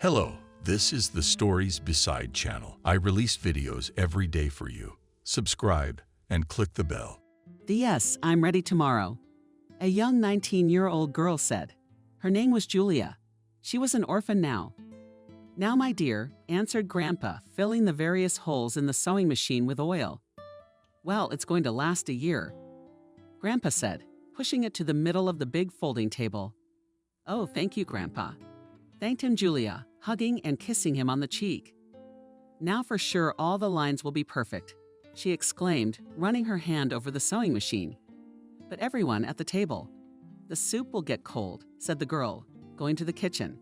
Hello, this is the Stories Beside channel. I release videos every day for you. Subscribe and click the bell. Yes, I'm ready tomorrow. A young 19-year-old girl said. Her name was Julia. She was an orphan now. Now, my dear, answered Grandpa, filling the various holes in the sewing machine with oil. Well, it's going to last a year, Grandpa said, pushing it to the middle of the big folding table. Oh, thank you, Grandpa. Thanked him Julia, hugging and kissing him on the cheek. Now for sure all the lines will be perfect, she exclaimed, running her hand over the sewing machine. But everyone at the table. The soup will get cold, said the girl, going to the kitchen.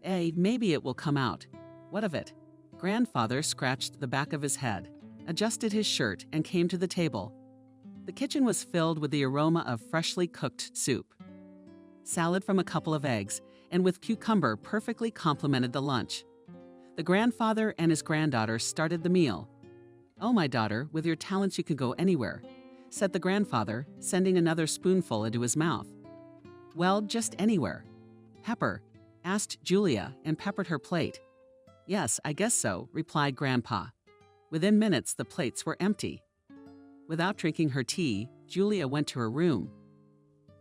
Maybe it will come out. What of it? Grandfather scratched the back of his head, adjusted his shirt, and came to the table. The kitchen was filled with the aroma of freshly cooked soup. Salad from a couple of eggs, and with cucumber perfectly complemented the lunch. The grandfather and his granddaughter started the meal. Oh, my daughter, with your talents you could go anywhere, said the grandfather, sending another spoonful into his mouth. Well, just anywhere. Pepper, asked Julia, and peppered her plate. Yes, I guess so, replied Grandpa. Within minutes, the plates were empty. Without drinking her tea, Julia went to her room.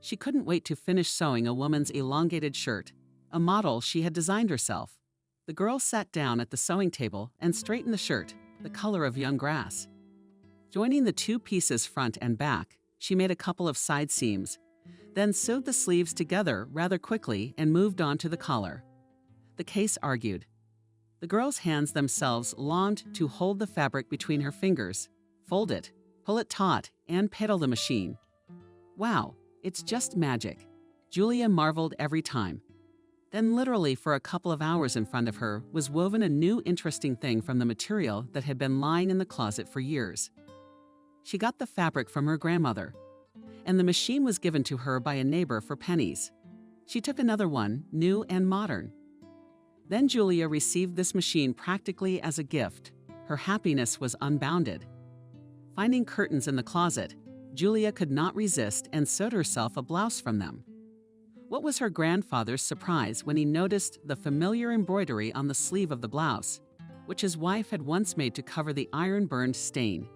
She couldn't wait to finish sewing a woman's elongated shirt, a model she had designed herself. The girl sat down at the sewing table and straightened the shirt, the color of young grass. Joining the two pieces front and back, she made a couple of side seams, then sewed the sleeves together rather quickly and moved on to the collar. The case argued. The girl's hands themselves longed to hold the fabric between her fingers, fold it, pull it taut, and pedal the machine. Wow, it's just magic, Julia marveled every time. Then literally for a couple of hours in front of her was woven a new interesting thing from the material that had been lying in the closet for years. She got the fabric from her grandmother, and the machine was given to her by a neighbor for pennies. She took another one, new and modern. Then Julia received this machine practically as a gift. Her happiness was unbounded. Finding curtains in the closet, Julia could not resist and sewed herself a blouse from them. What was her grandfather's surprise when he noticed the familiar embroidery on the sleeve of the blouse, which his wife had once made to cover the iron-burned stain.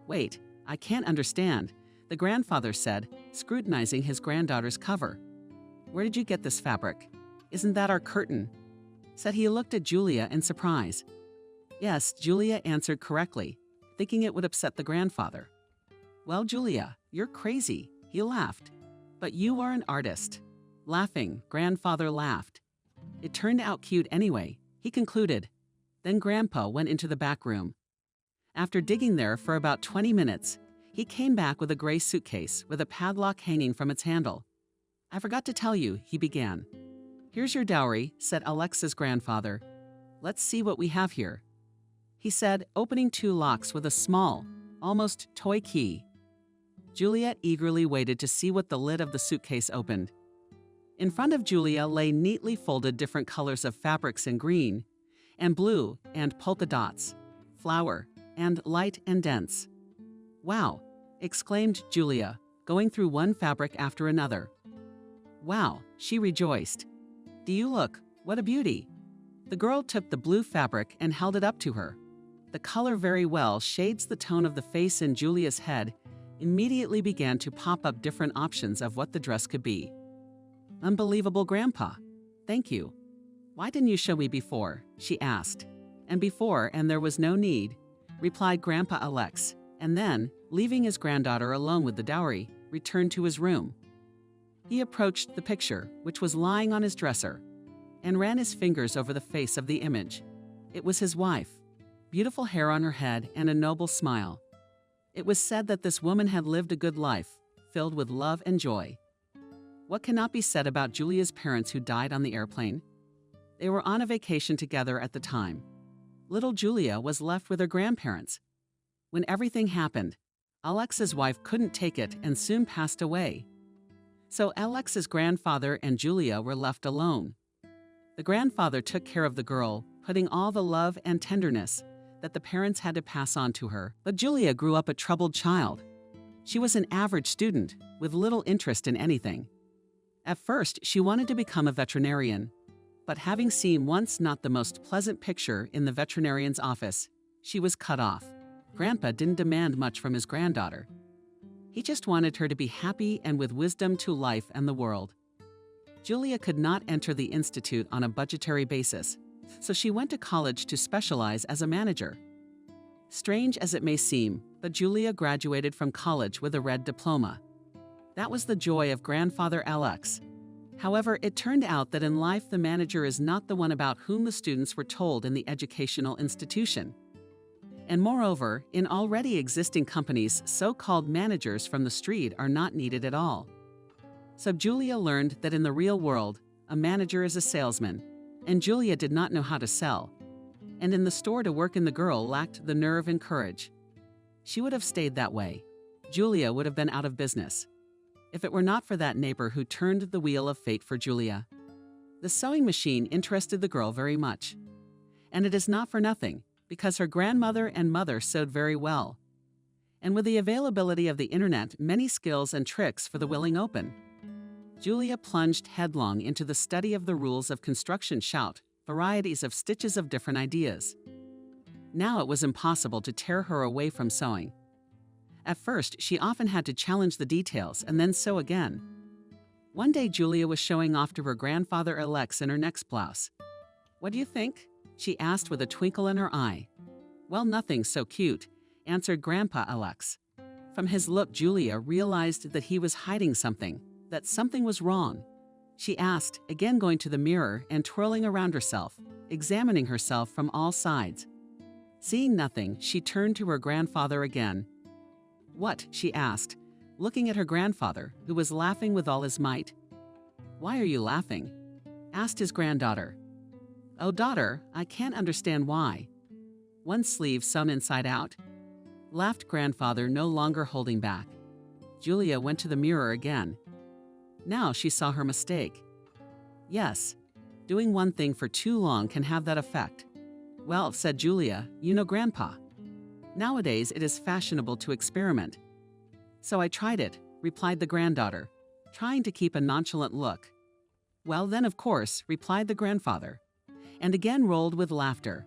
Wait, I can't understand, the grandfather said, scrutinizing his granddaughter's cover. Where did you get this fabric? Isn't that our curtain? Said he looked at Julia in surprise. Yes, Julia answered correctly, thinking it would upset the grandfather. Well, Julia, you're crazy, he laughed. But you are an artist. Laughing, grandfather laughed. It turned out cute anyway, he concluded. Then Grandpa went into the back room. After digging there for about 20 minutes, he came back with a gray suitcase with a padlock hanging from its handle. I forgot to tell you, he began. Here's your dowry, said Alexa's grandfather. Let's see what we have here, he said, opening two locks with a small, almost toy key. Juliet eagerly waited to see what the lid of the suitcase opened. In front of Julia lay neatly folded different colors of fabrics in green, and blue, and polka dots, flower, and light and dense. Wow, exclaimed Julia, going through one fabric after another. Wow, she rejoiced. Do you look, what a beauty. The girl took the blue fabric and held it up to her. The color very well shades the tone of the face in Julia's head. Immediately began to pop up different options of what the dress could be. Unbelievable, Grandpa. Thank you. Why didn't you show me before? She asked. And before, and there was no need, replied Grandpa Alex, and then, leaving his granddaughter alone with the dowry, returned to his room. He approached the picture, which was lying on his dresser, and ran his fingers over the face of the image. It was his wife. Beautiful hair on her head and a noble smile. It was said that this woman had lived a good life, filled with love and joy. What cannot be said about Julia's parents who died on the airplane? They were on a vacation together at the time. Little Julia was left with her grandparents. When everything happened, Alexa's wife couldn't take it and soon passed away. So Alexa's grandfather and Julia were left alone. The grandfather took care of the girl, putting all the love and tenderness that the parents had to pass on to her. But Julia grew up a troubled child. She was an average student with little interest in anything. At first, she wanted to become a veterinarian, But having seen once not the most pleasant picture in the veterinarian's office, she was cut off. Grandpa didn't demand much from his granddaughter. He just wanted her to be happy and with wisdom to life and the world. Julia could not enter the institute on a budgetary basis, so she went to college to specialize as a manager. Strange as it may seem, but Julia graduated from college with a red diploma. That was the joy of grandfather Alex. However, it turned out that in life the manager is not the one about whom the students were told in the educational institution. And moreover, in already existing companies, so-called managers from the street are not needed at all. So Julia learned that in the real world, a manager is a salesman, and Julia did not know how to sell. And in the store to work in, the girl lacked the nerve and courage. She would have stayed that way. Julia would have been out of business, if it were not for that neighbor who turned the wheel of fate for Julia. The sewing machine interested the girl very much. And it is not for nothing, because her grandmother and mother sewed very well. And with the availability of the internet, many skills and tricks for the willing open. Julia plunged headlong into the study of the rules of construction, varieties of stitches of different ideas. Now it was impossible to tear her away from sewing. At first, she often had to challenge the details and then sew again. One day, Julia was showing off to her grandfather Alex in her next blouse. "What do you think?" she asked with a twinkle in her eye. "Well, nothing so cute," answered Grandpa Alex. From his look, Julia realized that he was hiding something, that something was wrong. She asked, again going to the mirror and twirling around herself, examining herself from all sides. Seeing nothing, she turned to her grandfather again. "What?" she asked, looking at her grandfather, who was laughing with all his might. "Why are you laughing?" asked his granddaughter. "Oh, daughter, I can't understand why." "One sleeve sewn inside out?" laughed grandfather, no longer holding back. Julia went to the mirror again. Now she saw her mistake. Yes, doing one thing for too long can have that effect. "Well," said Julia, "you know Grandpa. Nowadays it is fashionable to experiment." "So I tried it," replied the granddaughter, trying to keep a nonchalant look. "Well, then of course," replied the grandfather, and again rolled with laughter.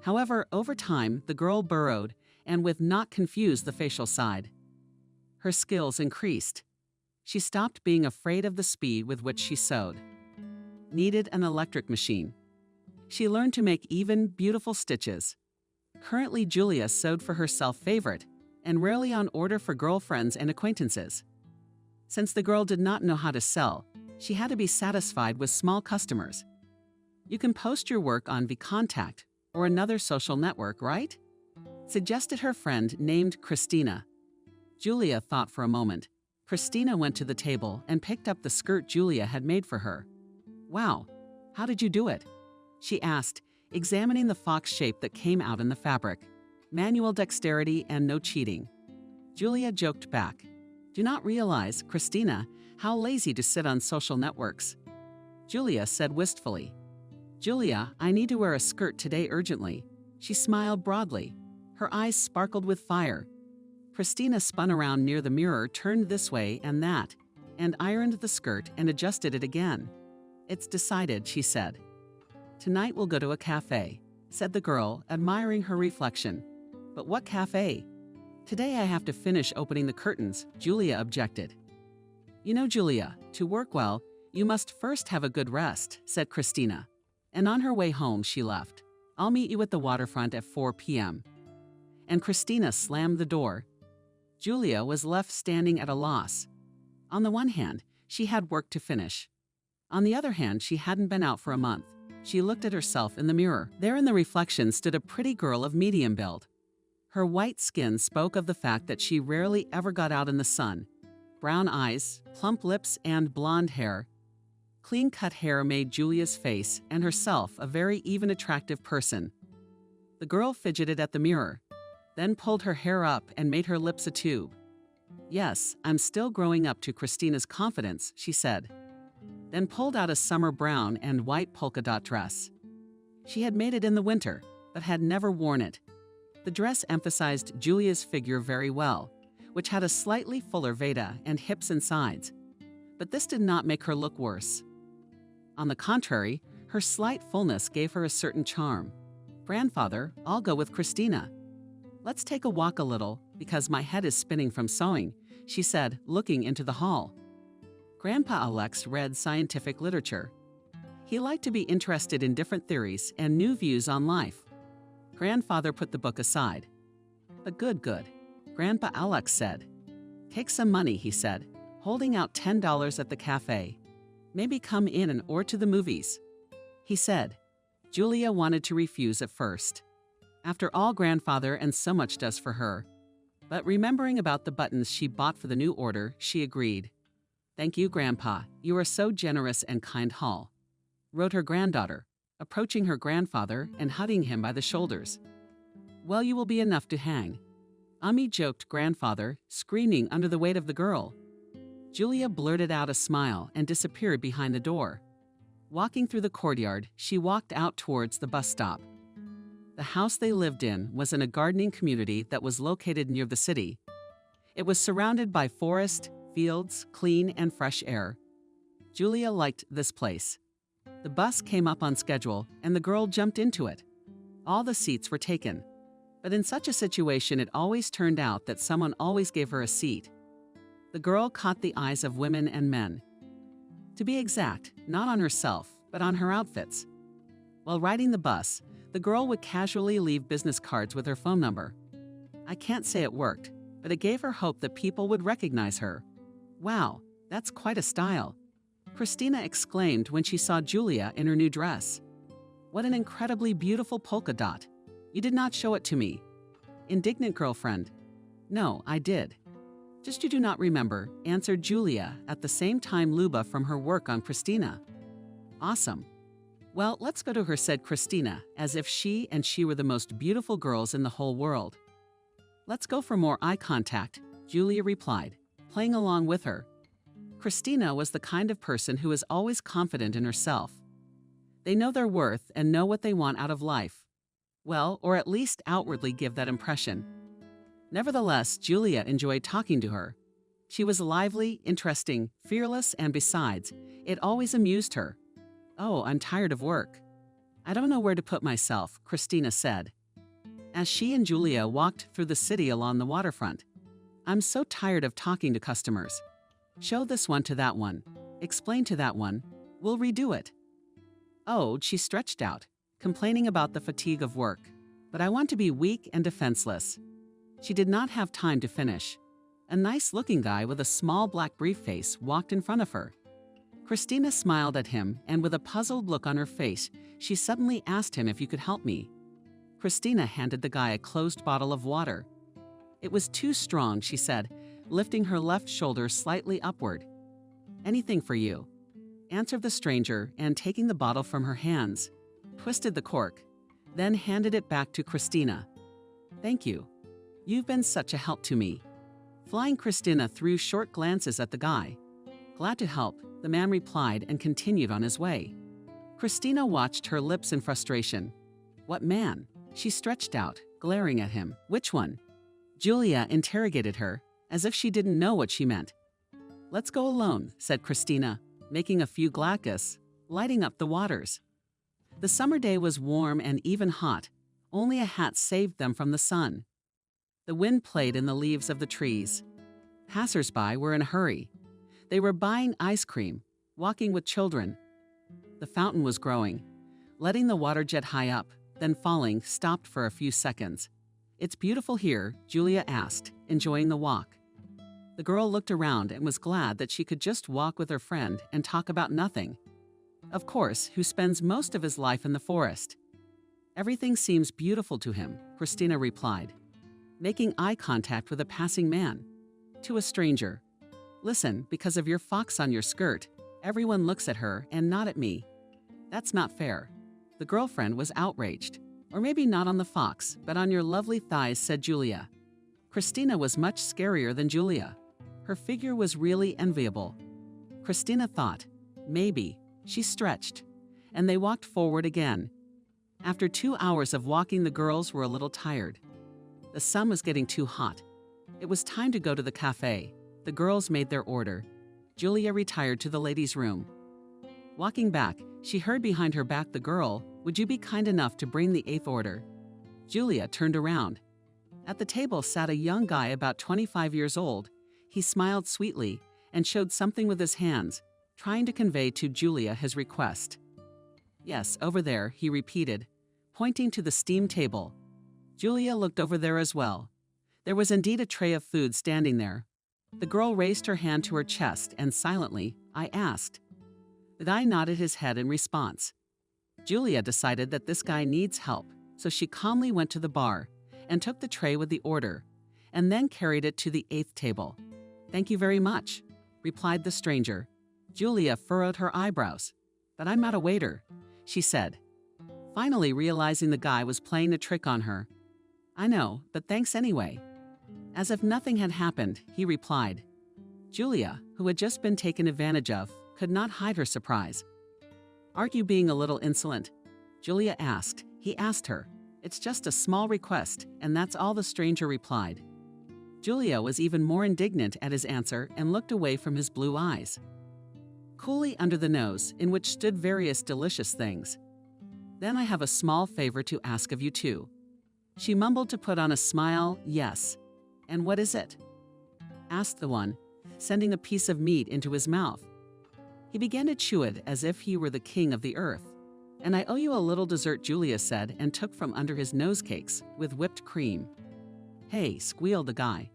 However, over time, the girl burrowed and with not confused the facial side. Her skills increased. She stopped being afraid of the speed with which she sewed. Needed an electric machine. She learned to make even, beautiful stitches. Currently, Julia sewed for herself favorite and rarely on order for girlfriends and acquaintances. Since the girl did not know how to sell, she had to be satisfied with small customers. "You can post your work on VKontakte or another social network, right?" suggested her friend named Christina. Julia thought for a moment. Christina went to the table and picked up the skirt Julia had made for her. "Wow, how did you do it?" she asked, examining the fox shape that came out in the fabric. "Manual dexterity and no cheating." Julia joked back. "Do not realize, Christina, how lazy to sit on social networks." Julia said wistfully. "Julia, I need to wear a skirt today urgently." She smiled broadly. Her eyes sparkled with fire. Christina spun around near the mirror, turned this way and that, and ironed the skirt and adjusted it again. "It's decided," she said. "Tonight we'll go to a cafe," said the girl, admiring her reflection. "But what cafe?" "Today I have to finish opening the curtains," Julia objected. "You know, Julia, to work well, you must first have a good rest," said Christina. And on her way home, she left. "I'll meet you at the waterfront at 4 p.m. And Christina slammed the door. Julia was left standing at a loss. On the one hand, she had work to finish. On the other hand, she hadn't been out for a month. She looked at herself in the mirror. There in the reflection stood a pretty girl of medium build. Her white skin spoke of the fact that she rarely ever got out in the sun. Brown eyes, plump lips, and blonde hair. Clean-cut hair made Julia's face and herself a very even attractive person. The girl fidgeted at the mirror, then pulled her hair up and made her lips a tube. "Yes, I'm still growing up to Christina's confidence," she said. Then pulled out a summer brown and white polka dot dress. She had made it in the winter, but had never worn it. The dress emphasized Julia's figure very well, which had a slightly fuller veda and hips and sides. But this did not make her look worse. On the contrary, Her slight fullness gave her a certain charm. "Grandfather, I'll go with Christina." "Let's take a walk a little, because my head is spinning from sewing," she said, looking into the hall. Grandpa Alex read scientific literature. He liked to be interested in different theories and new views on life. Grandfather put the book aside. "But good," Grandpa Alex said. "Take some money," he said, holding out $10 at the cafe. "Maybe come in or to the movies," he said. Julia wanted to refuse at first. After all, Grandfather and so much does for her. But remembering about the buttons she bought for the new order, she agreed. "Thank you, Grandpa. You are so generous and kind." Hall, wrote her granddaughter, approaching her grandfather and hugging him by the shoulders. "Well, you will be enough to hang." Ami joked grandfather, screaming under the weight of the girl. Julia blurted out a smile and disappeared behind the door. Walking through the courtyard, she walked out towards the bus stop. The house they lived in was in a gardening community that was located near the city. It was surrounded by forest, fields, clean and fresh air. Julia liked this place. The bus came up on schedule and the girl jumped into it. All the seats were taken. But in such a situation, it always turned out that someone always gave her a seat. The girl caught the eyes of women and men. To be exact, not on herself, but on her outfits. While riding the bus, the girl would casually leave business cards with her phone number. I can't say it worked, but it gave her hope that people would recognize her. "Wow, that's quite a style," Christina exclaimed when she saw Julia in her new dress. "What an incredibly beautiful polka dot. You did not show it to me." Indignant girlfriend. "No, I did." "Just you do not remember," answered Julia, at the same time Luba from her work on Christina. "Awesome. Well, let's go to her," said Christina, as if she were the most beautiful girls in the whole world. "Let's go for more eye contact," Julia replied, playing along with her. Christina was the kind of person who is always confident in herself. They know their worth and know what they want out of life. Well, or at least outwardly give that impression. Nevertheless, Julia enjoyed talking to her. She was lively, interesting, fearless, and besides, it always amused her. "Oh, I'm tired of work. I don't know where to put myself," Christina said, as she and Julia walked through the city along the waterfront. "I'm so tired of talking to customers. Show this one to that one. Explain to that one. We'll redo it." "Oh," she stretched out, complaining about the fatigue of work. "But I want to be weak and defenseless." She did not have time to finish. A nice-looking guy with a small black briefcase walked in front of her. Christina smiled at him, and with a puzzled look on her face, she suddenly asked him if you could help me. Christina handed the guy a closed bottle of water. "It was too strong," she said, lifting her left shoulder slightly upward. "Anything for you," answered the stranger, and taking the bottle from her hands, twisted the cork, then handed it back to Christina. "Thank you. You've been such a help to me." Flying Christina threw short glances at the guy. "Glad to help," the man replied and continued on his way. Christina watched her lips in frustration. "What man?" She stretched out, glaring at him. "Which one?" Julia interrogated her, as if she didn't know what she meant. "Let's go alone," said Christina, making a few glacis, lighting up the waters. The summer day was warm and even hot. Only a hat saved them from the sun. The wind played in the leaves of the trees. Passers-by were in a hurry. They were buying ice cream, walking with children. The fountain was growing, letting the water jet high up, then falling, stopped for a few seconds. "It's beautiful here," Julia asked, enjoying the walk. The girl looked around and was glad that she could just walk with her friend and talk about nothing. Of course, who spends most of his life in the forest. "Everything seems beautiful to him," Christina replied, making eye contact with a passing man. To a stranger. "Listen, because of your fox on your skirt, everyone looks at her and not at me. That's not fair." The girlfriend was outraged. "Or maybe not on the fox, but on your lovely thighs," said Julia. Christina was much scarier than Julia. Her figure was really enviable. Christina thought, maybe. She stretched, and they walked forward again. After 2 hours of walking, the girls were a little tired. The sun was getting too hot. It was time to go to the cafe. The girls made their order. Julia retired to the ladies' room. Walking back, She heard behind her back the girl, "Would you be kind enough to bring the 8th order?" Julia turned around. At the table sat a young guy about 25 years old. He smiled sweetly and showed something with his hands, trying to convey to Julia his request. "Yes, over there," he repeated, pointing to the steam table. Julia looked over there as well. There was indeed a tray of food standing there. The girl raised her hand to her chest and silently, "I asked." The guy nodded his head in response. Julia decided that this guy needs help, so she calmly went to the bar and took the tray with the order, and then carried it to the 8th table. "Thank you very much," replied the stranger. Julia furrowed her eyebrows. "But I'm not a waiter," she said, finally realizing the guy was playing a trick on her. "I know, but thanks anyway." As if nothing had happened, he replied. Julia, who had just been taken advantage of, could not hide her surprise. "Aren't you being a little insolent?" Julia asked. He asked her. "It's just a small request, and that's all," the stranger replied. Julia was even more indignant at his answer and looked away from his blue eyes. Coolly under the nose, in which stood various delicious things. "Then I have a small favor to ask of you too." She mumbled to put on a smile. "Yes." "And what is it?" asked the one, sending a piece of meat into his mouth. He began to chew it as if he were the king of the earth. "And I owe you a little dessert," Julia said, and took from under his nose cakes with whipped cream. "Hey," squealed the guy.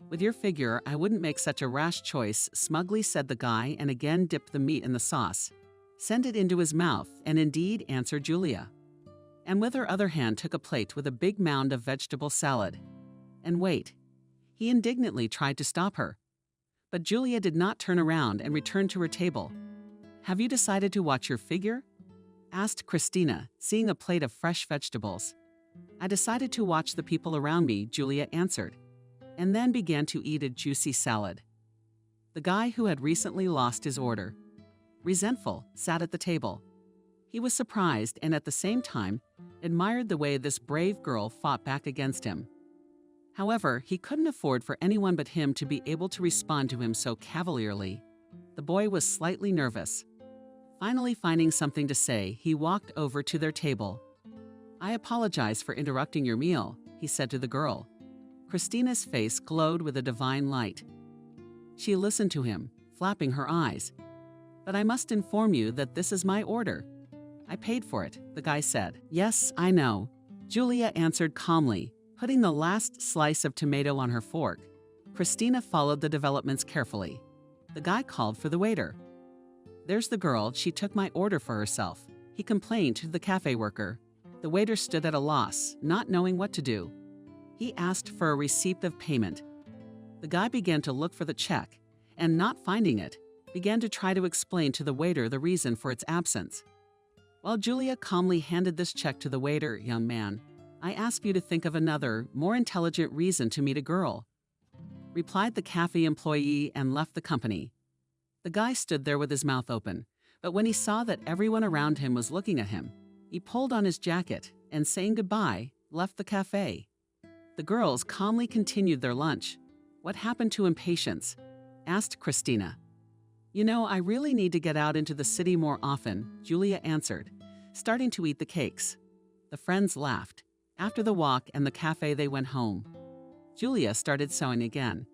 "With your figure, I wouldn't make such a rash choice," smugly said the guy, and again dipped the meat in the sauce. "Send it into his mouth," and indeed, answered Julia. And with her other hand took a plate with a big mound of vegetable salad. "And wait." He indignantly tried to stop her. But Julia did not turn around and returned to her table. "Have you decided to watch your figure?" asked Christina, seeing a plate of fresh vegetables. "I decided to watch the people around me," Julia answered, and then began to eat a juicy salad. The guy who had recently lost his order, resentful, sat at the table. He was surprised and at the same time admired the way this brave girl fought back against him. However, he couldn't afford for anyone but him to be able to respond to him so cavalierly. The boy was slightly nervous. Finally finding something to say, he walked over to their table. "I apologize for interrupting your meal," he said to the girl. Christina's face glowed with a divine light. She listened to him, flapping her eyes. "But I must inform you that this is my order." "I paid for it," the guy said. "Yes, I know," Julia answered calmly, putting the last slice of tomato on her fork. Christina followed the developments carefully. The guy called for the waiter. "There's the girl, she took my order for herself," he complained to the cafe worker. The waiter stood at a loss, not knowing what to do. He asked for a receipt of payment. The guy began to look for the check, and not finding it, began to try to explain to the waiter the reason for its absence. While Julia calmly handed this check to the waiter, "Young man, I ask you to think of another, more intelligent reason to meet a girl," replied the cafe employee and left the company. The guy stood there with his mouth open, but when he saw that everyone around him was looking at him, he pulled on his jacket and, saying goodbye, left the cafe. The girls calmly continued their lunch. "What happened to impatience?" asked Christina. "You know, I really need to get out into the city more often," Julia answered, starting to eat the cakes. The friends laughed. After the walk and the cafe, they went home. Julia started sewing again.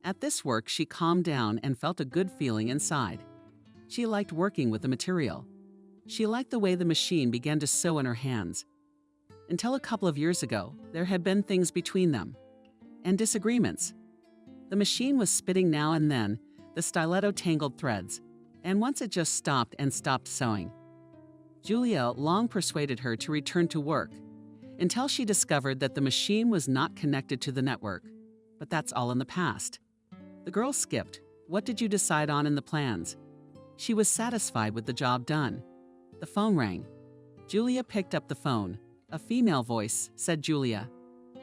At this work, she calmed down and felt a good feeling inside. She liked working with the material. She liked the way the machine began to sew in her hands. Until a couple of years ago, there had been things between them. And disagreements. The machine was spitting now and then, the stiletto tangled threads, and once it just stopped and stopped sewing. Julia long persuaded her to return to work, until she discovered that the machine was not connected to the network. But that's all in the past. The girl skipped. "What did you decide on in the plans?" She was satisfied with the job done. The phone rang. Julia picked up the phone. A female voice said, "Julia."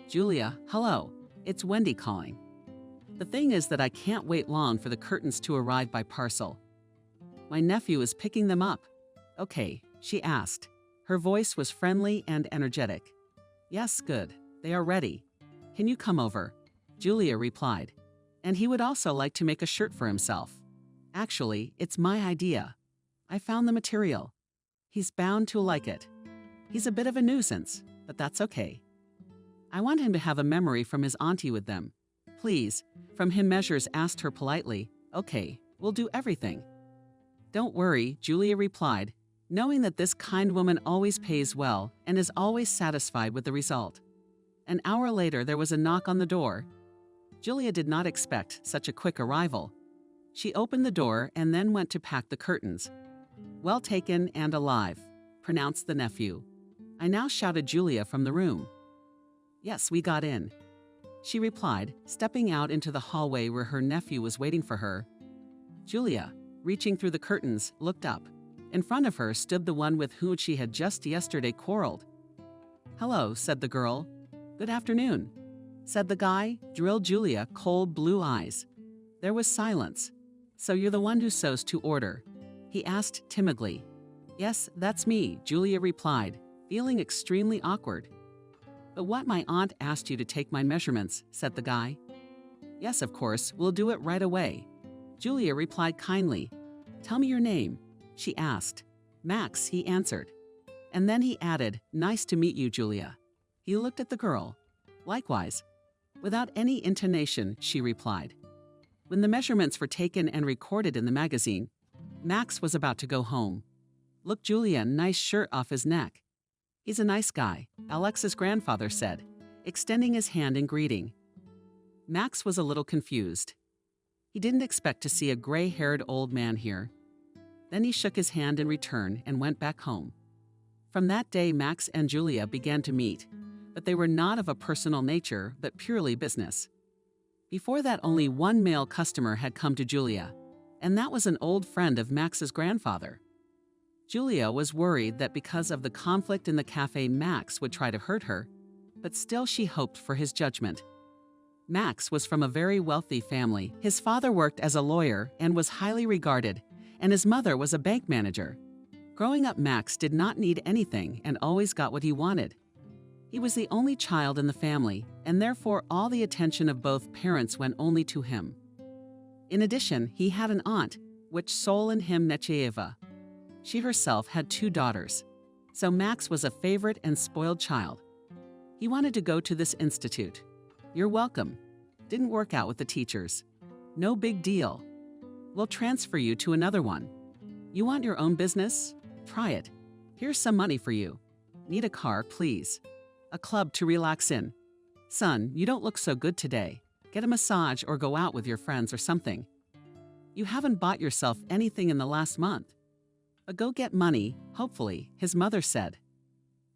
"Julia, hello. It's Wendy calling. The thing is that I can't wait long for the curtains to arrive by parcel. My nephew is picking them up." "Okay," she asked. Her voice was friendly and energetic. "Yes, good. They are ready. Can you come over?" Julia replied. "And he would also like to make a shirt for himself. Actually, it's my idea. I found the material. He's bound to like it. He's a bit of a nuisance, but that's okay. I want him to have a memory from his auntie with them. Please, from him Measures asked her politely, okay, we'll do everything. Don't worry, Julia replied, knowing that this kind woman always pays well and is always satisfied with the result. An hour later, there was a knock on the door. Julia did not expect such a quick arrival. She opened the door and then went to pack the curtains. Well taken and alive, pronounced the nephew. I now shouted Julia from the room. Yes, we got in, she replied, stepping out into the hallway where her nephew was waiting for her. Julia, reaching through the curtains, looked up. In front of her stood the one with whom she had just yesterday quarreled. Hello, said the girl. Good afternoon, said the guy, drilled Julia cold blue eyes. There was silence. So you're the one who sews to order? He asked timidly. Yes, that's me, Julia replied, feeling extremely awkward. But what my aunt asked you to take my measurements, said the guy. Yes, of course, we'll do it right away. Julia replied kindly. Tell me your name, she asked. Max, he answered. And then he added, nice to meet you, Julia. He looked at the girl. Likewise. Without any intonation, she replied. When the measurements were taken and recorded in the magazine, Max was about to go home. Look, Julia, nice shirt off his neck. He's a nice guy, Alex's grandfather said, extending his hand in greeting. Max was a little confused. He didn't expect to see a gray-haired old man here. Then he shook his hand in return and went back home. From that day, Max and Julia began to meet, but they were not of a personal nature, but purely business. Before that, only one male customer had come to Julia, and that was an old friend of Max's grandfather. Julia was worried that because of the conflict in the cafe, Max would try to hurt her, but still she hoped for his judgment. Max was from a very wealthy family. His father worked as a lawyer and was highly regarded, and his mother was a bank manager. Growing up, Max did not need anything and always got what he wanted. He was the only child in the family, and therefore all the attention of both parents went only to him. In addition, he had an aunt, which Sol and him Nechaeva. She herself had 2 daughters, so Max was a favorite and spoiled child. He wanted to go to this institute. You're welcome. Didn't work out with the teachers. No big deal. We'll transfer you to another one. You want your own business? Try it. Here's some money for you. Need a car, please. A club to relax in. Son, you don't look so good today. Get a massage or go out with your friends or something. You haven't bought yourself anything in the last month. But go get money, hopefully, his mother said.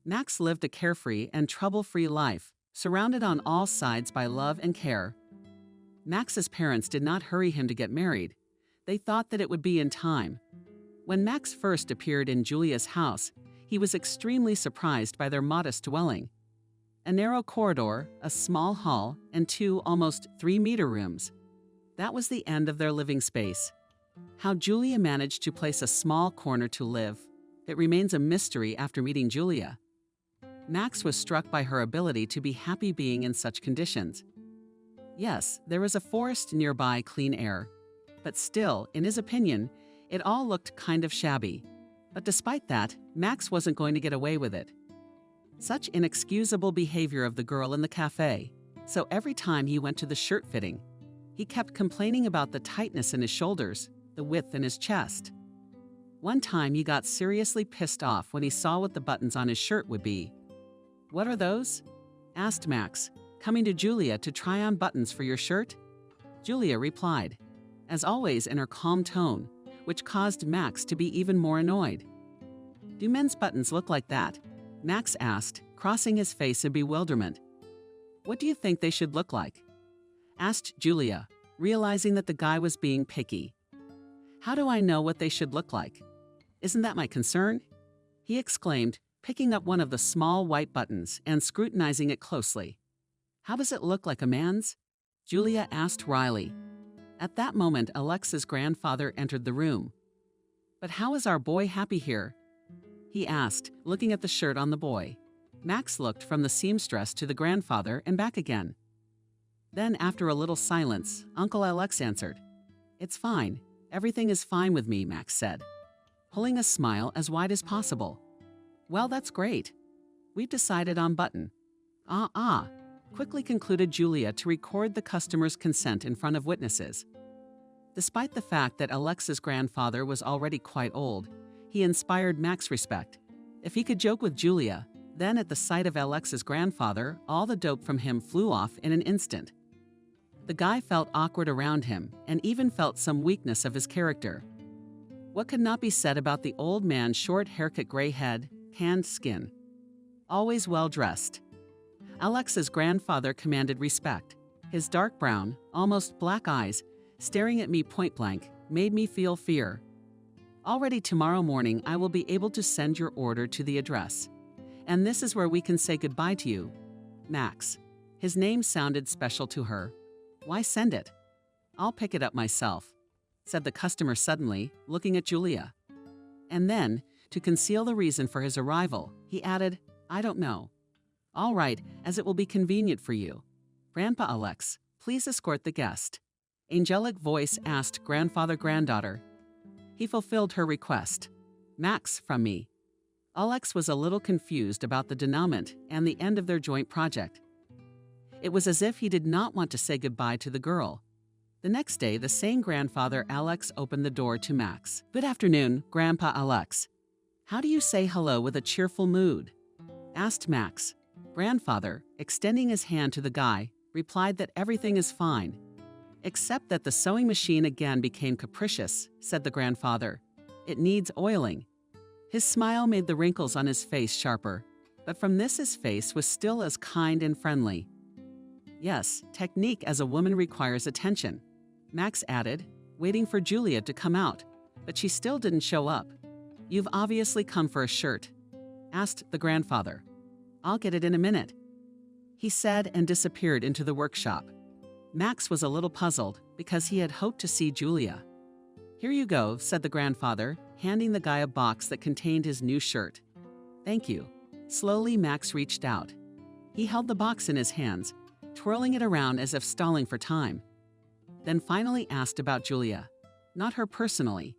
Max lived a carefree and trouble-free life, surrounded on all sides by love and care. Max's parents did not hurry him to get married. They thought that it would be in time. When Max first appeared in Julia's house, he was extremely surprised by their modest dwelling. A narrow corridor, a small hall, and 2 almost 3-meter rooms. That was the end of their living space. How Julia managed to place a small corner to live, it remains a mystery after meeting Julia. Max was struck by her ability to be happy being in such conditions. Yes, there was a forest nearby, clean air. But still, in his opinion, it all looked kind of shabby. But despite that, Max wasn't going to get away with it. Such inexcusable behavior of the girl in the cafe. So every time he went to the shirt fitting, he kept complaining about the tightness in his shoulders, the width in his chest. One time he got seriously pissed off when he saw what the buttons on his shirt would be. What are those? Asked Max, coming to Julia to try on buttons for your shirt? Julia replied, as always in her calm tone, which caused Max to be even more annoyed. Do men's buttons look like that? Max asked, crossing his face in bewilderment. What do you think they should look like? Asked Julia, realizing that the guy was being picky. How do I know what they should look like? Isn't that my concern? He exclaimed, picking up one of the small white buttons and scrutinizing it closely. How does it look like a man's? Julia asked Riley. At that moment, Alexa's grandfather entered the room. But how is our boy happy here? He asked, looking at the shirt on the boy. Max looked from the seamstress to the grandfather and back again. Then, after a little silence, Uncle Alex answered. It's fine. Everything is fine with me, Max said. pulling a smile as wide as possible. Well, that's great. We've decided on button. Quickly concluded Julia to record the customer's consent in front of witnesses. Despite the fact that Alexa's grandfather was already quite old, he inspired Mac's respect. If he could joke with Julia, then at the sight of Alexa's grandfather, all the dope from him flew off in an instant. The guy felt awkward around him and even felt some weakness of his character. What could not be said about the old man's short haircut, gray head, tanned skin? Always well dressed. Alexa's grandfather commanded respect. His dark brown, almost black eyes, staring at me point blank, made me feel fear. Already tomorrow morning I will be able to send your order to the address. And this is where we can say goodbye to you. Max. His name sounded special to her. Why send it? I'll pick it up myself, said the customer suddenly, looking at Julia. And then, to conceal the reason for his arrival, he added, I don't know. All right, as it will be convenient for you. Grandpa Alex, please escort the guest. Angelic voice asked grandfather-granddaughter. He fulfilled her request. Max from me. Alex was a little confused about the denouement and the end of their joint project. It was as if he did not want to say goodbye to the girl. The next day, the same grandfather Alex opened the door to Max. Good afternoon, Grandpa Alex. How do you say hello with a cheerful mood? Asked Max. Grandfather, extending his hand to the guy, replied that everything is fine. Except that the sewing machine again became capricious, said the grandfather. It needs oiling. His smile made the wrinkles on his face sharper, but from this his face was still as kind and friendly. Yes, technique as a woman requires attention, Max added, waiting for Julia to come out, but she still didn't show up. You've obviously come for a shirt, asked the grandfather. I'll get it in a minute, he said and disappeared into the workshop. Max was a little puzzled because he had hoped to see Julia. Here you go, said the grandfather, handing the guy a box that contained his new shirt. Thank you. Slowly, Max reached out. He held the box in his hands, twirling it around as if stalling for time. Then finally asked about Julia. Not her personally.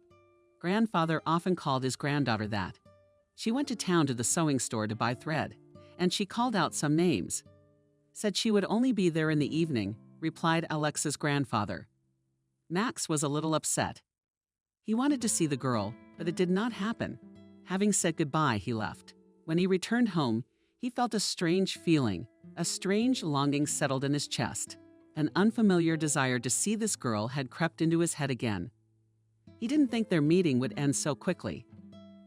Grandfather often called his granddaughter that. She went to town to the sewing store to buy thread, and she called out some names. Said she would only be there in the evening, replied Alexa's grandfather. Max was a little upset. He wanted to see the girl, but it did not happen. Having said goodbye, he left. When he returned home, he felt a strange feeling, a strange longing settled in his chest. An unfamiliar desire to see this girl had crept into his head again. He didn't think their meeting would end so quickly.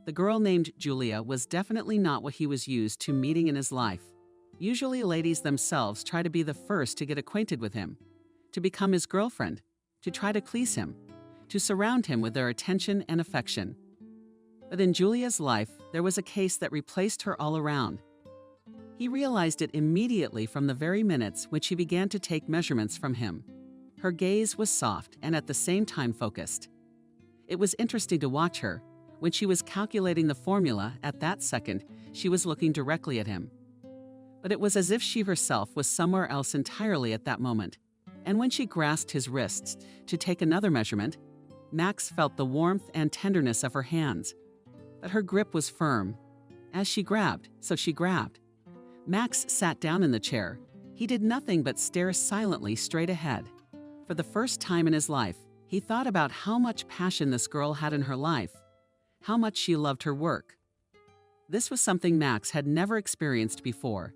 The girl named Julia was definitely not what he was used to meeting in his life. Usually ladies themselves try to be the first to get acquainted with him, to become his girlfriend, to try to please him, to surround him with their attention and affection. But in Julia's life, there was a case that replaced her all around. He realized it immediately from the very minutes when she began to take measurements from him. Her gaze was soft and at the same time focused. It was interesting to watch her. When she was calculating the formula, at that second, she was looking directly at him. But it was as if she herself was somewhere else entirely at that moment. And when she grasped his wrists to take another measurement, Max felt the warmth and tenderness of her hands. But her grip was firm. As she grabbed, so she grabbed. Max sat down in the chair. He did nothing but stare silently straight ahead. For the first time in his life, he thought about how much passion this girl had in her life, how much she loved her work. This was something Max had never experienced before.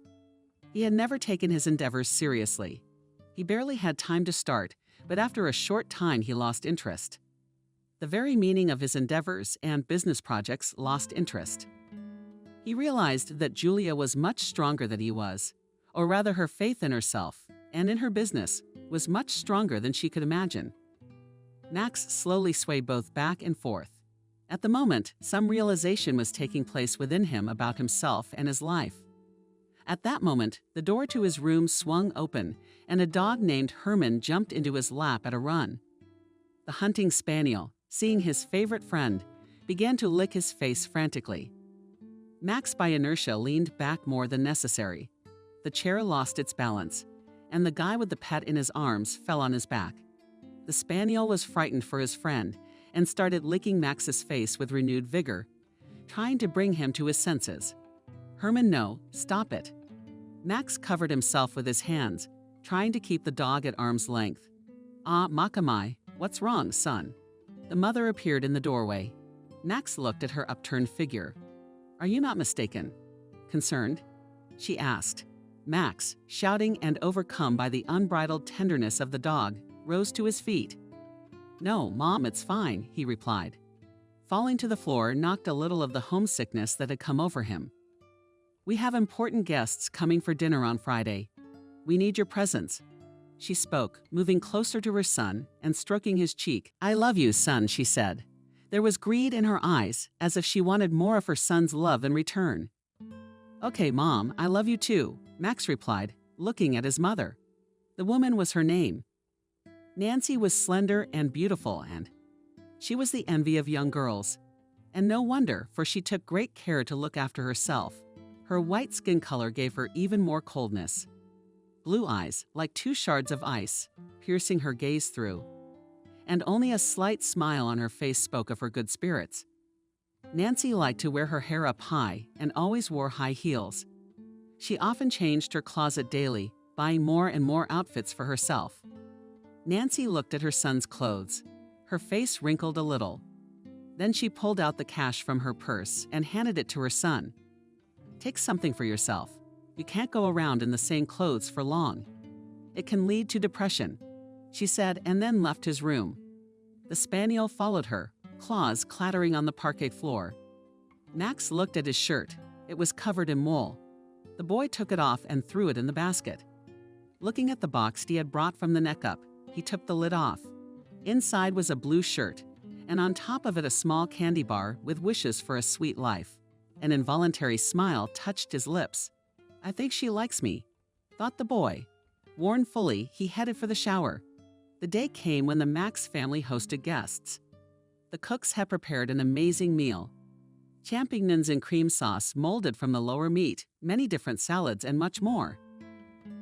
He had never taken his endeavors seriously. He barely had time to start, but after a short time he lost interest. The very meaning of his endeavors and business projects lost interest. He realized that Julia was much stronger than he was, or rather her faith in herself and in her business was much stronger than she could imagine. Max slowly swayed both back and forth. At the moment, some realization was taking place within him about himself and his life. At that moment, the door to his room swung open, and a dog named Herman jumped into his lap at a run. The hunting spaniel, seeing his favorite friend, began to lick his face frantically. Max, by inertia, leaned back more than necessary. The chair lost its balance, and the guy with the pet in his arms fell on his back. The spaniel was frightened for his friend and started licking Max's face with renewed vigor, trying to bring him to his senses. "Herman, no, stop it." Max covered himself with his hands, trying to keep the dog at arm's length. "Ah, Makamai, what's wrong, son?" The mother appeared in the doorway. Max looked at her upturned figure. "Are you not mistaken? Concerned?" she asked. Max, shouting and overcome by the unbridled tenderness of the dog, rose to his feet. "No, Mom, it's fine," he replied. Falling to the floor knocked a little of the homesickness that had come over him. "We have important guests coming for dinner on Friday. We need your presence," she spoke, moving closer to her son and stroking his cheek. "I love you, son," she said. There was greed in her eyes, as if she wanted more of her son's love in return. "Okay, Mom, I love you too," Max replied, looking at his mother. The woman was her name. Nancy was slender and beautiful, and she was the envy of young girls. And no wonder, for she took great care to look after herself. Her white skin color gave her even more coldness. Blue eyes, like two shards of ice, piercing her gaze through. And only a slight smile on her face spoke of her good spirits. Nancy liked to wear her hair up high and always wore high heels. She often changed her closet daily, buying more and more outfits for herself. Nancy looked at her son's clothes. Her face wrinkled a little. Then she pulled out the cash from her purse and handed it to her son. "Take something for yourself. You can't go around in the same clothes for long. It can lead to depression," she said, and then left his room. The spaniel followed her, claws clattering on the parquet floor. Max looked at his shirt. It was covered in wool. The boy took it off and threw it in the basket. Looking at the box he had brought from the neck up, he took the lid off. Inside was a blue shirt, and on top of it a small candy bar with wishes for a sweet life. An involuntary smile touched his lips. "I think she likes me," thought the boy. Worn fully, he headed for the shower. The day came when the Max family hosted guests. The cooks had prepared an amazing meal. Champignons in cream sauce molded from the lower meat, many different salads, and much more.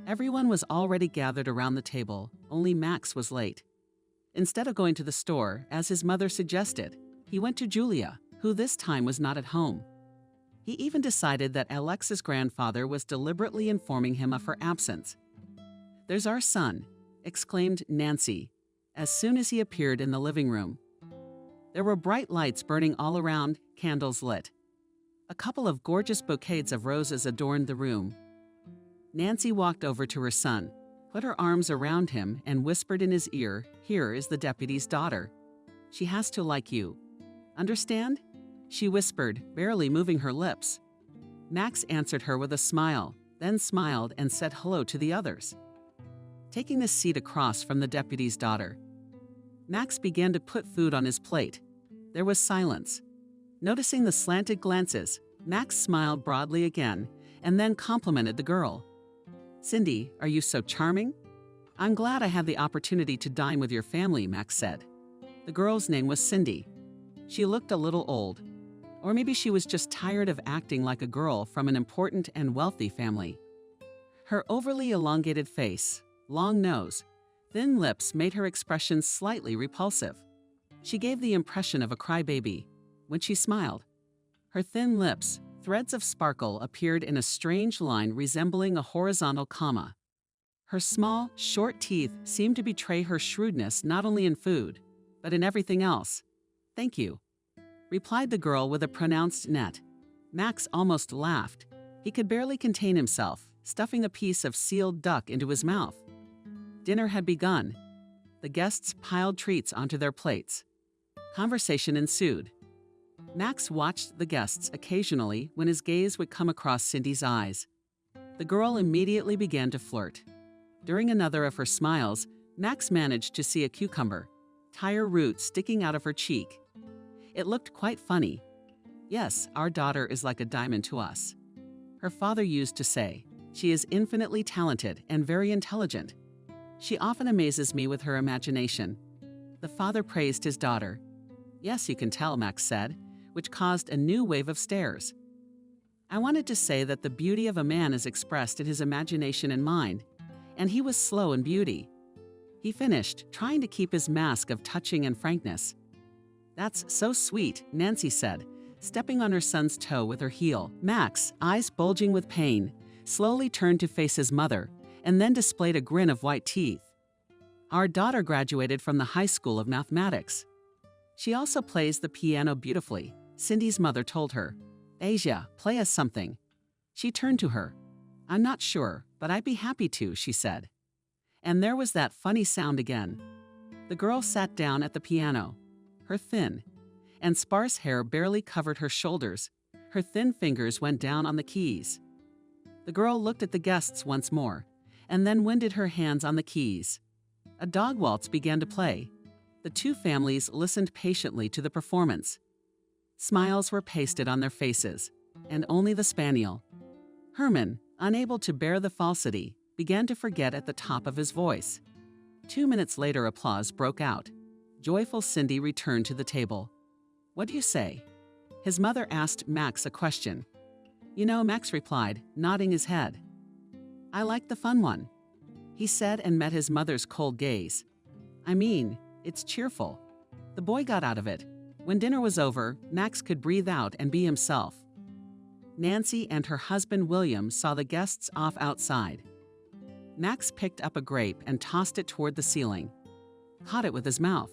Everyone was already gathered around the table, only Max was late. Instead of going to the store, as his mother suggested, he went to Julia, who this time was not at home. He even decided that Alexa's grandfather was deliberately informing him of her absence. "There's our son," exclaimed Nancy, as soon as he appeared in the living room. There were bright lights burning all around, candles lit. A couple of gorgeous bouquets of roses adorned the room. Nancy walked over to her son, put her arms around him, and whispered in his ear, "Here is the deputy's daughter. She has to like you. Understand?" she whispered, barely moving her lips. Max answered her with a smile, then smiled and said hello to the others. Taking the seat across from the deputy's daughter, Max began to put food on his plate. There was silence. Noticing the slanted glances, Max smiled broadly again and then complimented the girl. "Cindy, are you so charming? I'm glad I had the opportunity to dine with your family," Max said. The girl's name was Cindy. She looked a little old. Or maybe she was just tired of acting like a girl from an important and wealthy family. Her overly elongated face, long nose, thin lips made her expression slightly repulsive. She gave the impression of a crybaby. When she smiled, her thin lips, threads of sparkle, appeared in a strange line resembling a horizontal comma. Her small, short teeth seemed to betray her shrewdness not only in food, but in everything else. "Thank you," replied the girl with a pronounced net. Max almost laughed. He could barely contain himself, stuffing a piece of sealed duck into his mouth. Dinner had begun. The guests piled treats onto their plates. Conversation ensued. Max watched the guests occasionally when his gaze would come across Cindy's eyes. The girl immediately began to flirt. During another of her smiles, Max managed to see a cucumber, tire root sticking out of her cheek. It looked quite funny. "Yes, our daughter is like a diamond to us," her father used to say. "She is infinitely talented and very intelligent. She often amazes me with her imagination." The father praised his daughter. "Yes, you can tell," Max said, which caused a new wave of stares. "I wanted to say that the beauty of a man is expressed in his imagination and mind, and he was slow in beauty." He finished, trying to keep his mask of touching and frankness. "That's so sweet," Nancy said, stepping on her son's toe with her heel. Max, eyes bulging with pain, slowly turned to face his mother and then displayed a grin of white teeth. "Our daughter graduated from the High School of Mathematics. She also plays the piano beautifully," Cindy's mother told her. "Asia, play us something." She turned to her. "I'm not sure, but I'd be happy to," she said. And there was that funny sound again. The girl sat down at the piano. Her thin and sparse hair barely covered her shoulders. Her thin fingers went down on the keys. The girl looked at the guests once more, and then winded her hands on the keys. A dog waltz began to play. The two families listened patiently to the performance. Smiles were pasted on their faces, and only the spaniel, Herman, unable to bear the falsity, began to forget at the top of his voice. 2 minutes later, applause broke out. Joyful Cindy returned to the table. "What do you say?" His mother asked Max a question. "You know," Max replied, nodding his head. "I like the fun one," he said, and met his mother's cold gaze. "I mean, it's cheerful." The boy got out of it. When dinner was over, Max could breathe out and be himself. Nancy and her husband William saw the guests off outside. Max picked up a grape and tossed it toward the ceiling. Caught it with his mouth.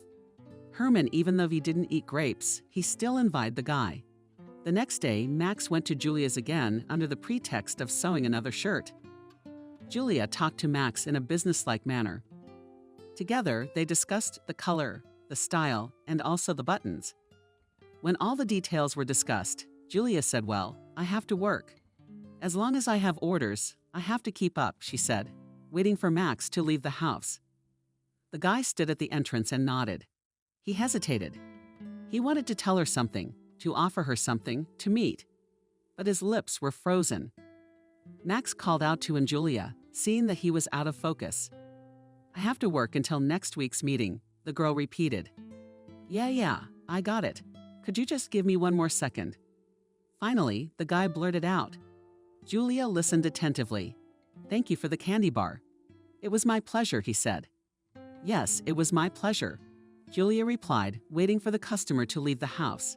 Herman, even though he didn't eat grapes, he still envied the guy. The next day, Max went to Julia's again under the pretext of sewing another shirt. Julia talked to Max in a businesslike manner. Together, they discussed the color, the style, and also the buttons. When all the details were discussed, Julia said, "Well, I have to work. As long as I have orders, I have to keep up," she said, waiting for Max to leave the house. The guy stood at the entrance and nodded. He hesitated. He wanted to tell her something, to offer her something, to meet. But his lips were frozen. Max called out to Julia, seeing that he was out of focus. "I have to work until next week's meeting," the girl repeated. Yeah, I got it. Could you just give me one more second?" Finally, the guy blurted out. Julia listened attentively. "Thank you for the candy bar." "It was my pleasure," he said. "Yes, it was my pleasure," Julia replied, waiting for the customer to leave the house.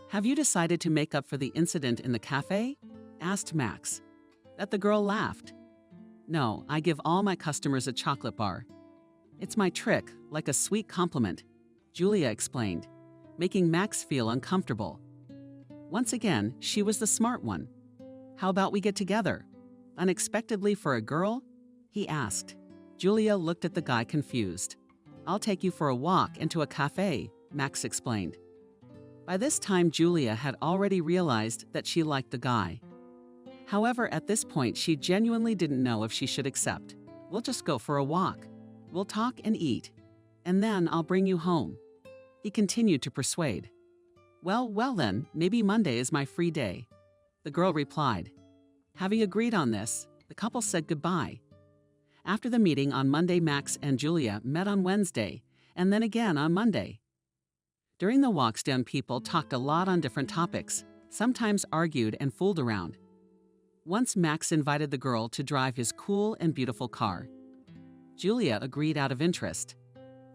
"Have you decided to make up for the incident in the cafe?" asked Max. That the girl laughed. "No, I give all my customers a chocolate bar. It's my trick, like a sweet compliment," Julia explained, making Max feel uncomfortable. Once again, she was the smart one. "How about we get together?" Unexpectedly for a girl, he asked. Julia looked at the guy confused. "I'll take you for a walk and to a cafe," Max explained. By this time, Julia had already realized that she liked the guy. However, at this point, she genuinely didn't know if she should accept. "We'll just go for a walk. We'll talk and eat. And then I'll bring you home," he continued to persuade. Well then, maybe Monday is my free day," the girl replied. Having agreed on this, the couple said goodbye. After the meeting on Monday, Max and Julia met on Wednesday, and then again on Monday. During the walks down, people talked a lot on different topics, sometimes argued and fooled around. Once Max invited the girl to drive his cool and beautiful car. Julia agreed out of interest.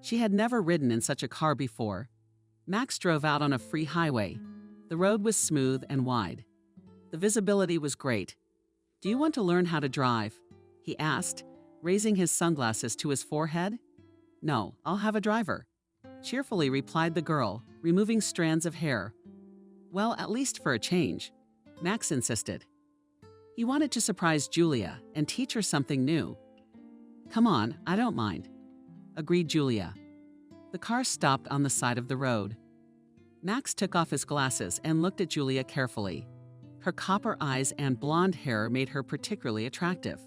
She had never ridden in such a car before. Max drove out on a free highway. The road was smooth and wide. The visibility was great. "Do you want to learn how to drive?" he asked, raising his sunglasses to his forehead. "No, I'll have a driver," cheerfully replied the girl, removing strands of hair. "Well, at least for a change," Max insisted. He wanted to surprise Julia and teach her something new. "Come on, I don't mind," agreed Julia. The car stopped on the side of the road. Max took off his glasses and looked at Julia carefully. Her copper eyes and blonde hair made her particularly attractive.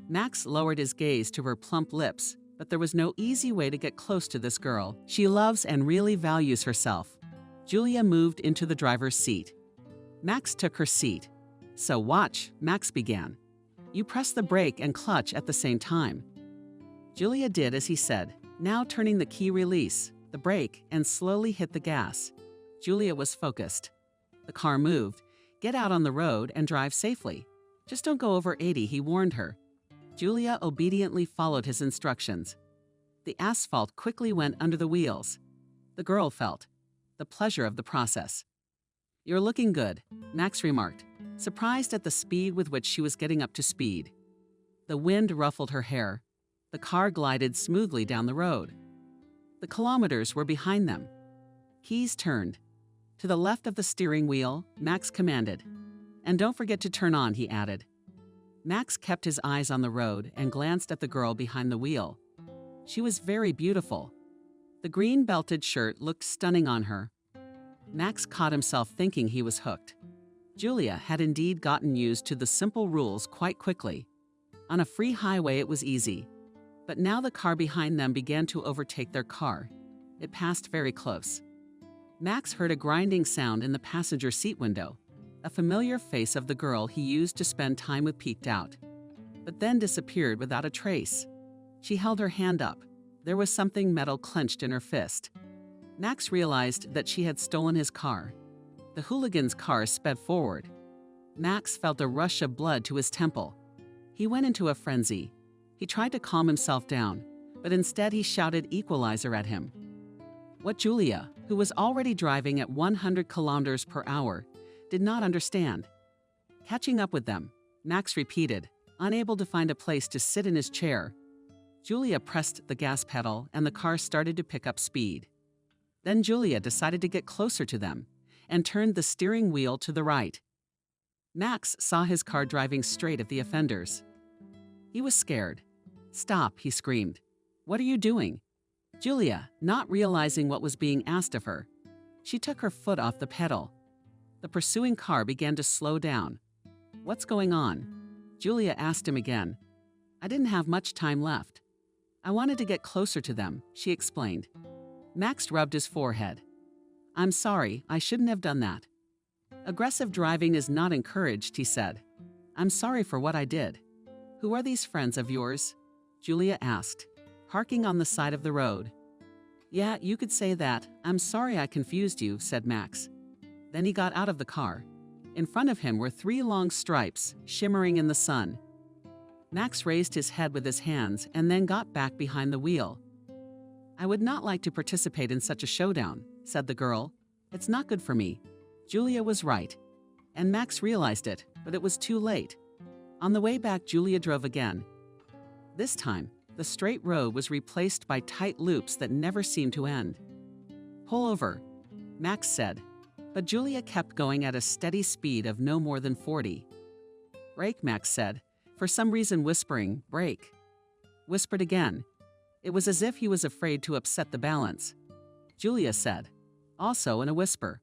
Max lowered his gaze to her plump lips, but there was no easy way to get close to this girl. She loves and really values herself. Julia moved into the driver's seat. Max took her seat. "So watch," Max began. "You press the brake and clutch at the same time." Julia did as he said, now turning the key release, the brake, and slowly hit the gas. Julia was focused. The car moved. "Get out on the road and drive safely. Just don't go over 80, he warned her. Julia obediently followed his instructions. The asphalt quickly went under the wheels. The girl felt the pleasure of the process. "You're looking good," Max remarked, surprised at the speed with which she was getting up to speed. The wind ruffled her hair. The car glided smoothly down the road. The kilometers were behind them. Keys turned. To the left of the steering wheel, Max commanded. "And don't forget to turn on," he added. Max kept his eyes on the road and glanced at the girl behind the wheel. She was very beautiful. The green belted shirt looked stunning on her. Max caught himself thinking he was hooked. Julia had indeed gotten used to the simple rules quite quickly. On a free highway it was easy, but now the car behind them began to overtake their car. It passed very close. Max heard a grinding sound in the passenger seat window. A familiar face of the girl he used to spend time with peeked out, but then disappeared without a trace. She held her hand up. There was something metal clenched in her fist. Max realized that she had stolen his car. The hooligan's car sped forward. Max felt a rush of blood to his temple. He went into a frenzy. He tried to calm himself down, but instead he shouted equalizer at him. What Julia, who was already driving at 100 kilometers per hour, did not understand. Catching up with them, Max repeated, unable to find a place to sit in his chair. Julia pressed the gas pedal and the car started to pick up speed. Then Julia decided to get closer to them and turned the steering wheel to the right. Max saw his car driving straight at the offenders. He was scared. "Stop," he screamed. "What are you doing?" Julia, not realizing what was being asked of her, she took her foot off the pedal. The pursuing car began to slow down. "What's going on?" Julia asked him again. "I didn't have much time left. I wanted to get closer to them," she explained. Max rubbed his forehead. "I'm sorry, I shouldn't have done that. Aggressive driving is not encouraged," he said. "I'm sorry for what I did." "Who are these friends of yours?" Julia asked, parking on the side of the road. "Yeah, you could say that. I'm sorry I confused you," said Max. Then he got out of the car. In front of him were 3 long stripes, shimmering in the sun. Max raised his head with his hands and then got back behind the wheel. "I would not like to participate in such a showdown," said the girl. "It's not good for me." Julia was right. And Max realized it, but it was too late. On the way back, Julia drove again. This time, the straight road was replaced by tight loops that never seemed to end. "Pull over," Max said, but Julia kept going at a steady speed of no more than 40. "Brake," Max said, for some reason whispering, "Brake." Whispered again. It was as if he was afraid to upset the balance. Julia said, also in a whisper.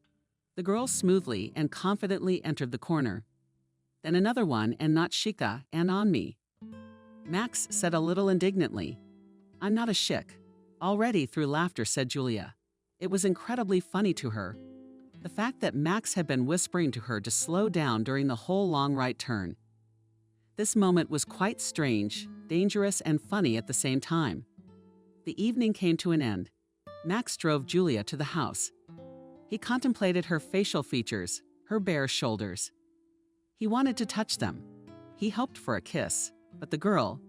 The girl smoothly and confidently entered the corner. Then another one, and not Shika, and on me. Max said a little indignantly, "I'm not a chick." Already through laughter, said Julia. It was incredibly funny to her. The fact that Max had been whispering to her to slow down during the whole long right turn. This moment was quite strange, dangerous, and funny at the same time. The evening came to an end. Max drove Julia to the house. He contemplated her facial features, her bare shoulders. He wanted to touch them. He hoped for a kiss, but the girl,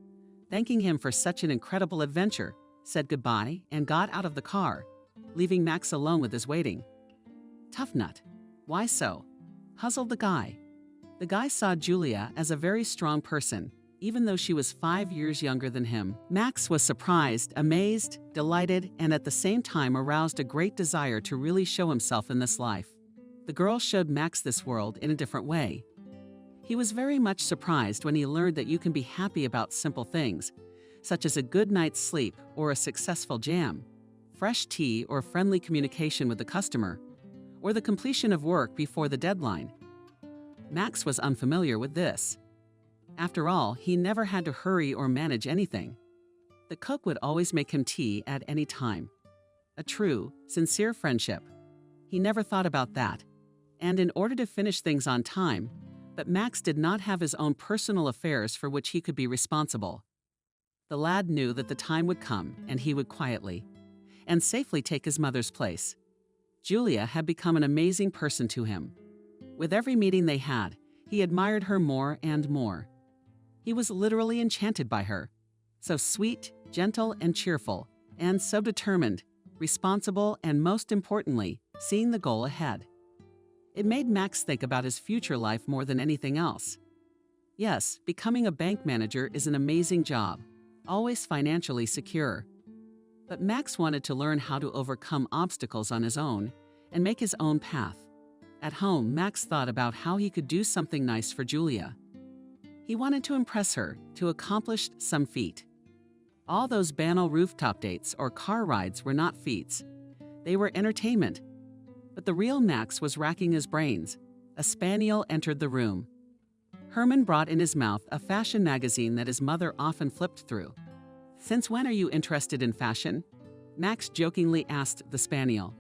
thanking him for such an incredible adventure, said goodbye and got out of the car, leaving Max alone with his waiting. Tough nut. Why so? Puzzled the guy. The guy saw Julia as a very strong person, even though she was 5 years younger than him. Max was surprised, amazed, delighted, and at the same time aroused a great desire to really show himself in this life. The girl showed Max this world in a different way. He was very much surprised when he learned that you can be happy about simple things, such as a good night's sleep or a successful jam, fresh tea or friendly communication with the customer, or the completion of work before the deadline. Max was unfamiliar with this. After all, he never had to hurry or manage anything. The cook would always make him tea at any time. A true, sincere friendship. He never thought about that. And in order to finish things on time, but Max did not have his own personal affairs for which he could be responsible. The lad knew that the time would come and he would quietly and safely take his mother's place. Julia had become an amazing person to him. With every meeting they had, he admired her more and more. He was literally enchanted by her. So sweet, gentle, and cheerful, and so determined, responsible, and most importantly, seeing the goal ahead. It made Max think about his future life more than anything else. Yes, becoming a bank manager is an amazing job, always financially secure. But Max wanted to learn how to overcome obstacles on his own and make his own path. At home, Max thought about how he could do something nice for Julia. He wanted to impress her, to accomplish some feat. All those banal rooftop dates or car rides were not feats. They were entertainment. But the real Max was racking his brains. A spaniel entered the room. Herman brought in his mouth a fashion magazine that his mother often flipped through. "Since when are you interested in fashion?" Max jokingly asked the spaniel.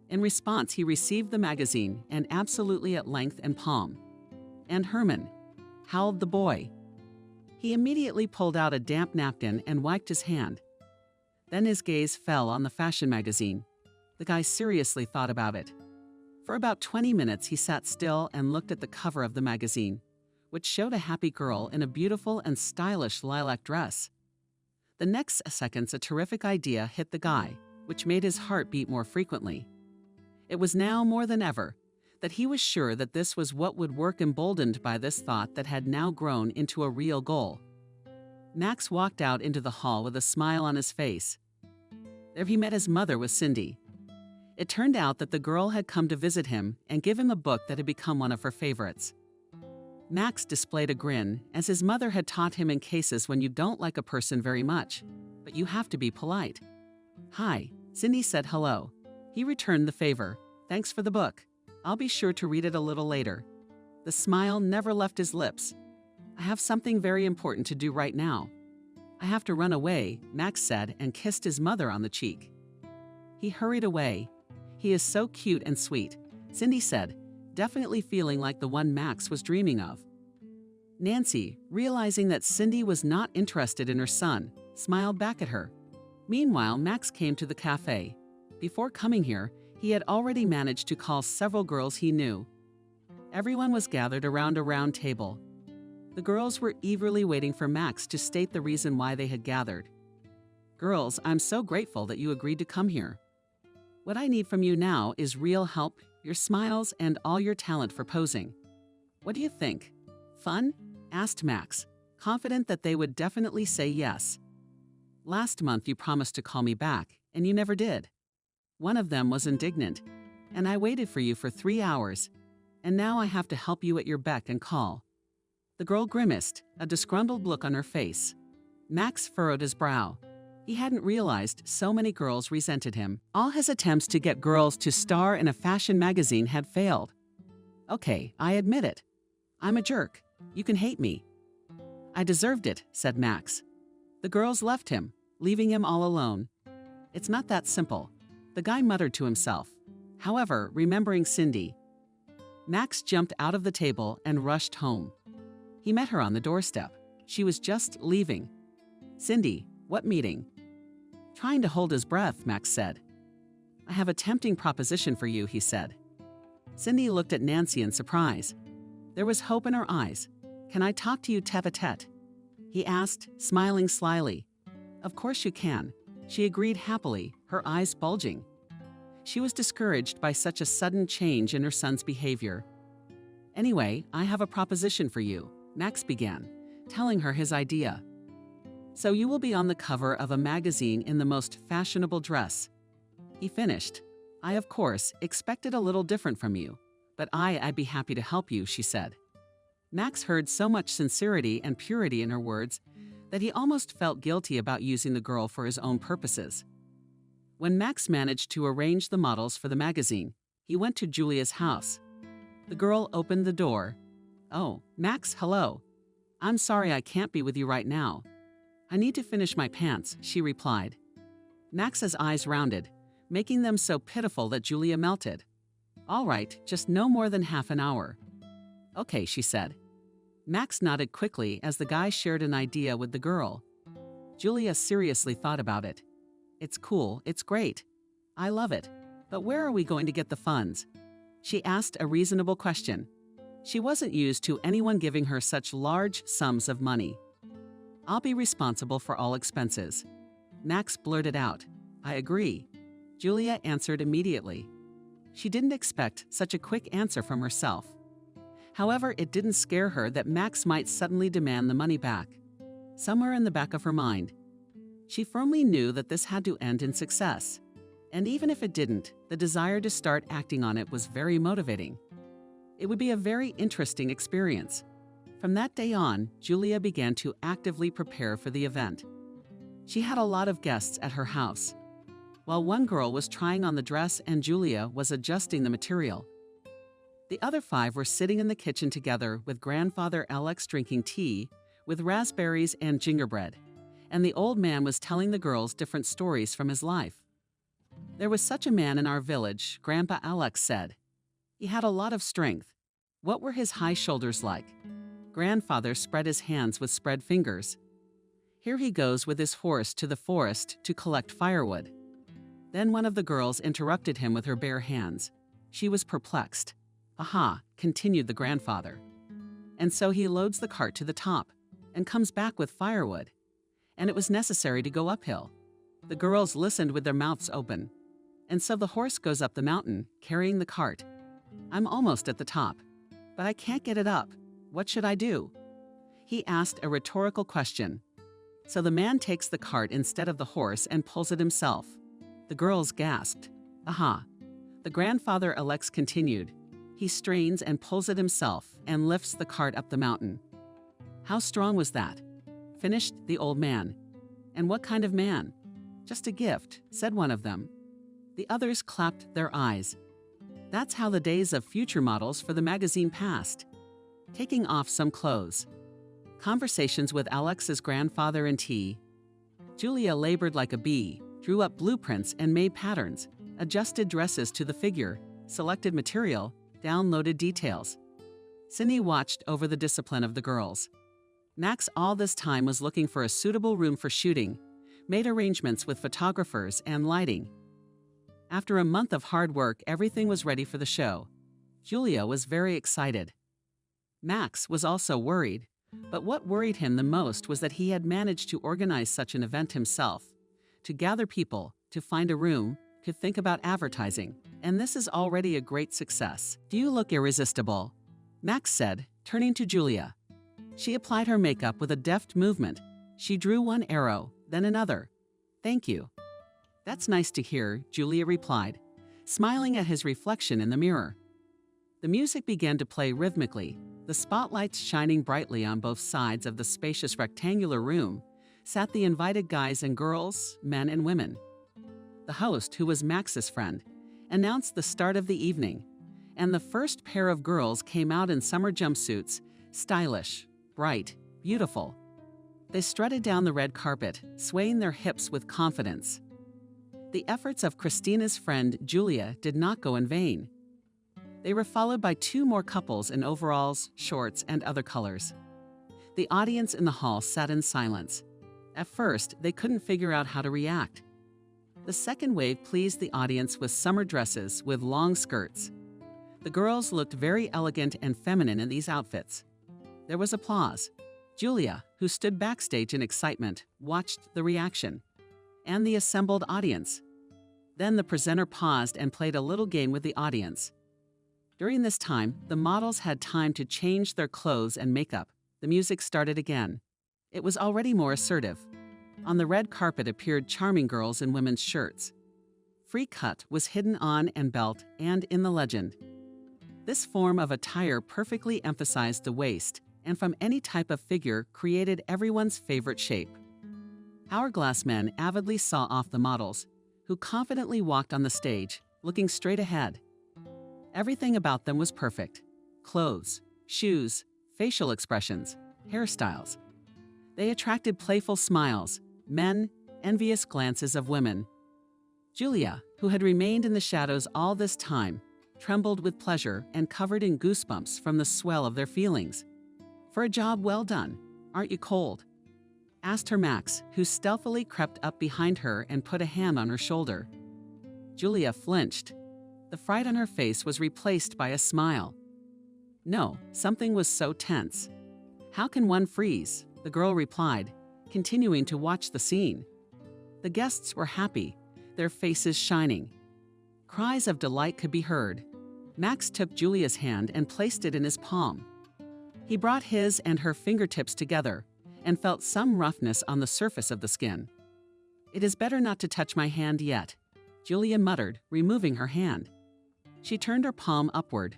In response, he received the magazine, and absolutely at length and palm. "And Herman," howled the boy. He immediately pulled out a damp napkin and wiped his hand. Then his gaze fell on the fashion magazine. The guy seriously thought about it. For about 20 minutes, he sat still and looked at the cover of the magazine, which showed a happy girl in a beautiful and stylish lilac dress. The next seconds, a terrific idea hit the guy, which made his heart beat more frequently. It was now more than ever that he was sure that this was what would work, emboldened by this thought that had now grown into a real goal. Max walked out into the hall with a smile on his face. There he met his mother with Cindy. It turned out that the girl had come to visit him and give him a book that had become one of her favorites. Max displayed a grin, as his mother had taught him in cases when you don't like a person very much, but you have to be polite. "Hi," Cindy said hello. He returned the favor. "Thanks for the book. I'll be sure to read it a little later." The smile never left his lips. "I have something very important to do right now." "I have to run away," Max said and kissed his mother on the cheek. He hurried away. "He is so cute and sweet," Cindy said, definitely feeling like the one Max was dreaming of. Nancy, realizing that Cindy was not interested in her son, smiled back at her. Meanwhile, Max came to the cafe. Before coming here, he had already managed to call several girls he knew. Everyone was gathered around a round table. The girls were eagerly waiting for Max to state the reason why they had gathered. "Girls, I'm so grateful that you agreed to come here. What I need from you now is real help, your smiles, and all your talent for posing. What do you think? Fun?" asked Max, confident that they would definitely say yes. "Last month you promised to call me back, and you never did." One of them was indignant. "And I waited for you for 3 hours, and now I have to help you at your beck and call." The girl grimaced, a disgruntled look on her face. Max furrowed his brow. He hadn't realized so many girls resented him. All his attempts to get girls to star in a fashion magazine had failed. "Okay, I admit it. I'm a jerk. You can hate me." "I deserved it," said Max. The girls left him, leaving him all alone. "It's not that simple," the guy muttered to himself. However, remembering Cindy, Max jumped out of the table and rushed home. He met her on the doorstep. She was just leaving. "Cindy, what meeting?" Trying to hold his breath, Max said. "I have a tempting proposition for you," he said. Cindy looked at Nancy in surprise. There was hope in her eyes. "Can I talk to you tete-a-tete?" he asked, smiling slyly. "Of course you can," she agreed happily, her eyes bulging. She was discouraged by such a sudden change in her son's behavior. "Anyway, I have a proposition for you," Max began, telling her his idea. "So you will be on the cover of a magazine in the most fashionable dress." He finished. "I, of course, expected a little different from you, but I'd be happy to help you," she said. Max heard so much sincerity and purity in her words that he almost felt guilty about using the girl for his own purposes. When Max managed to arrange the models for the magazine, he went to Julia's house. The girl opened the door. "Oh, Max, hello. I'm sorry I can't be with you right now. I need to finish my pants," she replied. Max's eyes rounded, making them so pitiful that Julia melted. "All right, just no more than half an hour." "Okay," she said. Max nodded quickly as the guy shared an idea with the girl. Julia seriously thought about it. "It's cool, it's great. I love it. But where are we going to get the funds?" She asked a reasonable question. She wasn't used to anyone giving her such large sums of money. "I'll be responsible for all expenses." Max blurted out. "I agree." Julia answered immediately. She didn't expect such a quick answer from herself. However, it didn't scare her that Max might suddenly demand the money back. Somewhere in the back of her mind, she firmly knew that this had to end in success. And even if it didn't, the desire to start acting on it was very motivating. It would be a very interesting experience. From that day on, Julia began to actively prepare for the event. She had a lot of guests at her house. While one girl was trying on the dress and Julia was adjusting the material, the other 5 were sitting in the kitchen together with grandfather Alex drinking tea with raspberries and gingerbread, and the old man was telling the girls different stories from his life. There was such a man in our village, Grandpa Alex said. He had a lot of strength. What were his high shoulders like? Grandfather spread his hands with spread fingers. Here he goes with his horse to the forest to collect firewood. Then one of the girls interrupted him with her bare hands. She was perplexed. Aha, continued the grandfather. And so he loads the cart to the top and comes back with firewood. And it was necessary to go uphill. The girls listened with their mouths open. And so the horse goes up the mountain, carrying the cart. I'm almost at the top, but I can't get it up. What should I do? He asked a rhetorical question. So the man takes the cart instead of the horse and pulls it himself. The girls gasped. Aha. The grandfather Alex continued. He strains and pulls it himself and lifts the cart up the mountain. How strong was that? Finished the old man. And what kind of man? Just a gift, said one of them. The others clapped their eyes. That's how the days of future models for the magazine passed. Taking off some clothes. Conversations with Alex's grandfather and tea. Julia labored like a bee, drew up blueprints and made patterns, adjusted dresses to the figure, selected material, downloaded details. Cindy watched over the discipline of the girls. Max all this time was looking for a suitable room for shooting, made arrangements with photographers and lighting. After a month of hard work, everything was ready for the show. Julia was very excited. Max was also worried, but what worried him the most was that he had managed to organize such an event himself, to gather people, to find a room, to think about advertising, and this is already a great success. Do you look irresistible? Max said, turning to Julia. She applied her makeup with a deft movement. She drew one arrow, then another. Thank you. That's nice to hear, Julia replied, smiling at his reflection in the mirror. The music began to play rhythmically, the spotlights shining brightly on both sides of the spacious rectangular room, sat the invited guys and girls, men and women. The host, who was Max's friend, announced the start of the evening, and the first pair of girls came out in summer jumpsuits, stylish, bright, beautiful. They strutted down the red carpet, swaying their hips with confidence. The efforts of Christina's friend, Julia, did not go in vain. They were followed by 2 more couples in overalls, shorts, and other colors. The audience in the hall sat in silence. At first, they couldn't figure out how to react. The second wave pleased the audience with summer dresses with long skirts. The girls looked very elegant and feminine in these outfits. There was applause. Julia, who stood backstage in excitement, watched the reaction and the assembled audience. Then the presenter paused and played a little game with the audience. During this time, the models had time to change their clothes and makeup. The music started again. It was already more assertive. On the red carpet appeared charming girls in women's shirts. Free cut was hidden on and belt and in the legend. This form of attire perfectly emphasized the waist and from any type of figure created everyone's favorite shape. Hourglass men avidly saw off the models, who confidently walked on the stage, looking straight ahead. Everything about them was perfect. Clothes, shoes, facial expressions, hairstyles. They attracted playful smiles, men, envious glances of women. Julia, who had remained in the shadows all this time, trembled with pleasure and covered in goosebumps from the swell of their feelings. For a job well done, aren't you cold? Asked her Max, who stealthily crept up behind her and put a hand on her shoulder. Julia flinched. The fright on her face was replaced by a smile. No, something was so tense. How can one freeze? The girl replied, continuing to watch the scene. The guests were happy, their faces shining. Cries of delight could be heard. Max took Julia's hand and placed it in his palm. He brought his and her fingertips together and felt some roughness on the surface of the skin. "It is better not to touch my hand yet," Julia muttered, removing her hand. She turned her palm upward.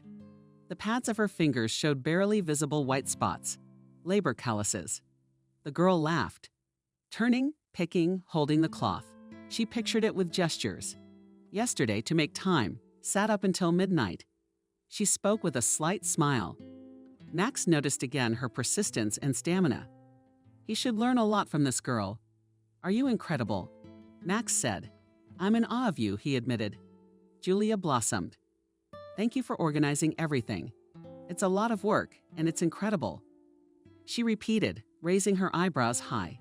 The pads of her fingers showed barely visible white spots, labor calluses. The girl laughed. Turning, picking, holding the cloth. She pictured it with gestures. Yesterday, to make time, sat up until midnight. She spoke with a slight smile. Max noticed again her persistence and stamina. He should learn a lot from this girl. "Are you incredible?" Max said. "I'm in awe of you," he admitted. Julia blossomed. "Thank you for organizing everything. It's a lot of work, and it's incredible," she repeated, raising her eyebrows high.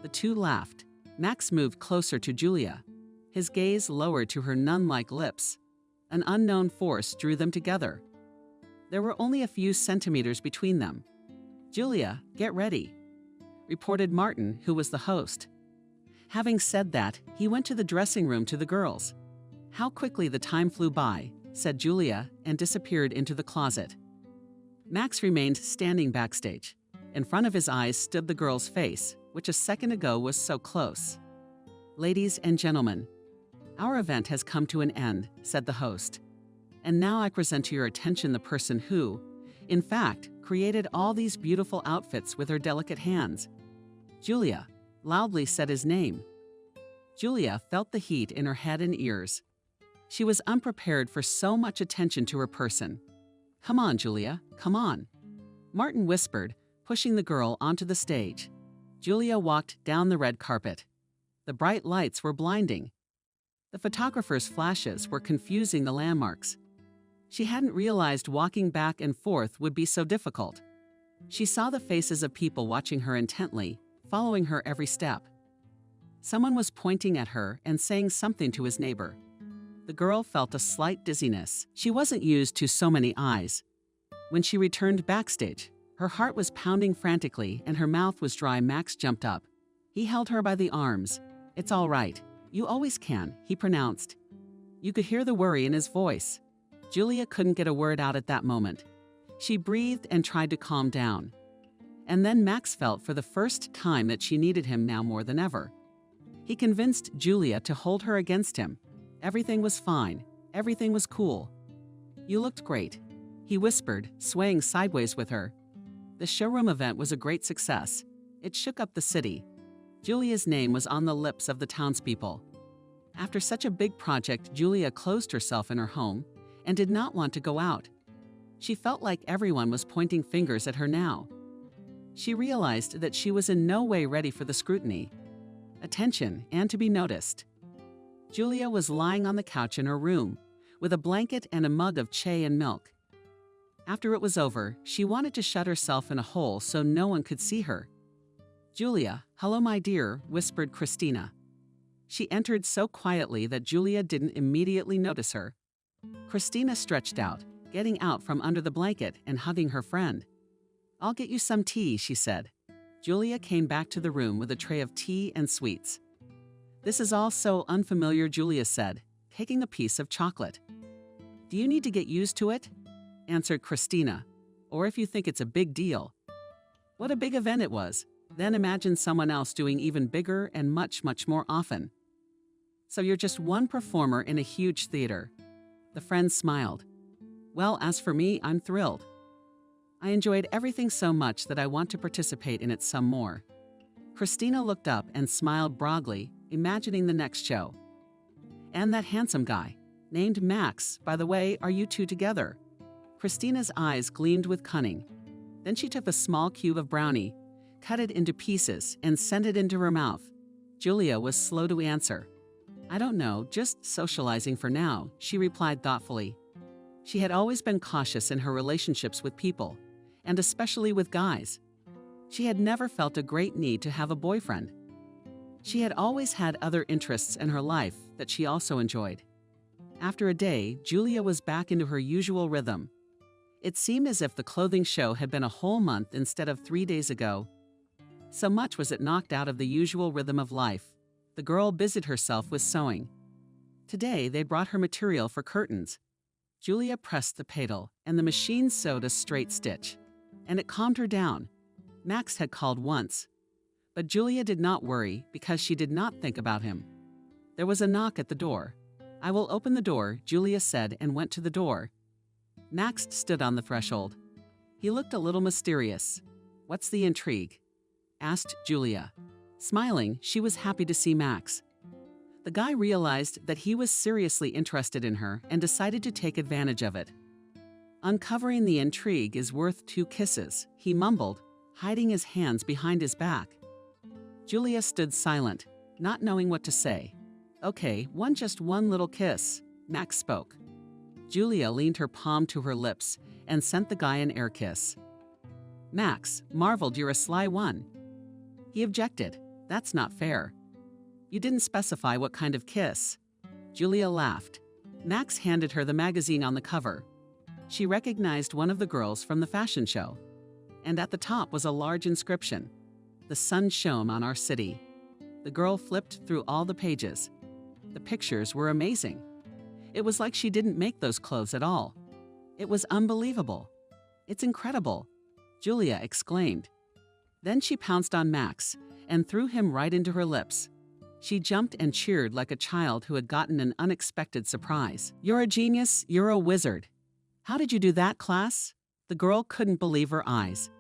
The two laughed. Max moved closer to Julia. His gaze lowered to her nun-like lips. An unknown force drew them together. There were only a few centimeters between them. "Julia, get ready," reported Martin, who was the host. Having said that, he went to the dressing room to the girls. "How quickly the time flew by," said Julia, and disappeared into the closet. Max remained standing backstage. In front of his eyes stood the girl's face, which a second ago was so close. "Ladies and gentlemen, our event has come to an end," said the host. "And now I present to your attention the person who, in fact, created all these beautiful outfits with her delicate hands." Julia loudly said his name. Julia felt the heat in her head and ears. She was unprepared for so much attention to her person. "Come on, Julia, come on," Martin whispered, pushing the girl onto the stage. Julia walked down the red carpet. The bright lights were blinding. The photographer's flashes were confusing the landmarks. She hadn't realized walking back and forth would be so difficult. She saw the faces of people watching her intently, following her every step. Someone was pointing at her and saying something to his neighbor. The girl felt a slight dizziness. She wasn't used to so many eyes. When she returned backstage, her heart was pounding frantically and her mouth was dry. Max jumped up. He held her by the arms. "It's all right. You always can," he pronounced. You could hear the worry in his voice. Julia couldn't get a word out at that moment. She breathed and tried to calm down. And then Max felt for the first time that she needed him now more than ever. He convinced Julia to hold her against him. Everything was fine. Everything was cool. "You looked great," he whispered, swaying sideways with her. The showroom event was a great success. It shook up the city. Julia's name was on the lips of the townspeople. After such a big project, Julia closed herself in her home and did not want to go out. She felt like everyone was pointing fingers at her now. She realized that she was in no way ready for the scrutiny, attention, and to be noticed. Julia was lying on the couch in her room, with a blanket and a mug of chai and milk. After it was over, she wanted to shut herself in a hole so no one could see her. "Julia, hello my dear," whispered Christina. She entered so quietly that Julia didn't immediately notice her. Christina stretched out, getting out from under the blanket and hugging her friend. "I'll get you some tea," she said. Julia came back to the room with a tray of tea and sweets. "This is all so unfamiliar," Julia said, taking a piece of chocolate. "Do you need to get used to it?" answered Christina. "Or if you think it's a big deal." What a big event it was. Then imagine someone else doing even bigger and much, much more often. "So you're just one performer in a huge theater." The friend smiled. "Well, as for me, I'm thrilled. I enjoyed everything so much that I want to participate in it some more." Christina looked up and smiled broadly, imagining the next show. "And that handsome guy, named Max, by the way, are you two together?" Christina's eyes gleamed with cunning. Then she took a small cube of brownie, cut it into pieces, and sent it into her mouth. Julia was slow to answer. "I don't know, just socializing for now," she replied thoughtfully. She had always been cautious in her relationships with people, and especially with guys. She had never felt a great need to have a boyfriend. She had always had other interests in her life that she also enjoyed. After a day, Julia was back into her usual rhythm. It seemed as if the clothing show had been a whole month instead of 3 days ago. So much was it knocked out of the usual rhythm of life. The girl busied herself with sewing. Today, they brought her material for curtains. Julia pressed the pedal, and the machine sewed a straight stitch. And it calmed her down. Max had called once. But Julia did not worry because she did not think about him. There was a knock at the door. "I will open the door," Julia said and went to the door. Max stood on the threshold. He looked a little mysterious. "What's the intrigue?" asked Julia. Smiling, she was happy to see Max. The guy realized that he was seriously interested in her and decided to take advantage of it. "Uncovering the intrigue is worth 2 kisses," he mumbled, hiding his hands behind his back. Julia stood silent, not knowing what to say. "Okay, just one little kiss," Max spoke. Julia leaned her palm to her lips and sent the guy an air kiss. Max marveled, "You're a sly one." He objected. "That's not fair. You didn't specify what kind of kiss." Julia laughed. Max handed her the magazine on the cover. She recognized one of the girls from the fashion show. And at the top was a large inscription: "The sun shone on our city." The girl flipped through all the pages. The pictures were amazing. It was like she didn't make those clothes at all. It was unbelievable. "It's incredible," Julia exclaimed. Then she pounced on Max and threw him right into her lips. She jumped and cheered like a child who had gotten an unexpected surprise. "You're a genius, you're a wizard. How did you do that, class?" The girl couldn't believe her eyes.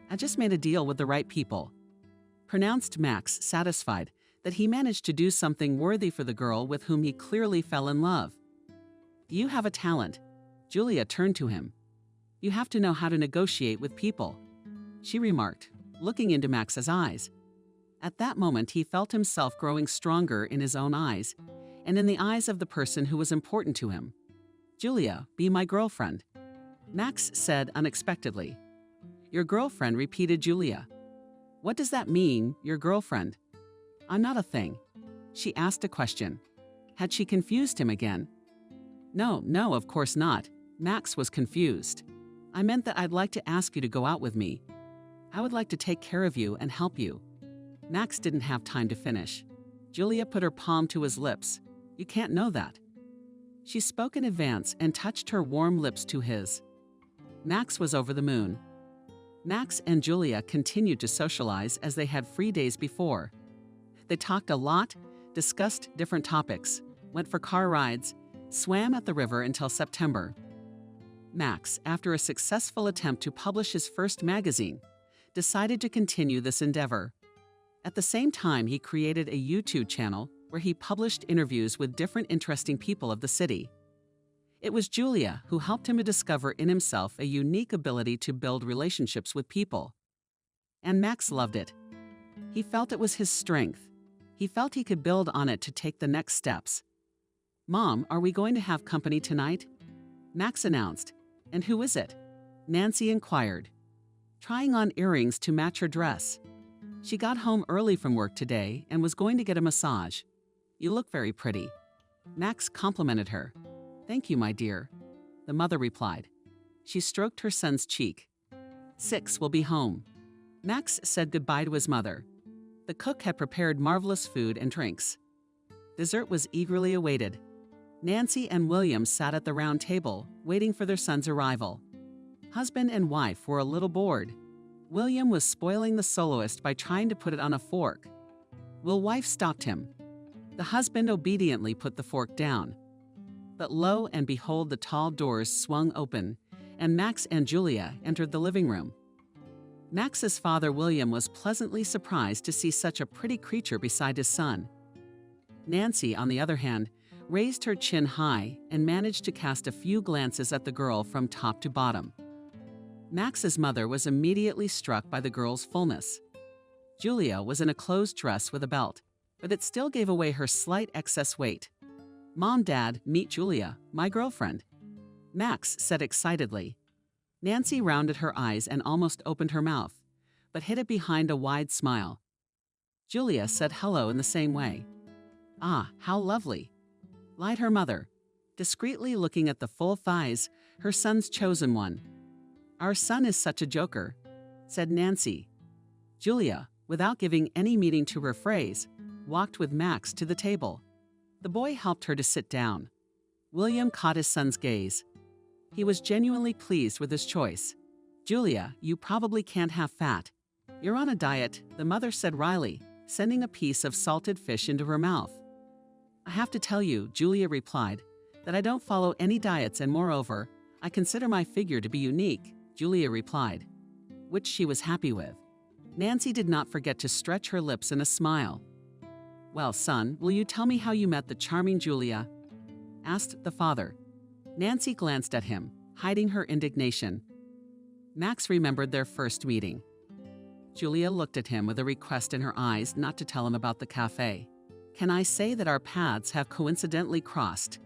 "I just made a deal with the right people," pronounced Max, satisfied that he managed to do something worthy for the girl with whom he clearly fell in love. "You have a talent." Julia turned to him. "You have to know how to negotiate with people," she remarked, looking into Max's eyes. At that moment, he felt himself growing stronger in his own eyes and in the eyes of the person who was important to him. "Julia, be my girlfriend," Max said unexpectedly. "Your girlfriend," repeated Julia. "What does that mean, your girlfriend?" "I'm not a thing." She asked a question. Had she confused him again? No, of course not. Max was confused. "I meant that I'd like to ask you to go out with me. I would like to take care of you and help you." Max didn't have time to finish. Julia put her palm to his lips. "You can't know that." She spoke in advance and touched her warm lips to his. Max was over the moon. Max and Julia continued to socialize as they had free days before. They talked a lot, discussed different topics, went for car rides, swam at the river until September. Max, after a successful attempt to publish his first magazine, decided to continue this endeavor. At the same time, he created a YouTube channel where he published interviews with different interesting people of the city. It was Julia who helped him to discover in himself a unique ability to build relationships with people. And Max loved it. He felt it was his strength. He felt he could build on it to take the next steps. "Mom, are we going to have company tonight?" Max announced. "And who is it?" Nancy inquired. "Trying on earrings to match her dress. She got home early from work today and was going to get a massage. You look very pretty." Max complimented her. "Thank you, my dear," the mother replied. She stroked her son's cheek. 6 will be home." Max said goodbye to his mother. The cook had prepared marvelous food and drinks. Dessert was eagerly awaited. Nancy and William sat at the round table, waiting for their son's arrival. Husband and wife were a little bored. William was spoiling the soloist by trying to put it on a fork. Will's wife stopped him. The husband obediently put the fork down. But lo and behold, the tall doors swung open, and Max and Julia entered the living room. Max's father, William, was pleasantly surprised to see such a pretty creature beside his son. Nancy, on the other hand, raised her chin high and managed to cast a few glances at the girl from top to bottom. Max's mother was immediately struck by the girl's fullness. Julia was in a closed dress with a belt, but it still gave away her slight excess weight. "Mom, Dad, meet Julia, my girlfriend," Max said excitedly. Nancy rounded her eyes and almost opened her mouth, but hid it behind a wide smile. Julia said hello in the same way. "Ah, how lovely," lied her mother, discreetly looking at the full thighs, her son's chosen one. "Our son is such a joker," said Nancy. Julia, without giving any meaning to her phrase, walked with Max to the table. The boy helped her to sit down. William caught his son's gaze. He was genuinely pleased with his choice. "Julia, you probably can't have fat. You're on a diet," the mother said wryly, sending a piece of salted fish into her mouth. "I have to tell you," Julia replied, "that I don't follow any diets, and moreover, I consider my figure to be unique," Julia replied, which she was happy with. Nancy did not forget to stretch her lips in a smile. "Well, son, will you tell me how you met the charming Julia?" asked the father. Nancy glanced at him, hiding her indignation. Max remembered their first meeting. Julia looked at him with a request in her eyes not to tell him about the cafe. "Can I say that our paths have coincidentally crossed?"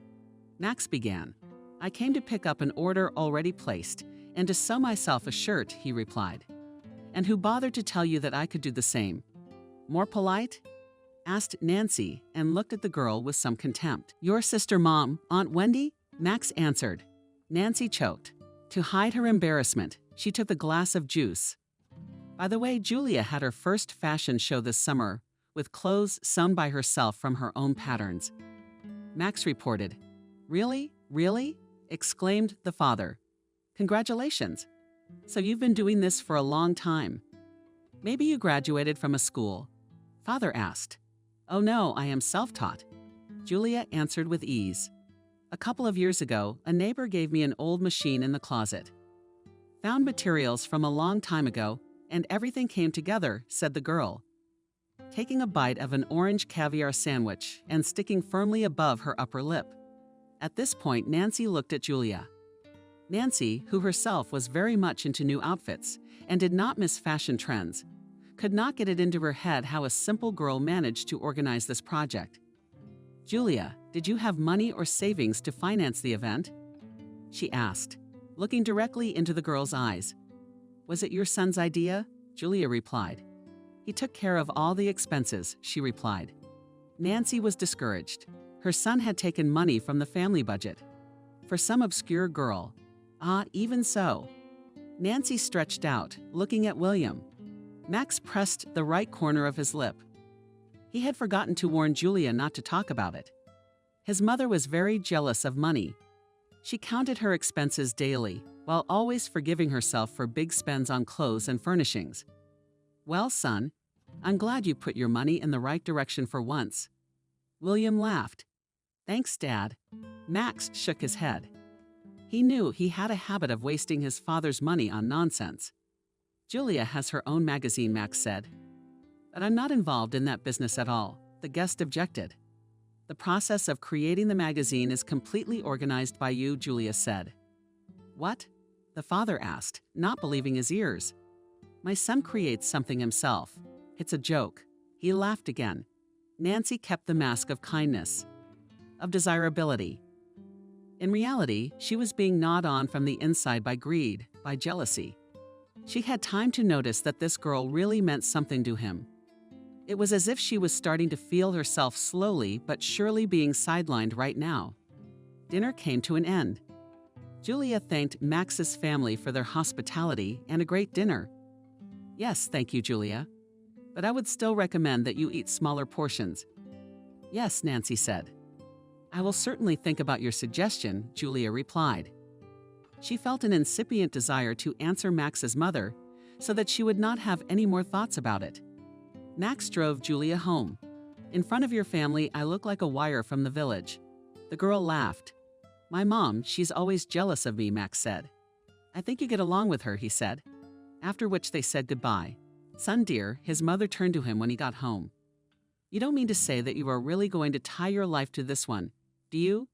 Max began. "I came to pick up an order already placed and to sew myself a shirt," he replied. "And who bothered to tell you that I could do the same?" "More polite?" asked Nancy and looked at the girl with some contempt. "Your sister, Mom, Aunt Wendy?" Max answered. Nancy choked. To hide her embarrassment, she took a glass of juice. By the way, Julia had her first fashion show this summer, with clothes sewn by herself from her own patterns. Max reported. "Really? Really?" exclaimed the father. "Congratulations. So you've been doing this for a long time. Maybe you graduated from a school?" Father asked. "Oh no, I am self-taught," Julia answered with ease. "A couple of years ago, a neighbor gave me an old machine in the closet. Found materials from a long time ago, and everything came together," said the girl, taking a bite of an orange caviar sandwich and sticking firmly above her upper lip. At this point, Nancy looked at Julia. Nancy, who herself was very much into new outfits and did not miss fashion trends, could not get it into her head how a simple girl managed to organize this project. "Julia, did you have money or savings to finance the event?" she asked, looking directly into the girl's eyes. "Was it your son's idea?" Julia replied. "He took care of all the expenses," she replied. Nancy was discouraged. Her son had taken money from the family budget. For some obscure girl. Ah, even so. Nancy stretched out, looking at William. Max pressed the right corner of his lip. He had forgotten to warn Julia not to talk about it. His mother was very jealous of money. She counted her expenses daily, while always forgiving herself for big spends on clothes and furnishings. "Well, son, I'm glad you put your money in the right direction for once." William laughed. "Thanks, Dad." Max shook his head. He knew he had a habit of wasting his father's money on nonsense. "Julia has her own magazine," Max said. "But I'm not involved in that business at all," the guest objected. "The process of creating the magazine is completely organized by you," Julia said. "What?" the father asked, not believing his ears. "My son creates something himself. It's a joke." He laughed again. Nancy kept the mask of kindness, of desirability. In reality, she was being gnawed on from the inside by greed, by jealousy. She had time to notice that this girl really meant something to him. It was as if she was starting to feel herself slowly but surely being sidelined right now. Dinner came to an end. Julia thanked Max's family for their hospitality and a great dinner. "Yes, thank you, Julia. But I would still recommend that you eat smaller portions." "Yes," Nancy said. "I will certainly think about your suggestion," Julia replied. She felt an incipient desire to answer Max's mother so that she would not have any more thoughts about it. Max drove Julia home. "In front of your family, I look like a wire from the village." The girl laughed. "My mom, she's always jealous of me," Max said. "I think you get along with her," he said. After which they said goodbye. "Son dear," his mother turned to him when he got home. "You don't mean to say that you are really going to tie your life to this one, do you?"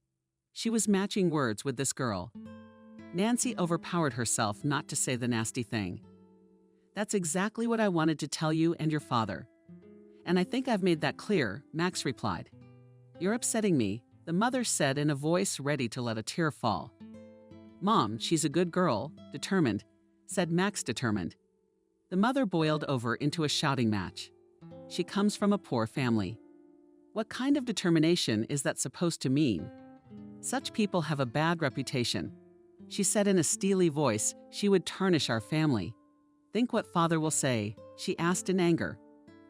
She was matching words with this girl. Nancy overpowered herself not to say the nasty thing. "That's exactly what I wanted to tell you and your father. And I think I've made that clear," Max replied. "You're upsetting me," the mother said in a voice ready to let a tear fall. "Mom, she's a good girl, determined," said Max, determined. The mother boiled over into a shouting match. "She comes from a poor family. What kind of determination is that supposed to mean? Such people have a bad reputation." She said in a steely voice, "She would tarnish our family." "Think what father will say," she asked in anger.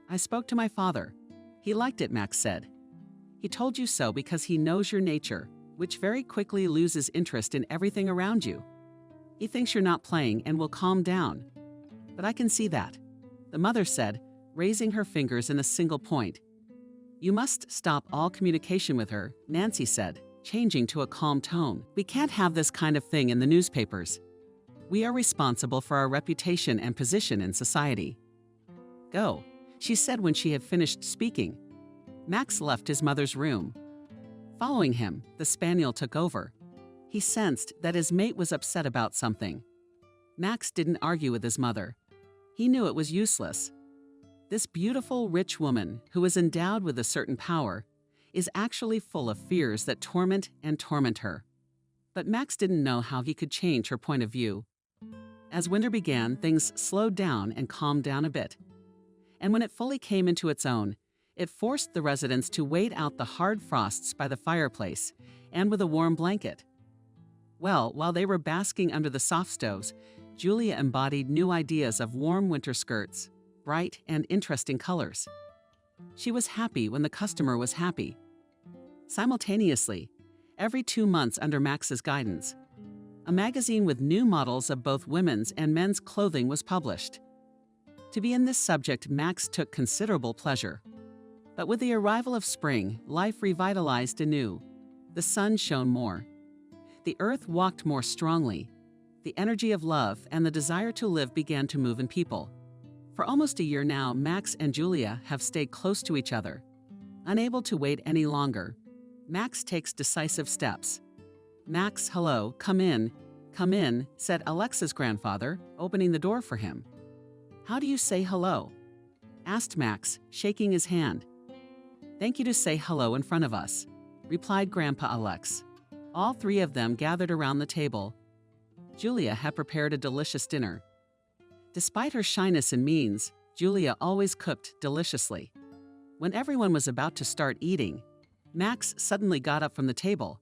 "I spoke to my father. He liked it," Max said. He told you so because he knows your nature, which very quickly loses interest in everything around you. He thinks you're not playing and will calm down. But I can see that," the mother said, raising her fingers in a single point. "You must stop all communication with her," Nancy said, changing to a calm tone. "We can't have this kind of thing in the newspapers. We are responsible for our reputation and position in society." "Go," she said when she had finished speaking. Max left his mother's room. Following him, the spaniel took over. He sensed that his mate was upset about something. Max didn't argue with his mother. He knew it was useless. This beautiful, rich woman, who is endowed with a certain power, is actually full of fears that torment her. But Max didn't know how he could change her point of view. As winter began, things slowed down and calmed down a bit. And when it fully came into its own, it forced the residents to wait out the hard frosts by the fireplace and with a warm blanket. Well, while they were basking under the soft stoves, Julia embodied new ideas of warm winter skirts, bright and interesting colors. She was happy when the customer was happy. Simultaneously, every 2 months under Max's guidance, a magazine with new models of both women's and men's clothing was published. To be in this subject, Max took considerable pleasure. But with the arrival of spring, life revitalized anew. The sun shone more. The earth walked more strongly. The energy of love and the desire to live began to move in people. For almost a year now, Max and Julia have stayed close to each other. Unable to wait any longer, Max takes decisive steps. "Max, hello, come in," said Alexa's grandfather, opening the door for him. "How do you say hello?" asked Max, shaking his hand. "Thank you to say hello in front of us," replied Grandpa Alex. All 3 of them gathered around the table. Julia had prepared a delicious dinner. Despite her shyness and means, Julia always cooked deliciously. When everyone was about to start eating, Max suddenly got up from the table.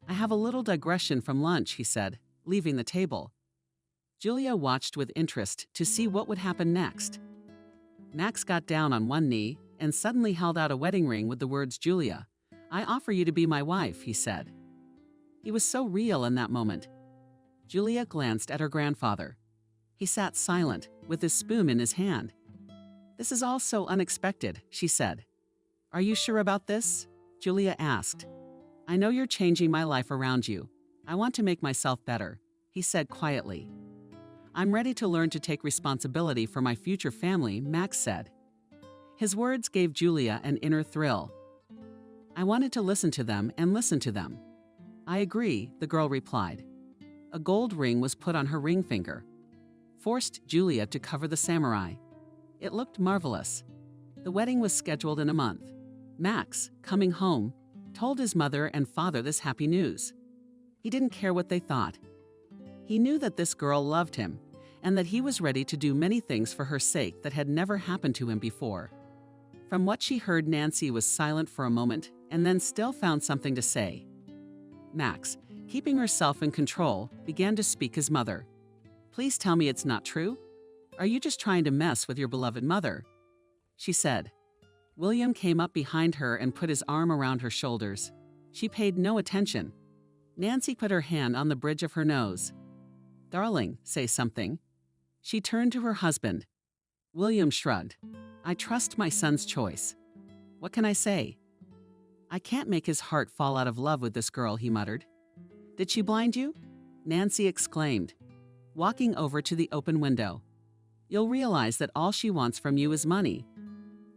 "I have a little digression from lunch," he said, leaving the table. Julia watched with interest to see what would happen next. Max got down on one knee and suddenly held out a wedding ring with the words, "Julia, I offer you to be my wife," he said. He was so real in that moment. Julia glanced at her grandfather. He sat silent, with his spoon in his hand. "This is all so unexpected," she said. "Are you sure about this?" Julia asked. "I know you're changing my life around you. I want to make myself better," he said quietly. "I'm ready to learn to take responsibility for my future family," Max said. His words gave Julia an inner thrill. "I wanted to listen to them and listen to them." "I agree," the girl replied. A gold ring was put on her ring finger. Forced Julia to cover the samurai. It looked marvelous. The wedding was scheduled in a month. Max, coming home, told his mother and father this happy news. He didn't care what they thought. He knew that this girl loved him and that he was ready to do many things for her sake that had never happened to him before. From what she heard, Nancy was silent for a moment and then still found something to say. Max, keeping herself in control, began to speak his mother. "Please tell me it's not true? Are you just trying to mess with your beloved mother?" she said. William came up behind her and put his arm around her shoulders. She paid no attention. Nancy put her hand on the bridge of her nose. "Darling, say something." She turned to her husband. William shrugged. "I trust my son's choice. What can I say?" "I can't make his heart fall out of love with this girl," he muttered. "Did she blind you?" Nancy exclaimed, walking over to the open window. "You'll realize that all she wants from you is money.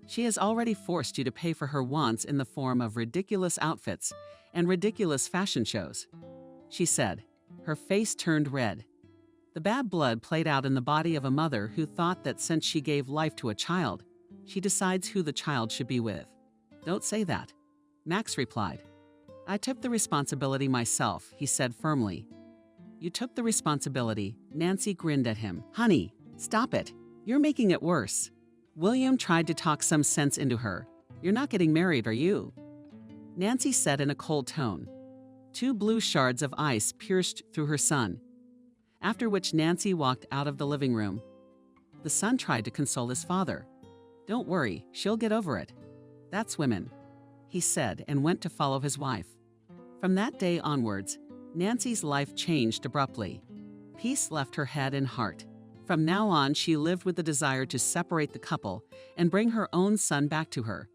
She has already forced you to pay for her wants in the form of ridiculous outfits and ridiculous fashion shows," she said. Her face turned red. The bad blood played out in the body of a mother who thought that since she gave life to a child, she decides who the child should be with. "Don't say that," Max replied. "I took the responsibility myself," he said firmly. "You took the responsibility," Nancy grinned at him. "Honey, stop it. You're making it worse." William tried to talk some sense into her. "You're not getting married, are you?" Nancy said in a cold tone. 2 blue shards of ice pierced through her son. After which Nancy walked out of the living room. The son tried to console his father. "Don't worry, she'll get over it. That's women." he said, and went to follow his wife. From that day onwards, Nancy's life changed abruptly. Peace left her head and heart. From now on, she lived with the desire to separate the couple and bring her own son back to her.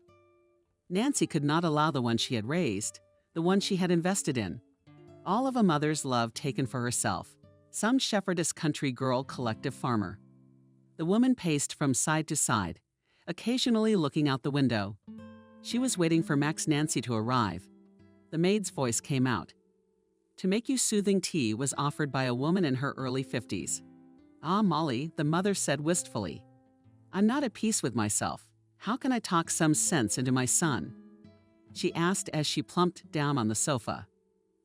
Nancy could not allow the one she had raised, the one she had invested in, all of a mother's love taken for herself, some shepherdess country girl collective farmer. The woman paced from side to side, occasionally looking out the window. She was waiting for Max Nancy to arrive. The maid's voice came out. To make you soothing tea was offered by a woman in her early 50s. Ah, Molly, the mother said wistfully. I'm not at peace with myself. How can I talk some sense into my son? She asked as she plumped down on the sofa.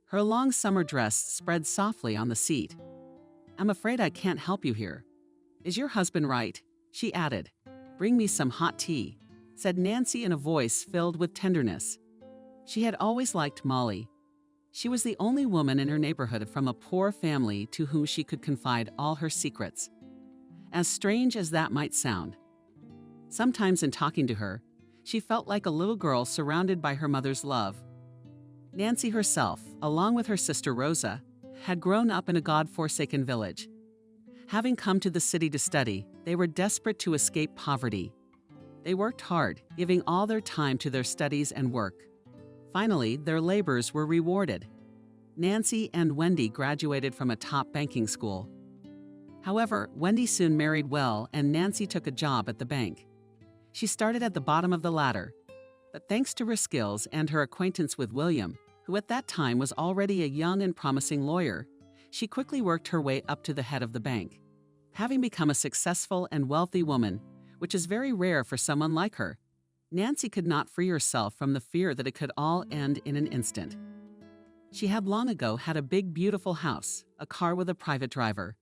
Her long summer dress spread softly on the seat. I'm afraid I can't help you here. Is your husband right? She added. Bring me some hot tea, said Nancy in a voice filled with tenderness. She had always liked Molly. She was the only woman in her neighborhood from a poor family to whom she could confide all her secrets. As strange as that might sound. Sometimes in talking to her, she felt like a little girl surrounded by her mother's love. Nancy herself, along with her sister Rosa, had grown up in a God-forsaken village. Having come to the city to study, they were desperate to escape poverty. They worked hard, giving all their time to their studies and work. Finally, their labors were rewarded. Nancy and Wendy graduated from a top banking school. However, Wendy soon married well and Nancy took a job at the bank. She started at the bottom of the ladder, but thanks to her skills and her acquaintance with William, who at that time was already a young and promising lawyer, she quickly worked her way up to the head of the bank. Having become a successful and wealthy woman, which is very rare for someone like her, Nancy could not free herself from the fear that it could all end in an instant. She had long ago had a big, beautiful house, a car with a private driver,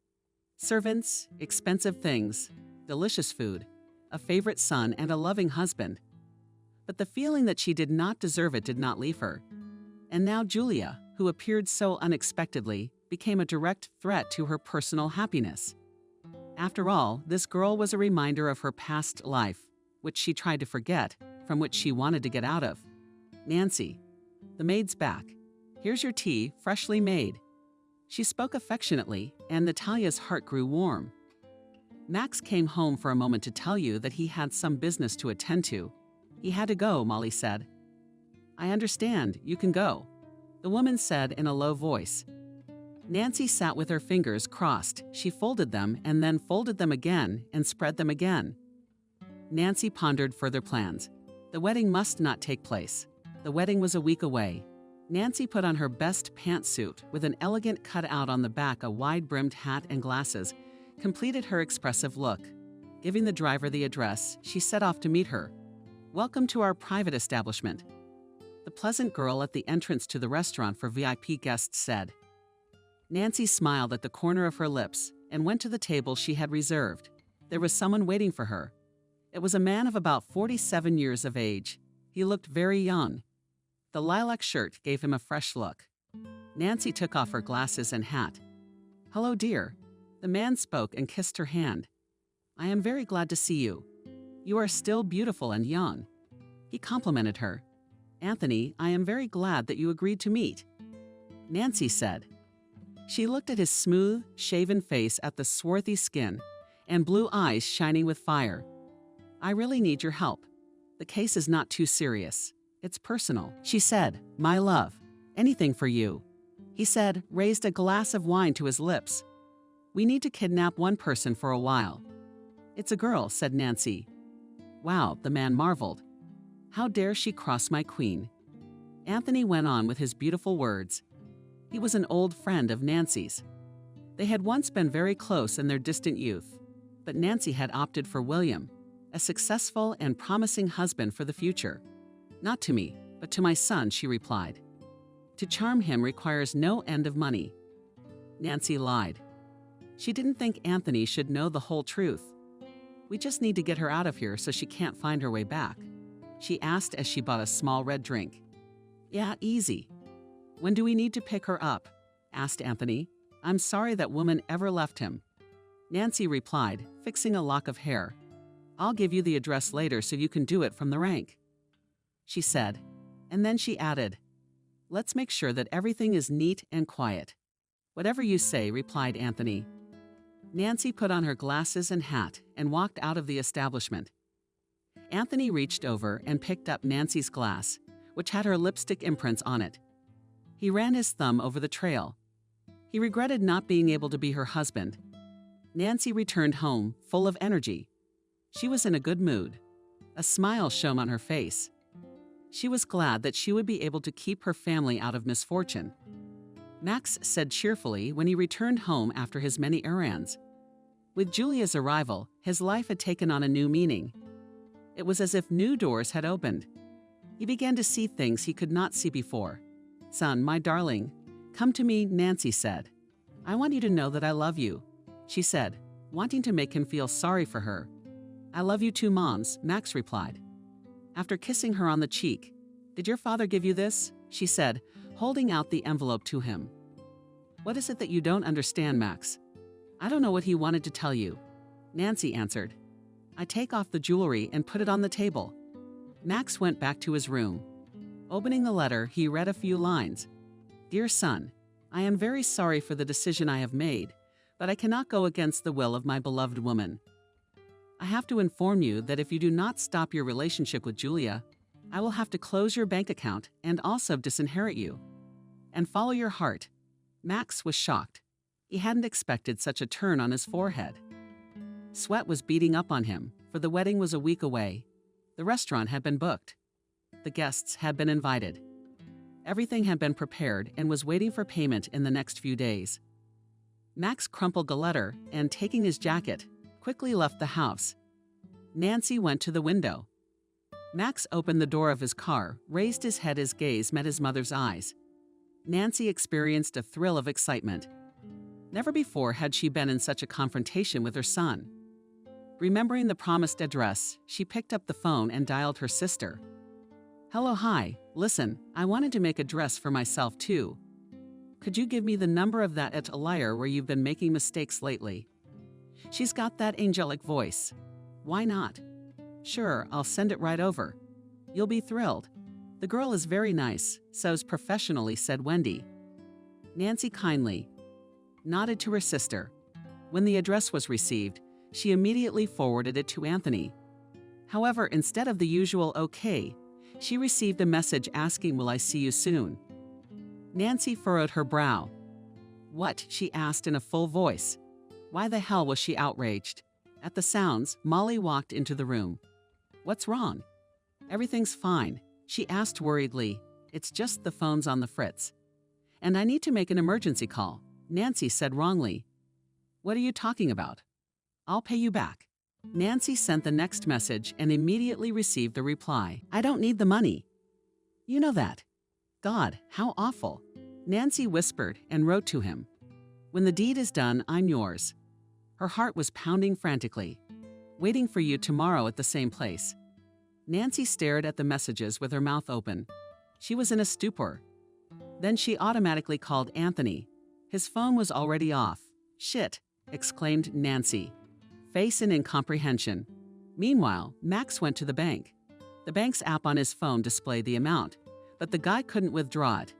servants, expensive things, delicious food, a favorite son, and a loving husband. But the feeling that she did not deserve it did not leave her. And now Julia, who appeared so unexpectedly, became a direct threat to her personal happiness. After all, this girl was a reminder of her past life, which she tried to forget, from which she wanted to get out of. Nancy, the maid's back. Here's your tea, freshly made. She spoke affectionately, and Natalia's heart grew warm. Max came home for a moment to tell you that he had some business to attend to. He had to go, Molly said. I understand, you can go, the woman said in a low voice. Nancy sat with her fingers crossed. She folded them and then folded them again and spread them again. Nancy pondered further plans. The wedding must not take place. The wedding was a week away. Nancy put on her best pantsuit with an elegant cutout on the back, a wide-brimmed hat and glasses, completed her expressive look. Giving the driver the address, she set off to meet her. Welcome to our private establishment, the pleasant girl at the entrance to the restaurant for VIP guests said. Nancy smiled at the corner of her lips and went to the table she had reserved. There was someone waiting for her. It was a man of about 47 years of age. He looked very young. The lilac shirt gave him a fresh look. Nancy took off her glasses and hat. Hello, dear. The man spoke and kissed her hand. I am very glad to see you. You are still beautiful and young. He complimented her. Anthony, I am very glad that you agreed to meet, Nancy said. She looked at his smooth, shaven face, at the swarthy skin, and blue eyes shining with fire. I really need your help. The case is not too serious. It's personal, she said. My love, anything for you, he said, raised a glass of wine to his lips. We need to kidnap one person for a while. It's a girl, said Nancy. Wow, the man marveled. How dare she cross my queen? Anthony went on with his beautiful words. He was an old friend of Nancy's. They had once been very close in their distant youth, but Nancy had opted for William, a successful and promising husband for the future. Not to me, but to my son, she replied. To charm him requires no end of money. Nancy lied. She didn't think Anthony should know the whole truth. We just need to get her out of here so she can't find her way back, she asked as she bought a small red drink. Yeah, easy. When do we need to pick her up? Asked Anthony. I'm sorry that woman ever left him. Nancy replied, fixing a lock of hair. I'll give you the address later so you can do it from the rank. She said, And then she added, "Let's make sure that everything is neat and quiet." "Whatever you say," replied Anthony. Nancy put on her glasses and hat and walked out of the establishment. Anthony reached over and picked up Nancy's glass, which had her lipstick imprints on it. He ran his thumb over the trail. He regretted not being able to be her husband. Nancy returned home, full of energy. She was in a good mood. A smile shone on her face. She was glad that she would be able to keep her family out of misfortune. Max said cheerfully when he returned home after his many errands. With Julia's arrival, his life had taken on a new meaning. It was as if new doors had opened. He began to see things he could not see before. "Son, my darling, come to me," Nancy said. "I want you to know that I love you," she said, wanting to make him feel sorry for her. "I love you too, Moms," Max replied. After kissing her on the cheek, "Did your father give you this?" she said, holding out the envelope to him. "What is it that you don't understand, Max?" "I don't know what he wanted to tell you," Nancy answered. "I take off the jewelry and put it on the table." Max went back to his room. Opening the letter, he read a few lines. "Dear son, I am very sorry for the decision I have made, but I cannot go against the will of my beloved woman. I have to inform you that if you do not stop your relationship with Julia, I will have to close your bank account and also disinherit you. And follow your heart." Max was shocked. He hadn't expected such a turn on his forehead. Sweat was beating up on him, for the wedding was a week away. The restaurant had been booked. The guests had been invited. Everything had been prepared and was waiting for payment in the next few days. Max crumpled the letter and, taking his jacket, quickly left the house. Nancy went to the window. Max opened the door of his car, raised his head as gaze met his mother's eyes. Nancy experienced a thrill of excitement. Never before had she been in such a confrontation with her son. Remembering the promised address, she picked up the phone and dialed her sister. "Hello, hi, listen, I wanted to make a dress for myself too. Could you give me the number of that atelier where you've been making mistakes lately? She's got that angelic voice. Why not?" "Sure, I'll send it right over. You'll be thrilled. The girl is very nice, sews professionally," said Wendy. Nancy kindly nodded to her sister. When the address was received, she immediately forwarded it to Anthony. However, instead of the usual "okay," she received a message asking, "Will I see you soon?" Nancy furrowed her brow. "What?" she asked in a full voice. Why the hell was she outraged? At the sounds, Molly walked into the room. "What's wrong?" "Everything's fine," she asked worriedly. "It's just the phone's on the fritz. And I need to make an emergency call," Nancy said wrongly. "What are you talking about?" "I'll pay you back." Nancy sent the next message and immediately received the reply. "I don't need the money." "You know that." "God, how awful." Nancy whispered and wrote to him. "When the deed is done, I'm yours." Her heart was pounding frantically. "Waiting for you tomorrow at the same place." Nancy stared at the messages with her mouth open. She was in a stupor. Then she automatically called Anthony. His phone was already off. "Shit," exclaimed Nancy, face in incomprehension. Meanwhile, Max went to the bank. The bank's app on his phone displayed the amount, but the guy couldn't withdraw it.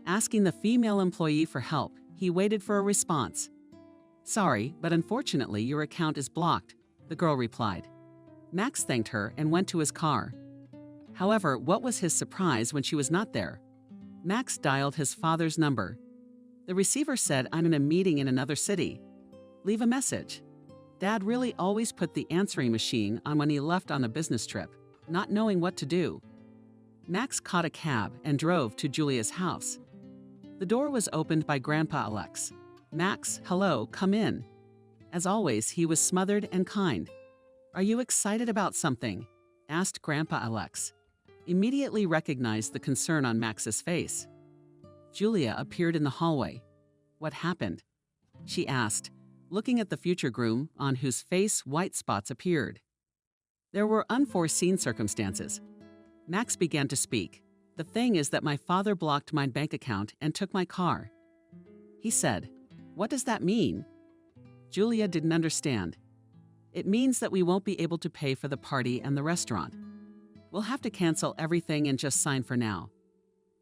Asking the female employee for help, he waited for a response. "Sorry, but unfortunately your account is blocked," the girl replied. Max thanked her and went to his car. However, what was his surprise when she was not there? Max dialed his father's number. The receiver said, "I'm in a meeting in another city. Leave a message." Dad really always put the answering machine on when he left on a business trip, not knowing what to do. Max caught a cab and drove to Julia's house. The door was opened by Grandpa Alex. "Max, hello, come in." As always, he was smothered and kind. "Are you excited about something?" asked Grandpa Alex. Immediately recognized the concern on Max's face. Julia appeared in the hallway. "What happened?" she asked, looking at the future groom, on whose face white spots appeared. "There were unforeseen circumstances." Max began to speak. "The thing is that my father blocked my bank account and took my car." He said, "What does that mean?" Julia didn't understand. "It means that we won't be able to pay for the party and the restaurant." We'll have to cancel everything and just sign for now.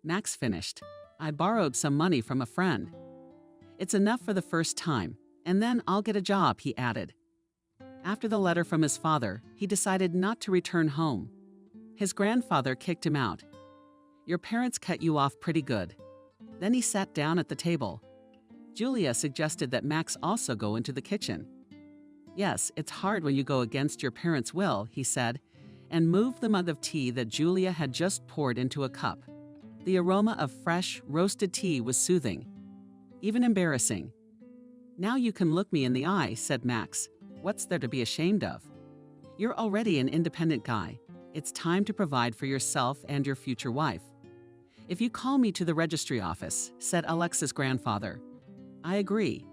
Max finished. I borrowed some money from a friend. It's enough for the first time, and then I'll get a job, he added. After the letter from his father, he decided not to return home. His grandfather kicked him out. Your parents cut you off pretty good. Then he sat down at the table. Julia suggested that Max also go into the kitchen. Yes, it's hard when you go against your parents' will, he said, and moved the mug of tea that Julia had just poured into a cup. The aroma of fresh, roasted tea was soothing, even embarrassing. Now you can look me in the eye, said Max. What's there to be ashamed of? You're already an independent guy. It's time to provide for yourself and your future wife. If you call me to the registry office, said Alexa's grandfather. I agree,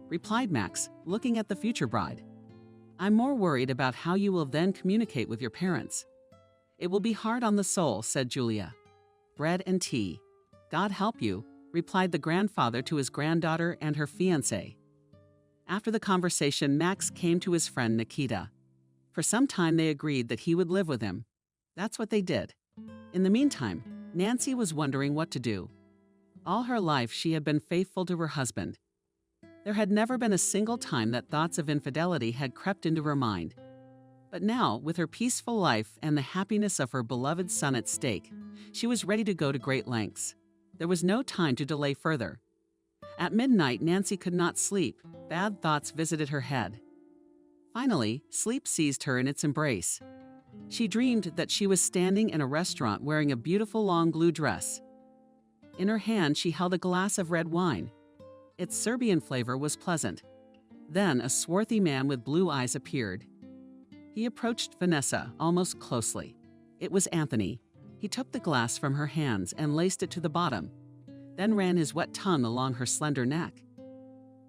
replied Max, looking at the future bride. I'm more worried about how you will then communicate with your parents. It will be hard on the soul, said Julia. Bread and tea. God help you, replied the grandfather to his granddaughter and her fiancé. After the conversation, Max came to his friend Nikita. For some time they agreed that he would live with him. That's what they did. In the meantime, Nancy was wondering what to do. All her life she had been faithful to her husband. There had never been a single time that thoughts of infidelity had crept into her mind. But now, with her peaceful life and the happiness of her beloved son at stake, she was ready to go to great lengths. There was no time to delay further. At midnight, Nancy could not sleep. Bad thoughts visited her head. Finally, sleep seized her in its embrace. She dreamed that she was standing in a restaurant wearing a beautiful long blue dress. In her hand, she held a glass of red wine. Its Serbian flavor was pleasant. Then a swarthy man with blue eyes appeared. He approached Vanessa almost closely. It was Anthony. He took the glass from her hands and laced it to the bottom, then ran his wet tongue along her slender neck.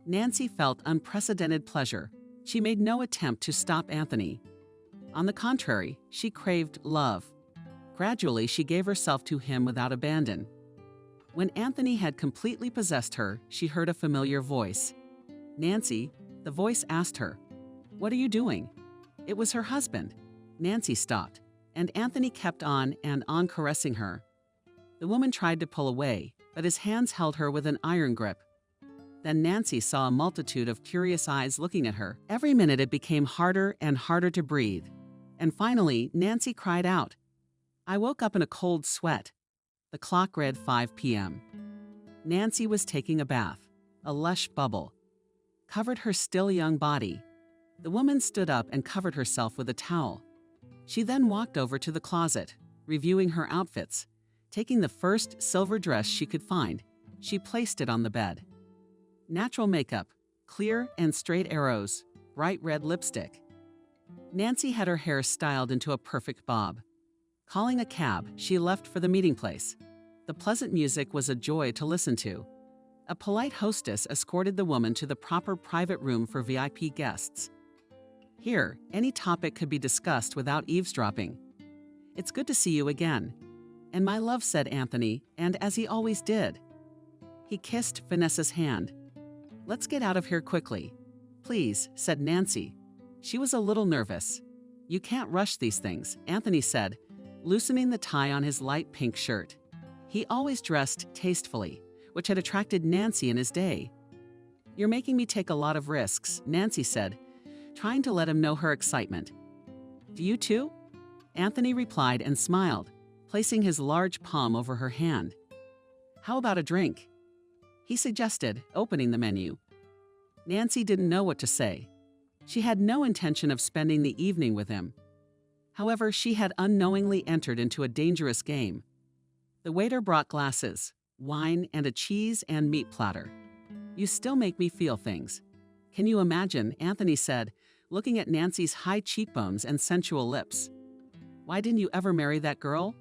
Nancy felt unprecedented pleasure. She made no attempt to stop Anthony. On the contrary, she craved love. Gradually, she gave herself to him without abandon. When Anthony had completely possessed her, she heard a familiar voice. Nancy, the voice asked her, "What are you doing?" It was her husband. Nancy stopped, and Anthony kept on and on caressing her. The woman tried to pull away, but his hands held her with an iron grip. Then Nancy saw a multitude of curious eyes looking at her. Every minute it became harder and harder to breathe. And finally, Nancy cried out. I woke up in a cold sweat. The clock read 5 p.m. Nancy was taking a bath. A lush bubble covered her still young body. The woman stood up and covered herself with a towel. She then walked over to the closet, reviewing her outfits. Taking the first silver dress she could find, she placed it on the bed. Natural makeup, clear and straight arrows, bright red lipstick. Nancy had her hair styled into a perfect bob. Calling a cab, she left for the meeting place. The pleasant music was a joy to listen to. A polite hostess escorted the woman to the proper private room for VIP guests. Here, any topic could be discussed without eavesdropping. It's good to see you again. And my love, said Anthony, and as he always did. He kissed Vanessa's hand. Let's get out of here quickly. Please, said Nancy. She was a little nervous. You can't rush these things, Anthony said, loosening the tie on his light pink shirt. He always dressed tastefully, which had attracted Nancy in his day. You're making me take a lot of risks, Nancy said, trying to let him know her excitement. Do you too? Anthony replied and smiled, placing his large palm over her hand. How about a drink? He suggested, opening the menu. Nancy didn't know what to say. She had no intention of spending the evening with him. However, she had unknowingly entered into a dangerous game. The waiter brought glasses, wine, and a cheese and meat platter. You still make me feel things. Can you imagine, Anthony said, looking at Nancy's high cheekbones and sensual lips. Why didn't you ever marry that girl?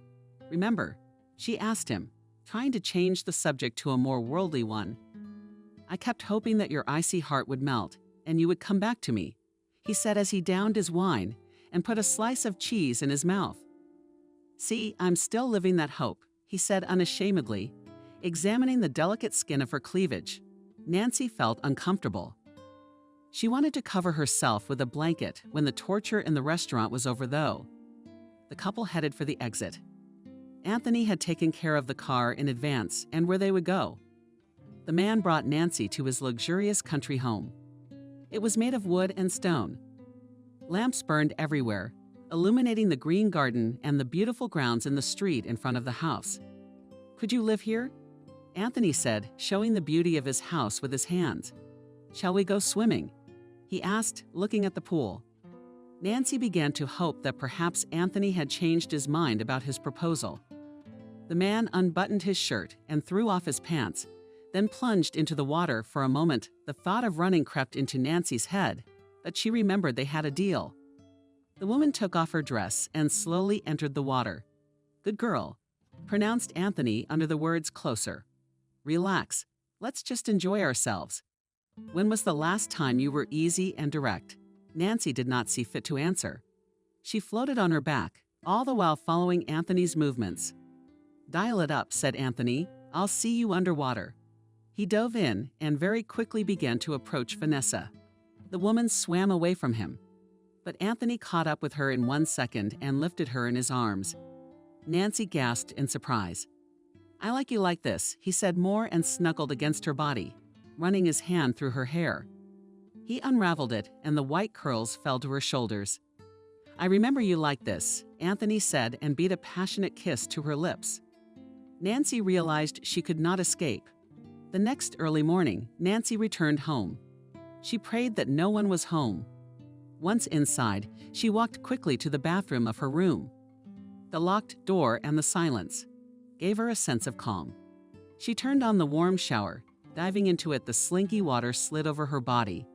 Remember, she asked him, trying to change the subject to a more worldly one. I kept hoping that your icy heart would melt, and you would come back to me, he said as he downed his wine and put a slice of cheese in his mouth. See, I'm still living that hope, he said unashamedly, examining the delicate skin of her cleavage. Nancy felt uncomfortable. She wanted to cover herself with a blanket when the torture in the restaurant was over, though. The The couple headed for the exit. Anthony had taken care of the car in advance and where they would go. The man brought Nancy to his luxurious country home. It was made of wood and stone. Lamps burned everywhere, illuminating the green garden and the beautiful grounds in the street in front of the house. "Could you live here?" Anthony said, showing the beauty of his house with his hands. "Shall we go swimming?" he asked, looking at the pool. Nancy began to hope that perhaps Anthony had changed his mind about his proposal. The man unbuttoned his shirt and threw off his pants, then plunged into the water. For a moment, the thought of running crept into Nancy's head, but she remembered they had a deal. The woman took off her dress and slowly entered the water. "Good girl," pronounced Anthony under the words "closer." "Relax. Let's just enjoy ourselves." "When was the last time you were easy and direct?" Nancy did not see fit to answer. She floated on her back, all the while following Anthony's movements. "Dial it up," said Anthony. "I'll see you underwater." He dove in and very quickly began to approach Vanessa. The woman swam away from him, but Anthony caught up with her in 1 second and lifted her in his arms. Nancy gasped in surprise. "I like you like this," he said more and snuggled against her body, running his hand through her hair. He unraveled it, and the white curls fell to her shoulders. "I remember you like this," Anthony said and beat a passionate kiss to her lips. Nancy realized she could not escape. The next early morning, Nancy returned home. She prayed that no one was home. Once inside, she walked quickly to the bathroom of her room. The locked door and the silence gave her a sense of calm. She turned on the warm shower. Diving into it, the slinky water slid over her body.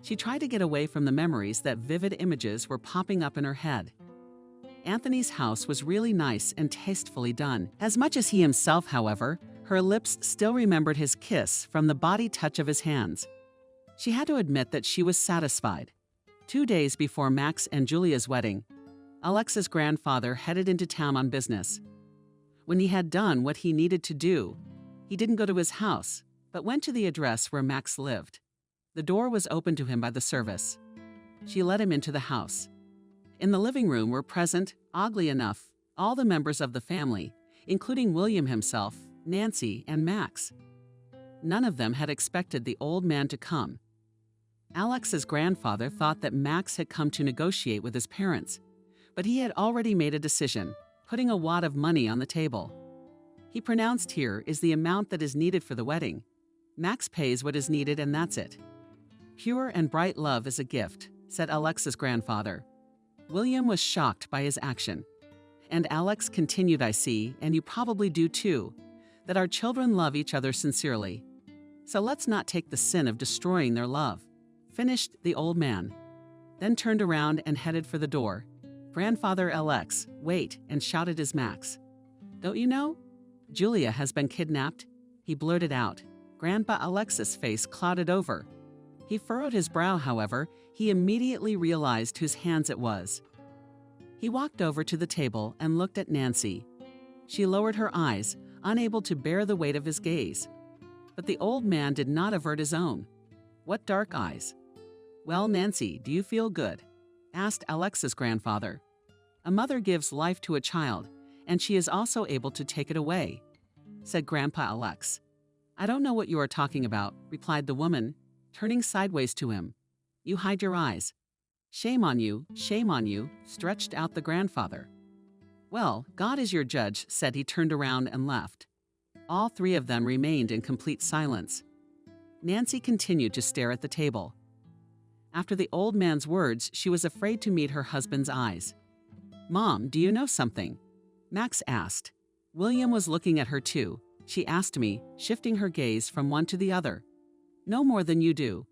She tried to get away from the memories that vivid images were popping up in her head. Anthony's house was really nice and tastefully done. As much as he himself, however, her lips still remembered his kiss from the body touch of his hands. She had to admit that she was satisfied. 2 days before Max and Julia's wedding, Alexa's grandfather headed into town on business. When he had done what he needed to do, he didn't go to his house, but went to the address where Max lived. The door was opened to him by the service. She led him into the house. In the living room were present, oddly enough, all the members of the family, including William himself, Nancy, and Max. None of them had expected the old man to come. Alex's grandfather thought that Max had come to negotiate with his parents, but he had already made a decision, putting a wad of money on the table. He pronounced, "Here is the amount that is needed for the wedding. Max pays what is needed and that's it." "Pure and bright love is a gift," said Alexa's grandfather. William was shocked by his action. And Alex continued, "I see, and you probably do too, that our children love each other sincerely. So let's not take the sin of destroying their love," finished the old man, then turned around and headed for the door. "Grandfather Alex, wait," and shouted as Max. "Don't you know? Julia has been kidnapped," he blurted out. Grandpa Alex's face clouded over. He furrowed his brow, however. He immediately realized whose hands it was. He walked over to the table and looked at Nancy. She lowered her eyes, unable to bear the weight of his gaze. But the old man did not avert his own. What dark eyes! "Well, Nancy, do you feel good?" asked Alexa's grandfather. "A mother gives life to a child, and she is also able to take it away," said Grandpa Alex. "I don't know what you are talking about," replied the woman, turning sideways to him. "You hide your eyes." Shame on you, stretched out the grandfather. "Well, God is your judge," said he, turned around and left. All three of them remained in complete silence. Nancy continued to stare at the table. After the old man's words, she was afraid to meet her husband's eyes. "Mom, do you know something?" Max asked. William was looking at her too. She asked me, shifting her gaze from one to the other. "No more than you do."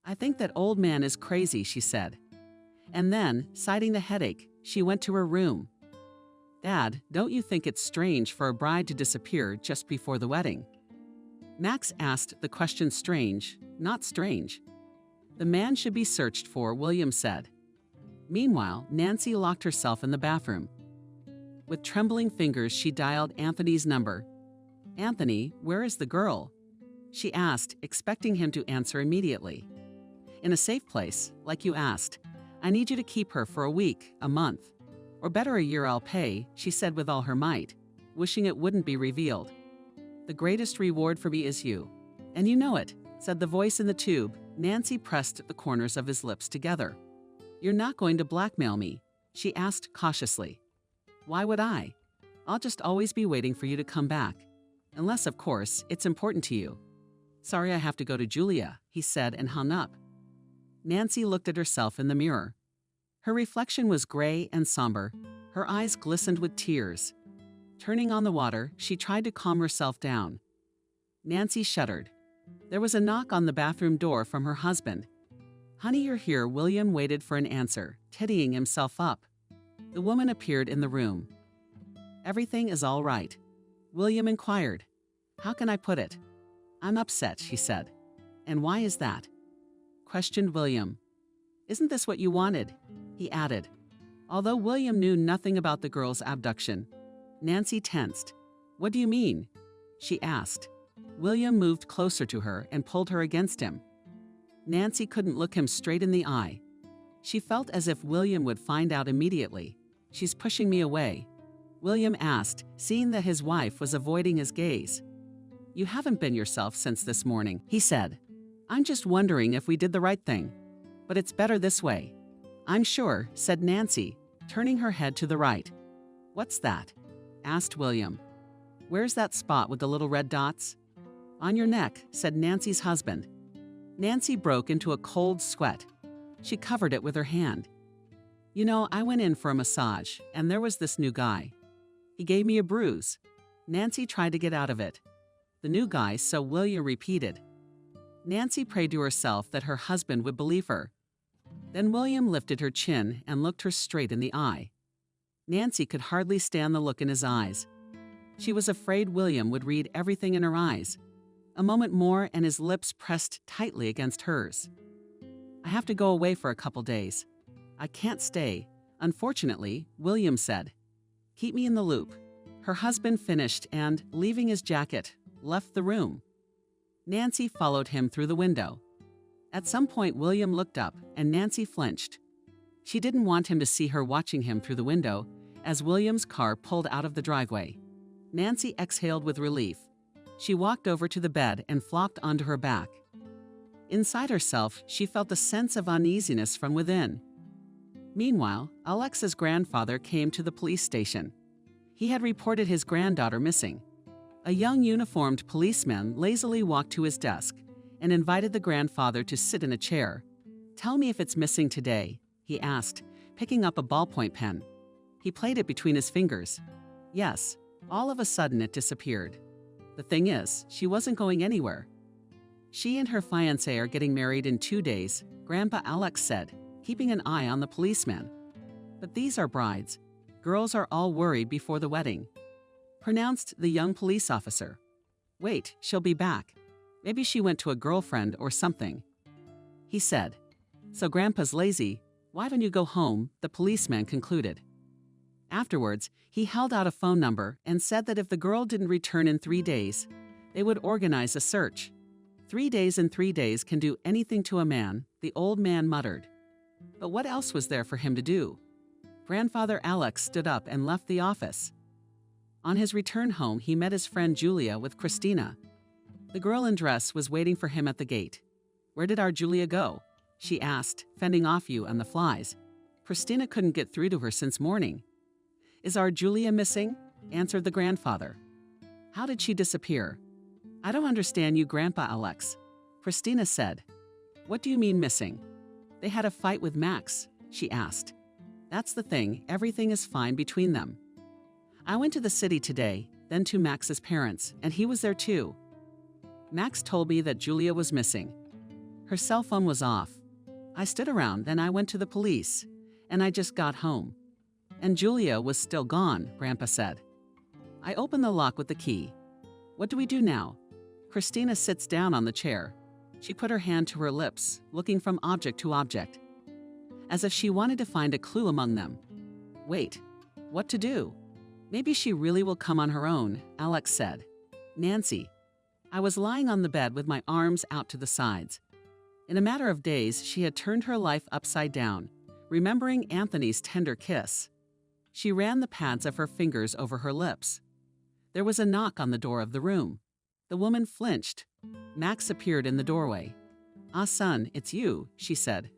"I think that old man is crazy," she said. And then, citing the headache, she went to her room. "Dad, don't you think it's strange for a bride to disappear just before the wedding?" Max asked the question strange, not strange. "The man should be searched for," William said. Meanwhile, Nancy locked herself in the bathroom. With trembling fingers, she dialed Anthony's number. "Anthony, where is the girl?" she asked, expecting him to answer immediately. "In a safe place, like you asked. I need you to keep her for a week, a month." Or better a year I'll pay, she said with all her might, wishing it wouldn't be revealed. The greatest reward for me is you. And you know it, said the voice in the tube. Nancy pressed the corners of his lips together. You're not going to blackmail me, she asked cautiously. Why would I? I'll just always be waiting for you to come back. Unless, of course, it's important to you. Sorry I have to go to Julia, he said and hung up. Nancy looked at herself in the mirror. Her reflection was gray and somber. Her eyes glistened with tears. Turning on the water, she tried to calm herself down. Nancy shuddered. There was a knock on the bathroom door from her husband. Honey, you're here. William waited for an answer, teddying himself up. The woman appeared in the room. Everything is all right, William inquired. How can I put it? I'm upset, she said. And why is that? Questioned William. Isn't this what you wanted? He added. Although William knew nothing about the girl's abduction, Nancy tensed. What do you mean? She asked. William moved closer to her and pulled her against him. Nancy couldn't look him straight in the eye. She felt as if William would find out immediately. She's pushing me away, William asked, seeing that his wife was avoiding his gaze. You haven't been yourself since this morning, he said. I'm just wondering if we did the right thing. But it's better this way. I'm sure, said Nancy, turning her head to the right. What's that? Asked William. Where's that spot with the little red dots? On your neck, said Nancy's husband. Nancy broke into a cold sweat. She covered it with her hand. You know, I went in for a massage, and there was this new guy. He gave me a bruise. Nancy tried to get out of it. The new guy, so William repeated. Nancy prayed to herself that her husband would believe her. Then William lifted her chin and looked her straight in the eye. Nancy could hardly stand the look in his eyes. She was afraid William would read everything in her eyes. A moment more and his lips pressed tightly against hers. I have to go away for a couple days. I can't stay. Unfortunately, William said. Keep me in the loop. Her husband finished and, leaving his jacket, left the room. Nancy followed him through the window. At some point, William looked up and Nancy flinched. She didn't want him to see her watching him through the window as William's car pulled out of the driveway. Nancy exhaled with relief. She walked over to the bed and flopped onto her back. Inside herself, she felt a sense of uneasiness from within. Meanwhile, Alex's grandfather came to the police station. He had reported his granddaughter missing. A young uniformed policeman lazily walked to his desk and invited the grandfather to sit in a chair. Tell me if it's missing today, he asked, picking up a ballpoint pen. He played it between his fingers. Yes, all of a sudden it disappeared. The thing is, she wasn't going anywhere. She and her fiancé are getting married in 2 days, Grandpa Alex said, keeping an eye on the policeman. But these are brides. Girls are all worried before the wedding, pronounced the young police officer. Wait, she'll be back. Maybe she went to a girlfriend or something. He said. So Grandpa's lazy. Why don't you go home? The policeman concluded. Afterwards, he held out a phone number and said that if the girl didn't return in 3 days, they would organize a search. 3 days and 3 days can do anything to a man, the old man muttered. But what else was there for him to do? Grandfather Alex stood up and left the office. On his return home, he met his friend Julia with Christina. The girl in dress was waiting for him at the gate. Where did our Julia go? She asked, fending off you and the flies. Christina couldn't get through to her since morning. Is our Julia missing? Answered the grandfather. How did she disappear? I don't understand you, Grandpa Alex. Christina said. What do you mean missing? They had a fight with Max, she asked. That's the thing, everything is fine between them. I went to the city today, then to Max's parents, and he was there too. Max told me that Julia was missing. Her cell phone was off. I stood around, then I went to the police, and I just got home. And Julia was still gone, Grandpa said. I opened the lock with the key. What do we do now? Christina sits down on the chair. She put her hand to her lips, looking from object to object, as if she wanted to find a clue among them. Wait, what to do? Maybe she really will come on her own, Alex said. Nancy. I was lying on the bed with my arms out to the sides. In a matter of days, she had turned her life upside down, remembering Anthony's tender kiss. She ran the pads of her fingers over her lips. There was a knock on the door of the room. The woman flinched. Max appeared in the doorway. "Ah, son, it's you," she said,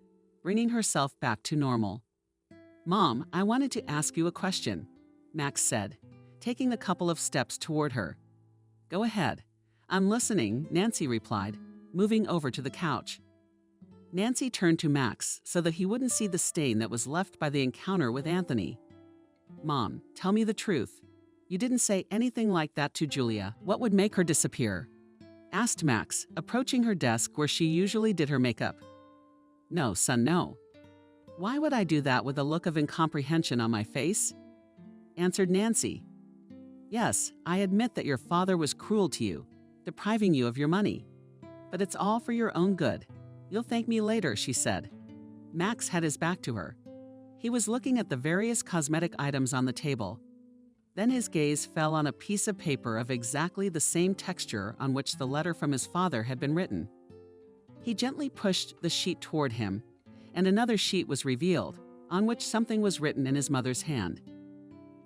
bringing herself back to normal. "Mom, I wanted to ask you a question," Max said, taking a couple of steps toward her. "Go ahead. I'm listening," Nancy replied, moving over to the couch. Nancy turned to Max so that he wouldn't see the stain that was left by the encounter with Anthony. "Mom, tell me the truth. You didn't say anything like that to Julia. What would make her disappear?" asked Max, approaching her desk where she usually did her makeup. "No, son, no." "Why would I do that with a look of incomprehension on my face?" answered Nancy. "Yes, I admit that your father was cruel to you, depriving you of your money. But it's all for your own good. You'll thank me later," she said. Max had his back to her. He was looking at the various cosmetic items on the table. Then his gaze fell on a piece of paper of exactly the same texture on which the letter from his father had been written. He gently pushed the sheet toward him, and another sheet was revealed, on which something was written in his mother's hand.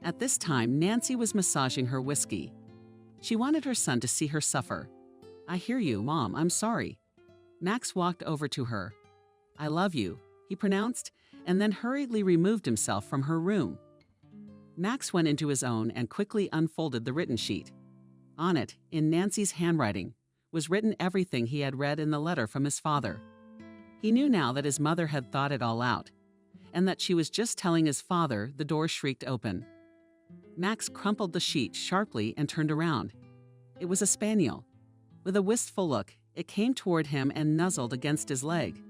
At this time, Nancy was massaging her whiskey. She wanted her son to see her suffer. "I hear you, Mom, I'm sorry." Max walked over to her. "I love you," he pronounced, and then hurriedly removed himself from her room. Max went into his own and quickly unfolded the written sheet. On it, in Nancy's handwriting, was written everything he had read in the letter from his father. He knew now that his mother had thought it all out, and that she was just telling his father. The door shrieked open. Max crumpled the sheet sharply and turned around. It was a spaniel. With a wistful look, it came toward him and nuzzled against his leg.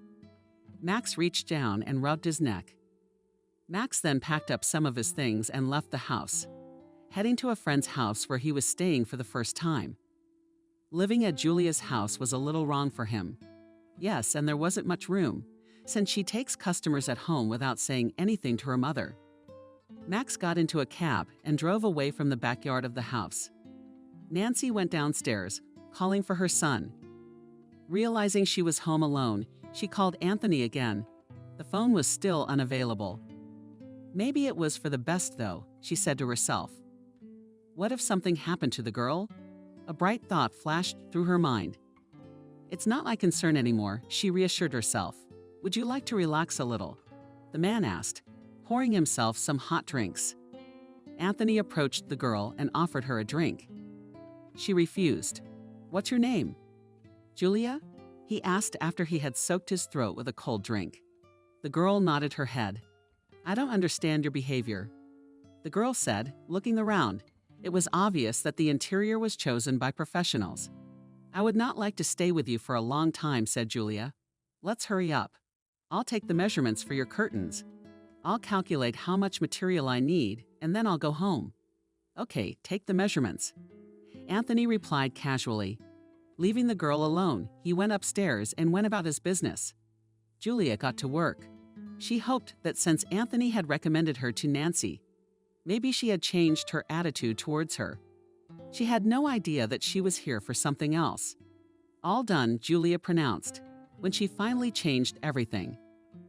Max reached down and rubbed his neck. Max then packed up some of his things and left the house, heading to a friend's house where he was staying for the first time. Living at Julia's house was a little wrong for him. Yes, and there wasn't much room, since she takes customers at home without saying anything to her mother. Max got into a cab and drove away from the backyard of the house. Nancy went downstairs, calling for her son. Realizing she was home alone, she called Anthony again. The phone was still unavailable. Maybe it was for the best, though, she said to herself. What if something happened to the girl? A bright thought flashed through her mind. "It's not my concern anymore," she reassured herself. "Would you like to relax a little?" the man asked, pouring himself some hot drinks. Anthony approached the girl and offered her a drink. She refused. "What's your name?" "Julia?" he asked after he had soaked his throat with a cold drink. The girl nodded her head. "I don't understand your behavior," the girl said, looking around. It was obvious that the interior was chosen by professionals. "I would not like to stay with you for a long time," said Julia. "Let's hurry up. I'll take the measurements for your curtains. I'll calculate how much material I need, and then I'll go home." "Okay, take the measurements," Anthony replied casually. Leaving the girl alone, he went upstairs and went about his business. Julia got to work. She hoped that since Anthony had recommended her to Nancy, maybe she had changed her attitude towards her. She had no idea that she was here for something else. "All done," Julia pronounced, when she finally changed everything.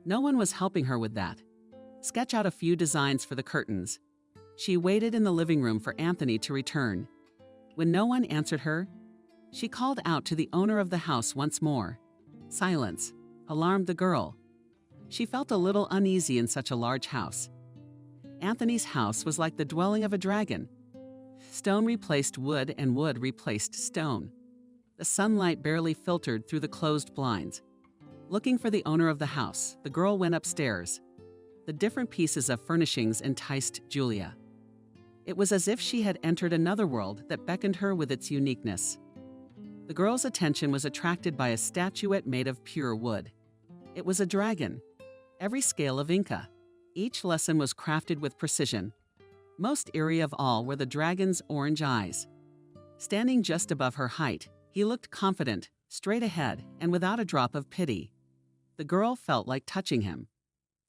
No one was helping her with that. "Sketch out a few designs for the curtains." She waited in the living room for Anthony to return. When no one answered her, she called out to the owner of the house once more. Silence alarmed the girl. She felt a little uneasy in such a large house. Anthony's house was like the dwelling of a dragon. Stone replaced wood and wood replaced stone. The sunlight barely filtered through the closed blinds. Looking for the owner of the house, the girl went upstairs. The different pieces of furnishings enticed Julia. It was as if she had entered another world that beckoned her with its uniqueness. The girl's attention was attracted by a statuette made of pure wood. It was a dragon, every scale of Inca. Each lesson was crafted with precision. Most eerie of all were the dragon's orange eyes. Standing just above her height, he looked confident, straight ahead, and without a drop of pity. The girl felt like touching him.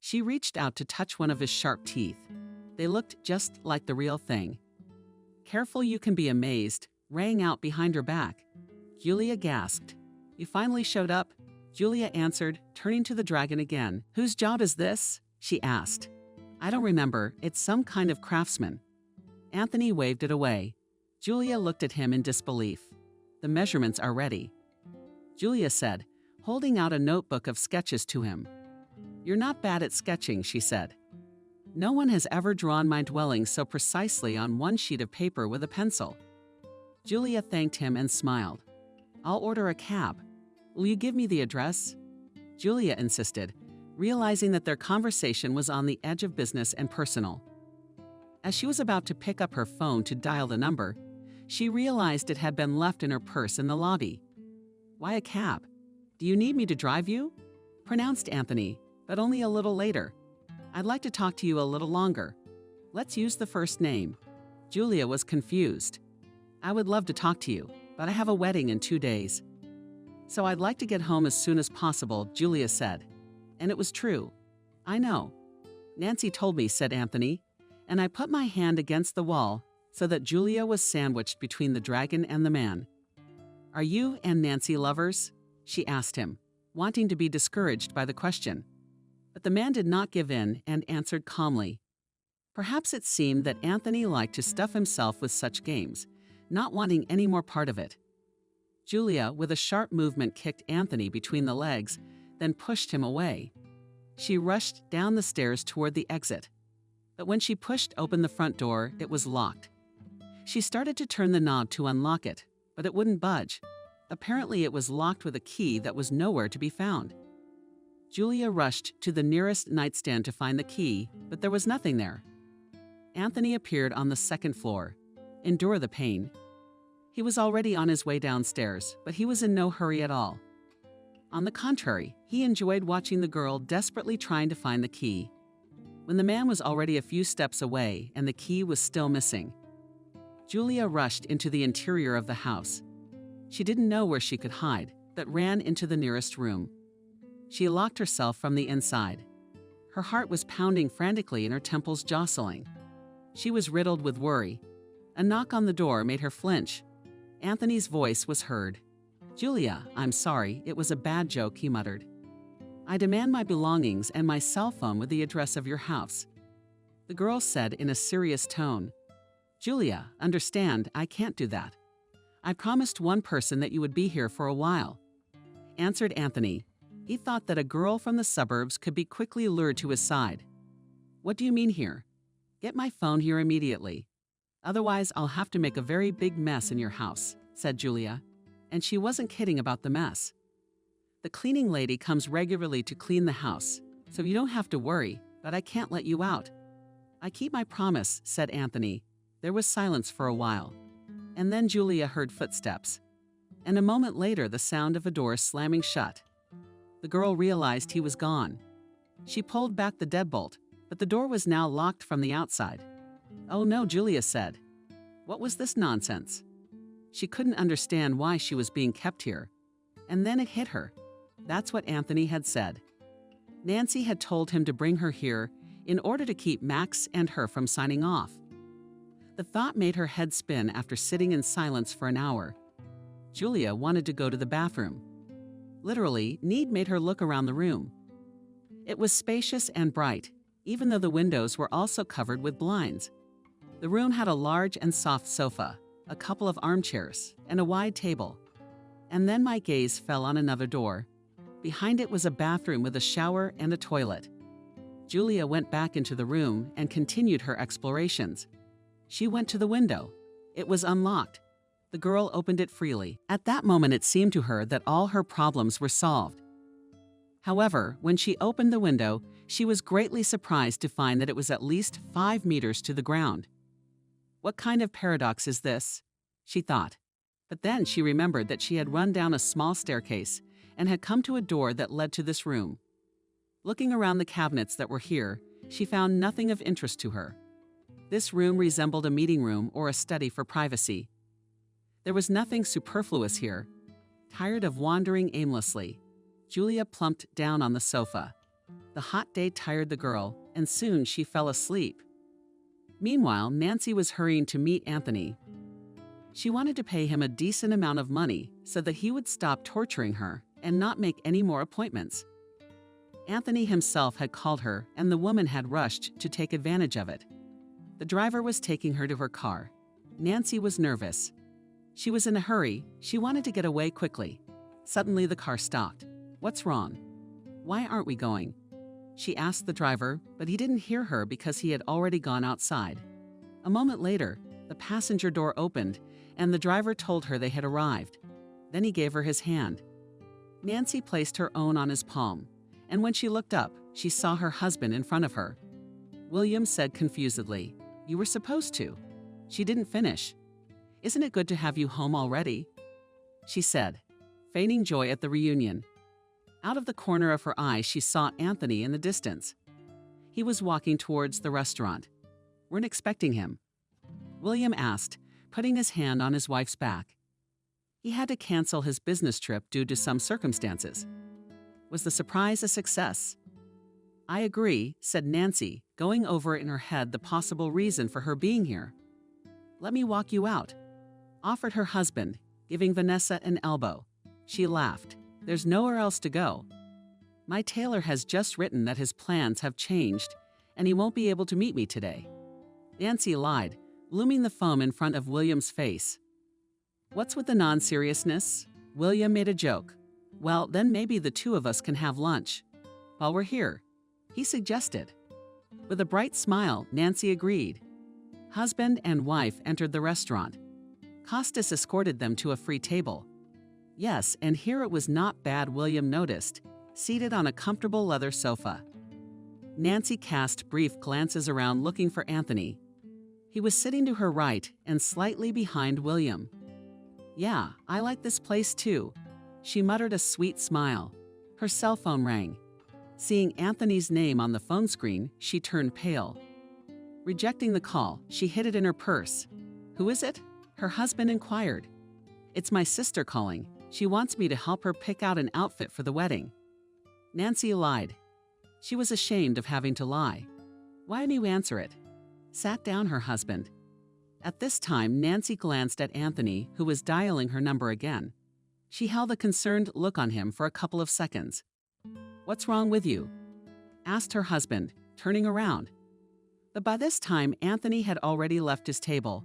She reached out to touch one of his sharp teeth. They looked just like the real thing. "Careful, you can be amazed," rang out behind her back. Julia gasped. "You finally showed up?" Julia answered, turning to the dragon again. "Whose job is this?" she asked. I don't remember, it's some kind of craftsman. Anthony waved it away. Julia looked at him in disbelief. The measurements are ready, Julia said, holding out a notebook of sketches to him. You're not bad at sketching, she said. No one has ever drawn my dwelling so precisely on one sheet of paper with a pencil. Julia thanked him and smiled. I'll order a cab. Will you give me the address? Julia insisted, realizing that their conversation was on the edge of business and personal. As she was about to pick up her phone to dial the number, she realized it had been left in her purse in the lobby. Why a cab? Do you need me to drive you? Pronounced Anthony, but only a little later. I'd like to talk to you a little longer. Let's use the first name. Julia was confused. I would love to talk to you, but I have a wedding in 2 days. So I'd like to get home as soon as possible, Julia said. And it was true. I know. Nancy told me, said Anthony, and I put my hand against the wall so that Julia was sandwiched between the dragon and the man. Are you and Nancy lovers? She asked him, wanting to be discouraged by the question. But the man did not give in and answered calmly. Perhaps it seemed that Anthony liked to stuff himself with such games, not wanting any more part of it. Julia, with a sharp movement, kicked Anthony between the legs, then pushed him away. She rushed down the stairs toward the exit. But when she pushed open the front door, it was locked. She started to turn the knob to unlock it, but it wouldn't budge. Apparently, it was locked with a key that was nowhere to be found. Julia rushed to the nearest nightstand to find the key, but there was nothing there. Anthony appeared on the second floor. Endure the pain. He was already on his way downstairs, but he was in no hurry at all. On the contrary, he enjoyed watching the girl desperately trying to find the key. When the man was already a few steps away and the key was still missing, Julia rushed into the interior of the house. She didn't know where she could hide, but ran into the nearest room. She locked herself from the inside. Her heart was pounding frantically and her temples jostling. She was riddled with worry. A knock on the door made her flinch. Anthony's voice was heard. Julia, I'm sorry, it was a bad joke, he muttered. I demand my belongings and my cell phone with the address of your house. The girl said in a serious tone. Julia, understand, I can't do that. I promised one person that you would be here for a while, answered Anthony. He thought that a girl from the suburbs could be quickly lured to his side. What do you mean here? Get my phone here immediately. Otherwise, I'll have to make a very big mess in your house, said Julia. And she wasn't kidding about the mess. The cleaning lady comes regularly to clean the house, so you don't have to worry, but I can't let you out. I keep my promise, said Anthony. There was silence for a while. And then Julia heard footsteps. And a moment later, the sound of a door slamming shut. The girl realized he was gone. She pulled back the deadbolt, but the door was now locked from the outside. Oh no, Julia said. What was this nonsense? She couldn't understand why she was being kept here. And then it hit her. That's what Anthony had said. Nancy had told him to bring her here in order to keep Max and her from signing off. The thought made her head spin after sitting in silence for an hour. Julia wanted to go to the bathroom. Literally, need made her look around the room. It was spacious and bright, even though the windows were also covered with blinds. The room had a large and soft sofa, a couple of armchairs, and a wide table. And then my gaze fell on another door. Behind it was a bathroom with a shower and a toilet. Julia went back into the room and continued her explorations. She went to the window. It was unlocked. The girl opened it freely. At that moment, it seemed to her that all her problems were solved. However, when she opened the window, she was greatly surprised to find that it was at least 5 meters to the ground. What kind of paradox is this? She thought. But then she remembered that she had run down a small staircase and had come to a door that led to this room. Looking around the cabinets that were here, she found nothing of interest to her. This room resembled a meeting room or a study for privacy. There was nothing superfluous here. Tired of wandering aimlessly, Julia plumped down on the sofa. The hot day tired the girl, and soon she fell asleep. Meanwhile, Nancy was hurrying to meet Anthony. She wanted to pay him a decent amount of money so that he would stop torturing her and not make any more appointments. Anthony himself had called her, and the woman had rushed to take advantage of it. The driver was taking her to her car. Nancy was nervous. She was in a hurry. She wanted to get away quickly. Suddenly, the car stopped. "What's wrong? Why aren't we going?" She asked the driver, but he didn't hear her because he had already gone outside. A moment later, the passenger door opened, and the driver told her they had arrived. Then he gave her his hand. Nancy placed her own on his palm, and when she looked up, she saw her husband in front of her. William said confusedly, "You were supposed to." She didn't finish. "Isn't it good to have you home already?" she said, feigning joy at the reunion. Out of the corner of her eye, she saw Anthony in the distance. He was walking towards the restaurant. "Weren't expecting him?" William asked, putting his hand on his wife's back. He had to cancel his business trip due to some circumstances. Was the surprise a success? "I agree," said Nancy, going over in her head the possible reason for her being here. "Let me walk you out," offered her husband, giving Vanessa an elbow. She laughed. "There's nowhere else to go. My tailor has just written that his plans have changed and he won't be able to meet me today." Nancy lied, blooming the foam in front of William's face. "What's with the non-seriousness?" William made a joke. "Well, then maybe the two of us can have lunch while we're here," he suggested. With a bright smile, Nancy agreed. Husband and wife entered the restaurant. Costas escorted them to a free table. Yes, and here it was not bad, William noticed, seated on a comfortable leather sofa. Nancy cast brief glances around looking for Anthony. He was sitting to her right and slightly behind William. "Yeah, I like this place too," she muttered, a sweet smile. Her cell phone rang. Seeing Anthony's name on the phone screen, she turned pale. Rejecting the call, she hid it in her purse. "Who is it?" her husband inquired. "It's my sister calling. She wants me to help her pick out an outfit for the wedding." Nancy lied. She was ashamed of having to lie. "Why didn't you answer it?" Sat down her husband. At this time, Nancy glanced at Anthony, who was dialing her number again. She held a concerned look on him for a couple of seconds. "What's wrong with you?" asked her husband, turning around. But by this time, Anthony had already left his table.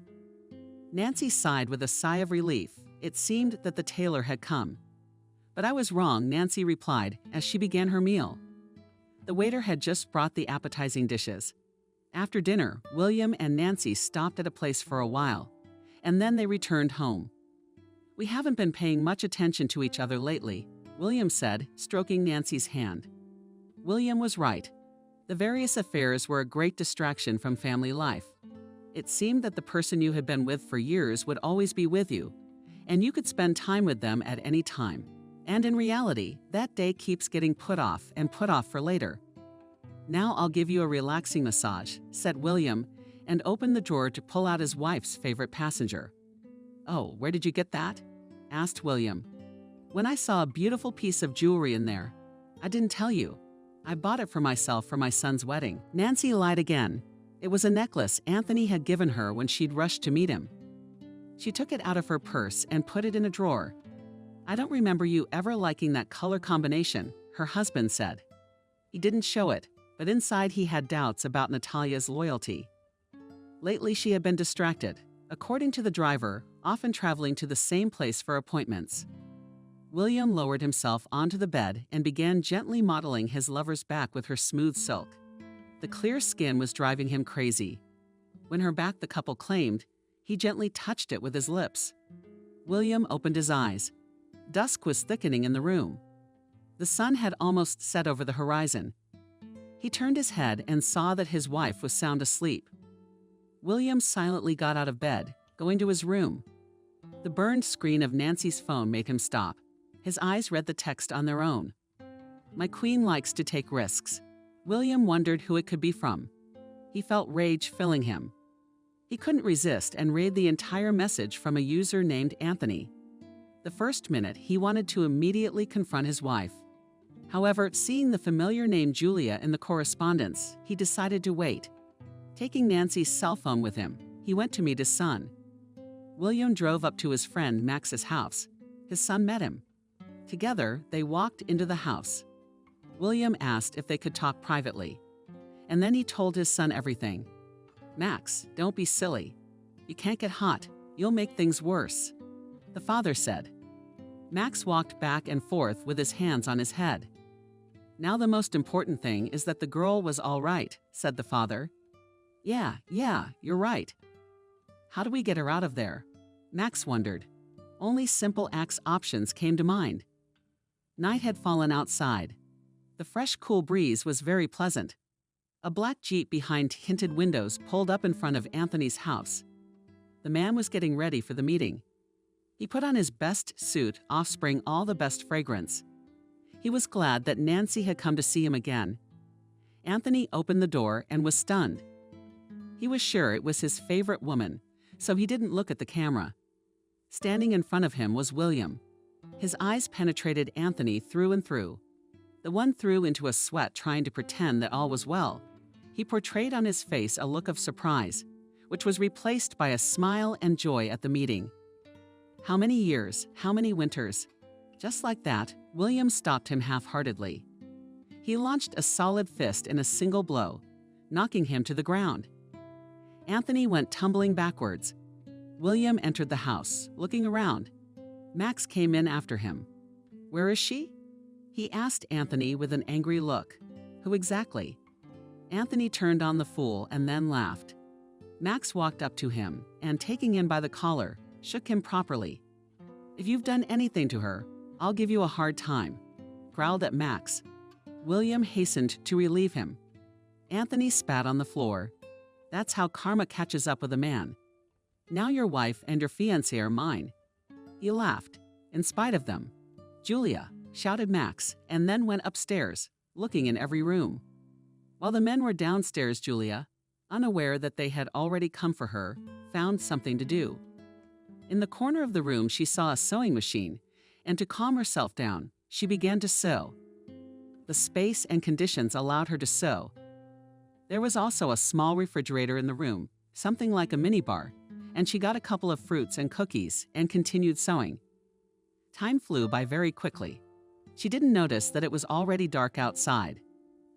Nancy sighed with a sigh of relief. It seemed that the tailor had come. "But I was wrong," Nancy replied as she began her meal. The waiter had just brought the appetizing dishes. After dinner, William and Nancy stopped at a place for a while, and then they returned home. "We haven't been paying much attention to each other lately," William said, stroking Nancy's hand. William was right. The various affairs were a great distraction from family life. It seemed that the person you had been with for years would always be with you, and you could spend time with them at any time. And in reality, that day keeps getting put off and put off for later. "Now I'll give you a relaxing massage," said William, and opened the drawer to pull out his wife's favorite passenger. "Oh, where did you get that?" asked William. "When I saw a beautiful piece of jewelry in there. I didn't tell you. I bought it for myself for my son's wedding." Nancy lied again. It was a necklace Anthony had given her when she'd rushed to meet him. She took it out of her purse and put it in a drawer. "I don't remember you ever liking that color combination," her husband said. He didn't show it, but inside he had doubts about Natalia's loyalty. Lately she had been distracted, according to the driver, often traveling to the same place for appointments. William lowered himself onto the bed and began gently modeling his lover's back with her smooth silk. The clear skin was driving him crazy. When her back, the couple claimed, he gently touched it with his lips. William opened his eyes. Dusk was thickening in the room. The sun had almost set over the horizon. He turned his head and saw that his wife was sound asleep. William silently got out of bed, going to his room. The burned screen of Nancy's phone made him stop. His eyes read the text on their own. "My queen likes to take risks." William wondered who it could be from. He felt rage filling him. He couldn't resist and read the entire message from a user named Anthony. The first minute, he wanted to immediately confront his wife. However, seeing the familiar name Julia in the correspondence, he decided to wait. Taking Nancy's cell phone with him, he went to meet his son. William drove up to his friend Max's house. His son met him. Together, they walked into the house. William asked if they could talk privately. And then he told his son everything. "Max, don't be silly. You can't get hot. You'll make things worse," the father said. Max walked back and forth with his hands on his head. "Now the most important thing is that the girl was all right," said the father. Yeah, you're right." "How do we get her out of there?" Max wondered. Only simple axe options came to mind. Night had fallen outside. The fresh, cool breeze was very pleasant. A black Jeep behind tinted windows pulled up in front of Anthony's house. The man was getting ready for the meeting. He put on his best suit, offspring all the best fragrance. He was glad that Nancy had come to see him again. Anthony opened the door and was stunned. He was sure it was his favorite woman, so he didn't look at the camera. Standing in front of him was William. His eyes penetrated Anthony through and through. The one threw into a sweat trying to pretend that all was well. He portrayed on his face a look of surprise, which was replaced by a smile and joy at the meeting. How many years, how many winters? Just like that, William stopped him half-heartedly. He launched a solid fist in a single blow, knocking him to the ground. Anthony went tumbling backwards. William entered the house, looking around. Max came in after him. "Where is she?" he asked Anthony with an angry look. "Who exactly?" Anthony turned on the fool and then laughed. Max walked up to him and, taking him by the collar, shook him properly. "If you've done anything to her, I'll give you a hard time," growled at Max. William hastened to relieve him. Anthony spat on the floor. "That's how karma catches up with a man. Now your wife and your fiancé are mine." He laughed, in spite of them. "Julia," shouted Max, and then went upstairs, looking in every room. While the men were downstairs, Julia, unaware that they had already come for her, found something to do. In the corner of the room, she saw a sewing machine, and to calm herself down, she began to sew. The space and conditions allowed her to sew. There was also a small refrigerator in the room, something like a minibar, and she got a couple of fruits and cookies and continued sewing. Time flew by very quickly. She didn't notice that it was already dark outside.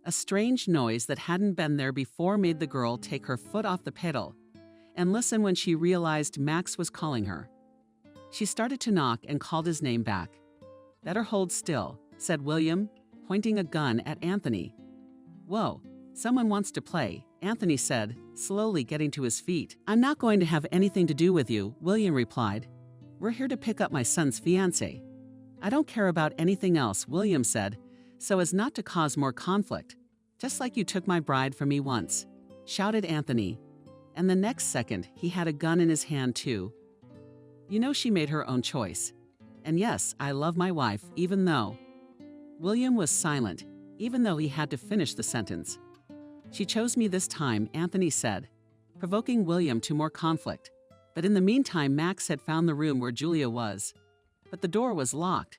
A strange noise that hadn't been there before made the girl take her foot off the pedal and listen when she realized Max was calling her. She started to knock and called his name back. "Better hold still," said William, pointing a gun at Anthony. "Whoa, someone wants to play," Anthony said, slowly getting to his feet. "I'm not going to have anything to do with you," William replied. "We're here to pick up my son's fiancé." "I don't care about anything else," William said, so as not to cause more conflict. "Just like you took my bride from me once," shouted Anthony. And the next second, he had a gun in his hand too. "You know she made her own choice. And yes, I love my wife, even though—" William was silent, even though he had to finish the sentence. "She chose me this time," Anthony said, provoking William to more conflict. But in the meantime, Max had found the room where Julia was. But the door was locked.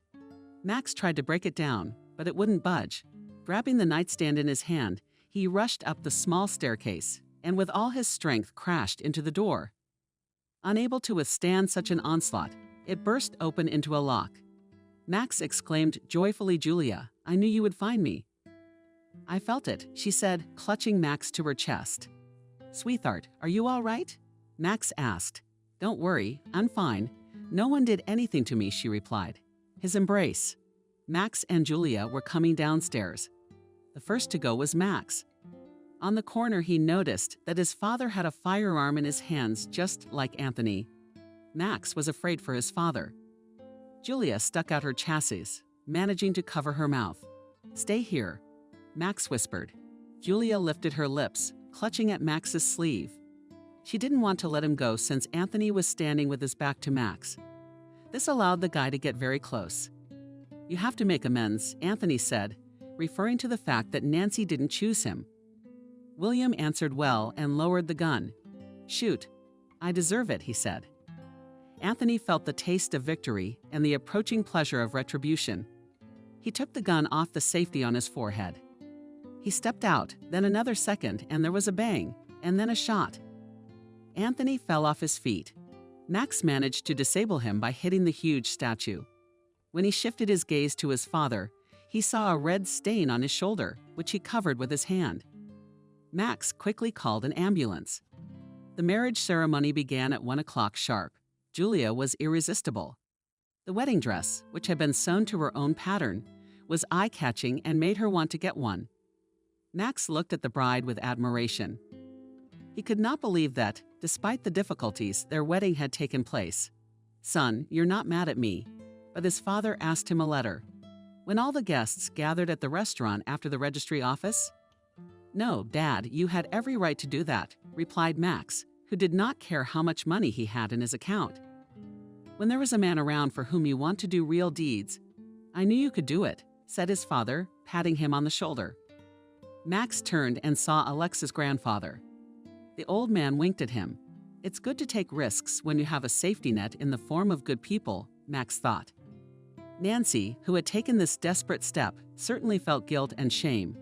Max tried to break it down, but it wouldn't budge. Grabbing the nightstand in his hand, he rushed up the small staircase and with all his strength crashed into the door. Unable to withstand such an onslaught, it burst open into a lock. Max exclaimed joyfully, "Julia, I knew you would find me." "I felt it," she said, clutching Max to her chest. "Sweetheart, are you all right?" Max asked. "Don't worry, I'm fine. No one did anything to me," she replied. His embrace. Max and Julia were coming downstairs. The first to go was Max. On the corner, he noticed that his father had a firearm in his hands, just like Anthony. Max was afraid for his father. Julia stuck out her chassis, managing to cover her mouth. "Stay here," Max whispered. Julia lifted her lips, clutching at Max's sleeve. She didn't want to let him go since Anthony was standing with his back to Max. This allowed the guy to get very close. "You have to make amends," Anthony said, referring to the fact that Nancy didn't choose him. William answered well and lowered the gun. "Shoot. I deserve it," he said. Anthony felt the taste of victory and the approaching pleasure of retribution. He took the gun off the safety on his forehead. He stepped out, then another second, and there was a bang, and then a shot. Anthony fell off his feet. Max managed to disable him by hitting the huge statue. When he shifted his gaze to his father, he saw a red stain on his shoulder, which he covered with his hand. Max quickly called an ambulance. The marriage ceremony began at 1 o'clock sharp. Julia was irresistible. The wedding dress, which had been sewn to her own pattern, was eye-catching and made her want to get one. Max looked at the bride with admiration. He could not believe that, despite the difficulties, their wedding had taken place. "Son, you're not mad at me." But his father asked him a letter. When all the guests gathered at the restaurant after the registry office, "No, Dad, you had every right to do that," replied Max, who did not care how much money he had in his account. "When there is a man around for whom you want to do real deeds, I knew you could do it," said his father, patting him on the shoulder. Max turned and saw Alexa's grandfather. The old man winked at him. It's good to take risks when you have a safety net in the form of good people, Max thought. Nancy, who had taken this desperate step, certainly felt guilt and shame.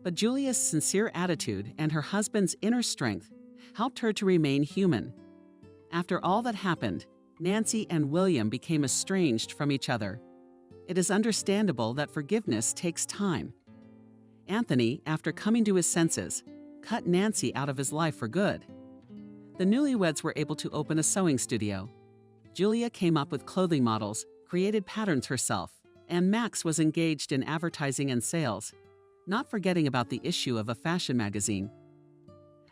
But Julia's sincere attitude and her husband's inner strength helped her to remain human. After all that happened, Nancy and William became estranged from each other. It is understandable that forgiveness takes time. Anthony, after coming to his senses, cut Nancy out of his life for good. The newlyweds were able to open a sewing studio. Julia came up with clothing models, created patterns herself, and Max was engaged in advertising and sales, not forgetting about the issue of a fashion magazine.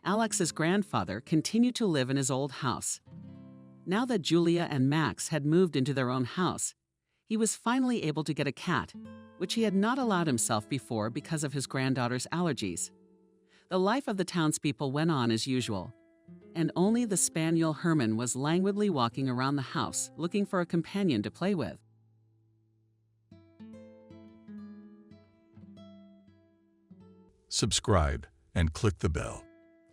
Alex's grandfather continued to live in his old house. Now that Julia and Max had moved into their own house, he was finally able to get a cat, which he had not allowed himself before because of his granddaughter's allergies. The life of the townspeople went on as usual, and only the spaniel Herman was languidly walking around the house looking for a companion to play with. Subscribe and click the bell.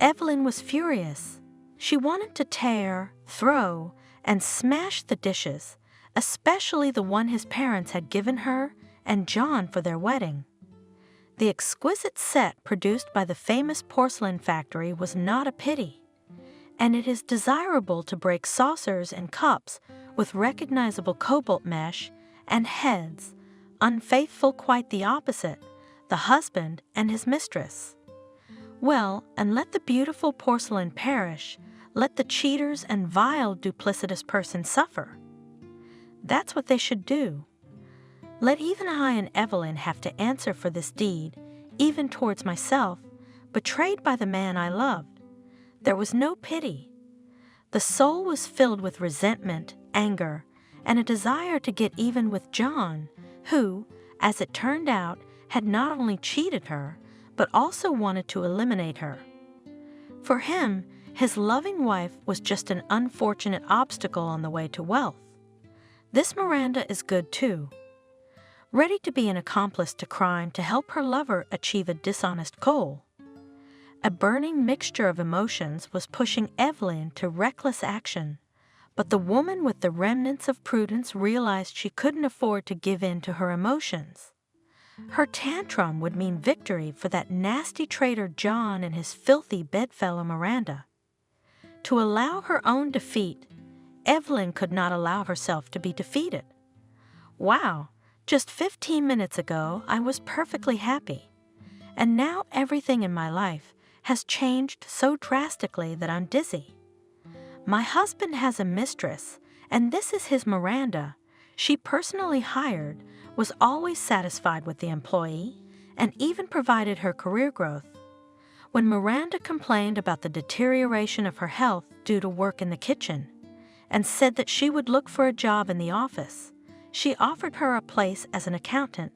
Evelyn was furious. She wanted to tear, throw, and smash the dishes, especially the one his parents had given her and John for their wedding. The exquisite set produced by the famous porcelain factory was not a pity, and it is desirable to break saucers and cups with recognizable cobalt mesh and heads, unfaithful quite the opposite, the husband and his mistress. Well, and let the beautiful porcelain perish, let the cheaters and vile duplicitous person suffer. That's what they should do. Let even I and Evelyn have to answer for this deed, even towards myself, betrayed by the man I loved. There was no pity. The soul was filled with resentment, anger, and a desire to get even with John, who, as it turned out, had not only cheated her, but also wanted to eliminate her. For him, his loving wife was just an unfortunate obstacle on the way to wealth. This Miranda is good too. Ready to be an accomplice to crime to help her lover achieve a dishonest goal. A burning mixture of emotions was pushing Evelyn to reckless action, but the woman with the remnants of prudence realized she couldn't afford to give in to her emotions. Her tantrum would mean victory for that nasty traitor John and his filthy bedfellow Miranda. To allow her own defeat, Evelyn could not allow herself to be defeated. Wow, just 15 minutes ago I was perfectly happy, and now everything in my life has changed so drastically that I'm dizzy. My husband has a mistress, and this is his Miranda. She personally hired, was always satisfied with the employee, and even provided her career growth. When Miranda complained about the deterioration of her health due to work in the kitchen, and said that she would look for a job in the office, she offered her a place as an accountant.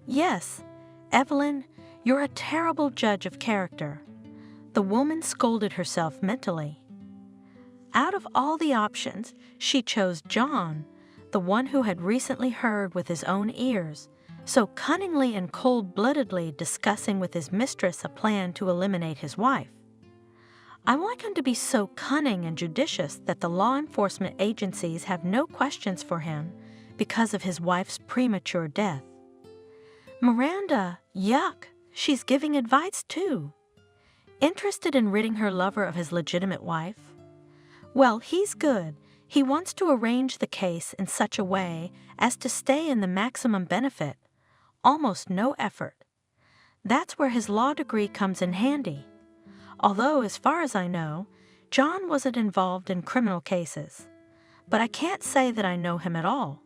Yes, Evelyn, you're a terrible judge of character. The woman scolded herself mentally. Out of all the options, she chose John, the one who had recently heard with his own ears, so cunningly and cold-bloodedly discussing with his mistress a plan to eliminate his wife. I want him to be so cunning and judicious that the law enforcement agencies have no questions for him because of his wife's premature death. Miranda, yuck, she's giving advice too. Interested in ridding her lover of his legitimate wife? Well, he's good. He wants to arrange the case in such a way as to stay in the maximum benefit, almost no effort. That's where his law degree comes in handy. Although, as far as I know, John wasn't involved in criminal cases. But I can't say that I know him at all.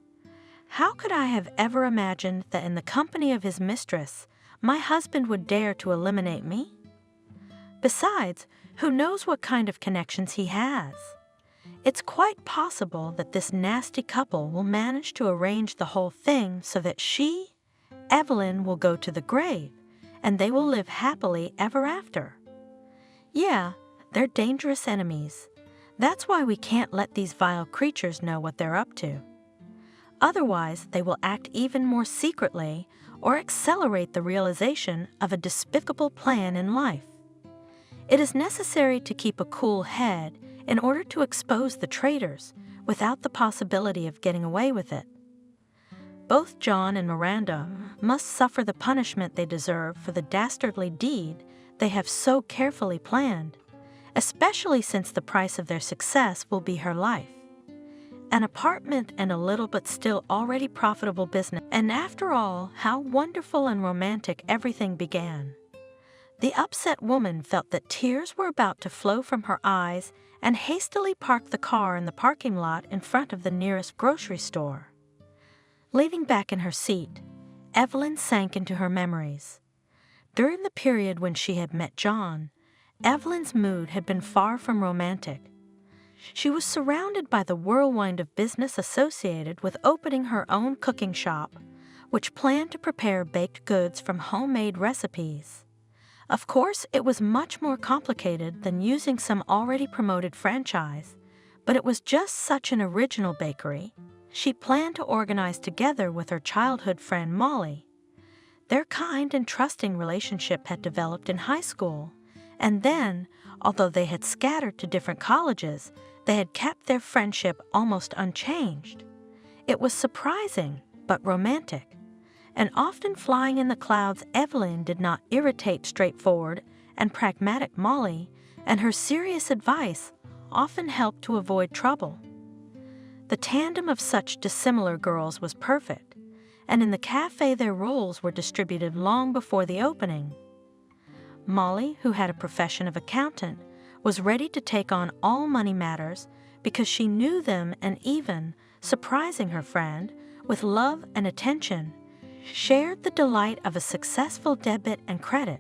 How could I have ever imagined that in the company of his mistress, my husband would dare to eliminate me? Besides, who knows what kind of connections he has? It's quite possible that this nasty couple will manage to arrange the whole thing so that she, Evelyn, will go to the grave, and they will live happily ever after. Yeah, they're dangerous enemies. That's why we can't let these vile creatures know what they're up to. Otherwise, they will act even more secretly or accelerate the realization of a despicable plan in life. It is necessary to keep a cool head in order to expose the traitors without the possibility of getting away with it. Both John and Miranda must suffer the punishment they deserve for the dastardly deed they have so carefully planned, especially since the price of their success will be her life. An apartment and a little but still already profitable business. And after all, how wonderful and romantic everything began. The upset woman felt that tears were about to flow from her eyes and hastily parked the car in the parking lot in front of the nearest grocery store. Leaning back in her seat, Evelyn sank into her memories. During the period when she had met John, Evelyn's mood had been far from romantic. She was surrounded by the whirlwind of business associated with opening her own cooking shop, which planned to prepare baked goods from homemade recipes. Of course, it was much more complicated than using some already promoted franchise, but it was just such an original bakery. She planned to organize together with her childhood friend Molly. Their kind and trusting relationship had developed in high school, and then, although they had scattered to different colleges, they had kept their friendship almost unchanged. It was surprising, but romantic. And often flying in the clouds, Evelyn did not irritate straightforward and pragmatic Molly, and her serious advice often helped to avoid trouble. The tandem of such dissimilar girls was perfect, and in the cafe their roles were distributed long before the opening. Molly, who had a profession of accountant, was ready to take on all money matters because she knew them and even, surprising her friend, with love and attention, shared the delight of a successful debit and credit.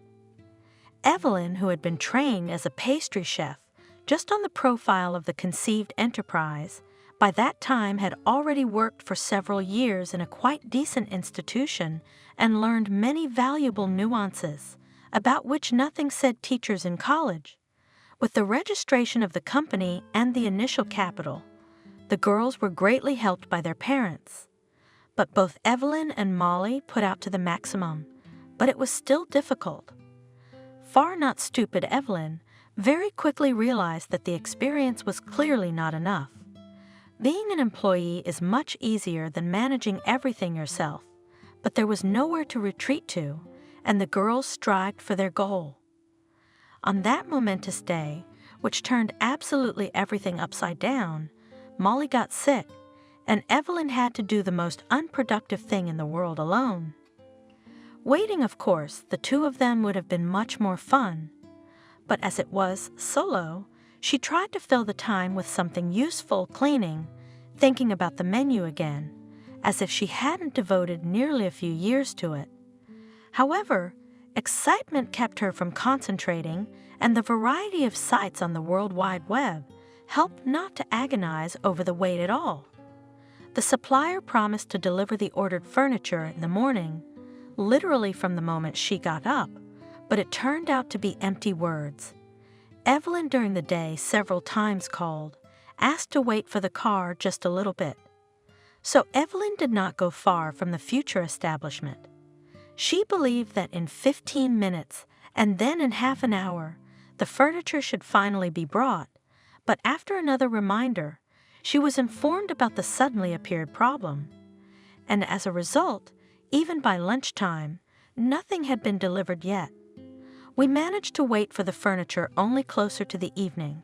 Evelyn, who had been trained as a pastry chef just on the profile of the conceived enterprise, by that time had already worked for several years in a quite decent institution and learned many valuable nuances, about which nothing said teachers in college. With the registration of the company and the initial capital, the girls were greatly helped by their parents. But both Evelyn and Molly put out to the maximum, but it was still difficult. Far not stupid Evelyn very quickly realized that the experience was clearly not enough. Being an employee is much easier than managing everything yourself, but there was nowhere to retreat to, and the girls strived for their goal. On that momentous day, which turned absolutely everything upside down, Molly got sick, and Evelyn had to do the most unproductive thing in the world alone. Waiting, of course, the two of them would have been much more fun, but as it was solo, she tried to fill the time with something useful, cleaning, thinking about the menu again, as if she hadn't devoted nearly a few years to it. However, excitement kept her from concentrating, and the variety of sites on the World Wide Web helped not to agonize over the wait at all. The supplier promised to deliver the ordered furniture in the morning, literally from the moment she got up, but it turned out to be empty words. Evelyn during the day several times called, asked to wait for the car just a little bit. So Evelyn did not go far from the future establishment. She believed that in 15 minutes and then in half an hour, the furniture should finally be brought, but after another reminder, she was informed about the suddenly appeared problem. And as a result, even by lunchtime, nothing had been delivered yet. We managed to wait for the furniture only closer to the evening.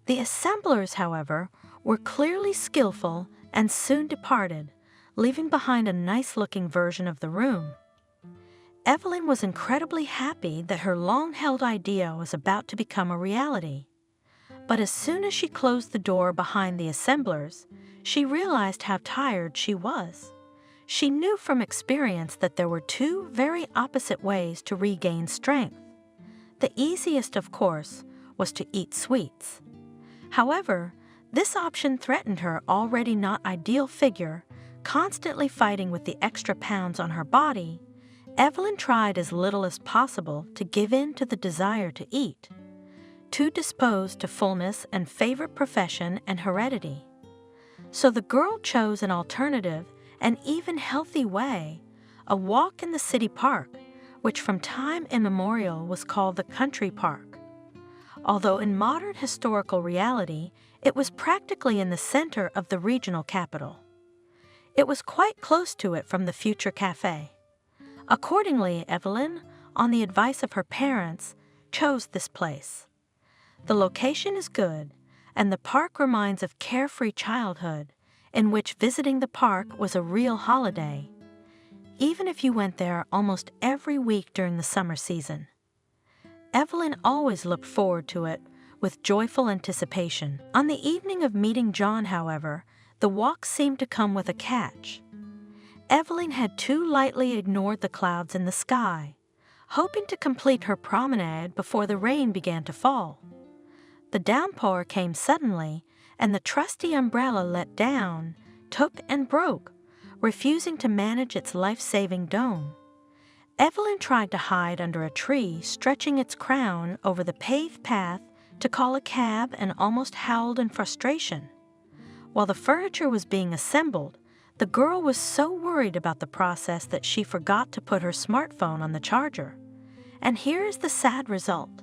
The assemblers, however, were clearly skillful and soon departed, leaving behind a nice-looking version of the room. Evelyn was incredibly happy that her long-held idea was about to become a reality. But as soon as she closed the door behind the assemblers, she realized how tired she was. She knew from experience that there were two very opposite ways to regain strength. The easiest, of course, was to eat sweets. However, this option threatened her already not ideal figure, constantly fighting with the extra pounds on her body. Evelyn tried as little as possible to give in to the desire to eat, too disposed to fullness and favorite profession and heredity. So the girl chose an alternative and even healthy way, a walk in the city park, which from time immemorial was called the country park. Although in modern historical reality, it was practically in the center of the regional capital. It was quite close to it from the future cafe. Accordingly, Evelyn, on the advice of her parents, chose this place. The location is good, and the park reminds of carefree childhood, in which visiting the park was a real holiday, even if you went there almost every week during the summer season. Evelyn always looked forward to it with joyful anticipation. On the evening of meeting John, however, the walk seemed to come with a catch. Evelyn had too lightly ignored the clouds in the sky, hoping to complete her promenade before the rain began to fall. The downpour came suddenly, and the trusty umbrella let down, took and broke, refusing to manage its life-saving dome. Evelyn tried to hide under a tree, stretching its crown over the paved path to call a cab, and almost howled in frustration. While the furniture was being assembled, the girl was so worried about the process that she forgot to put her smartphone on the charger. And here is the sad result.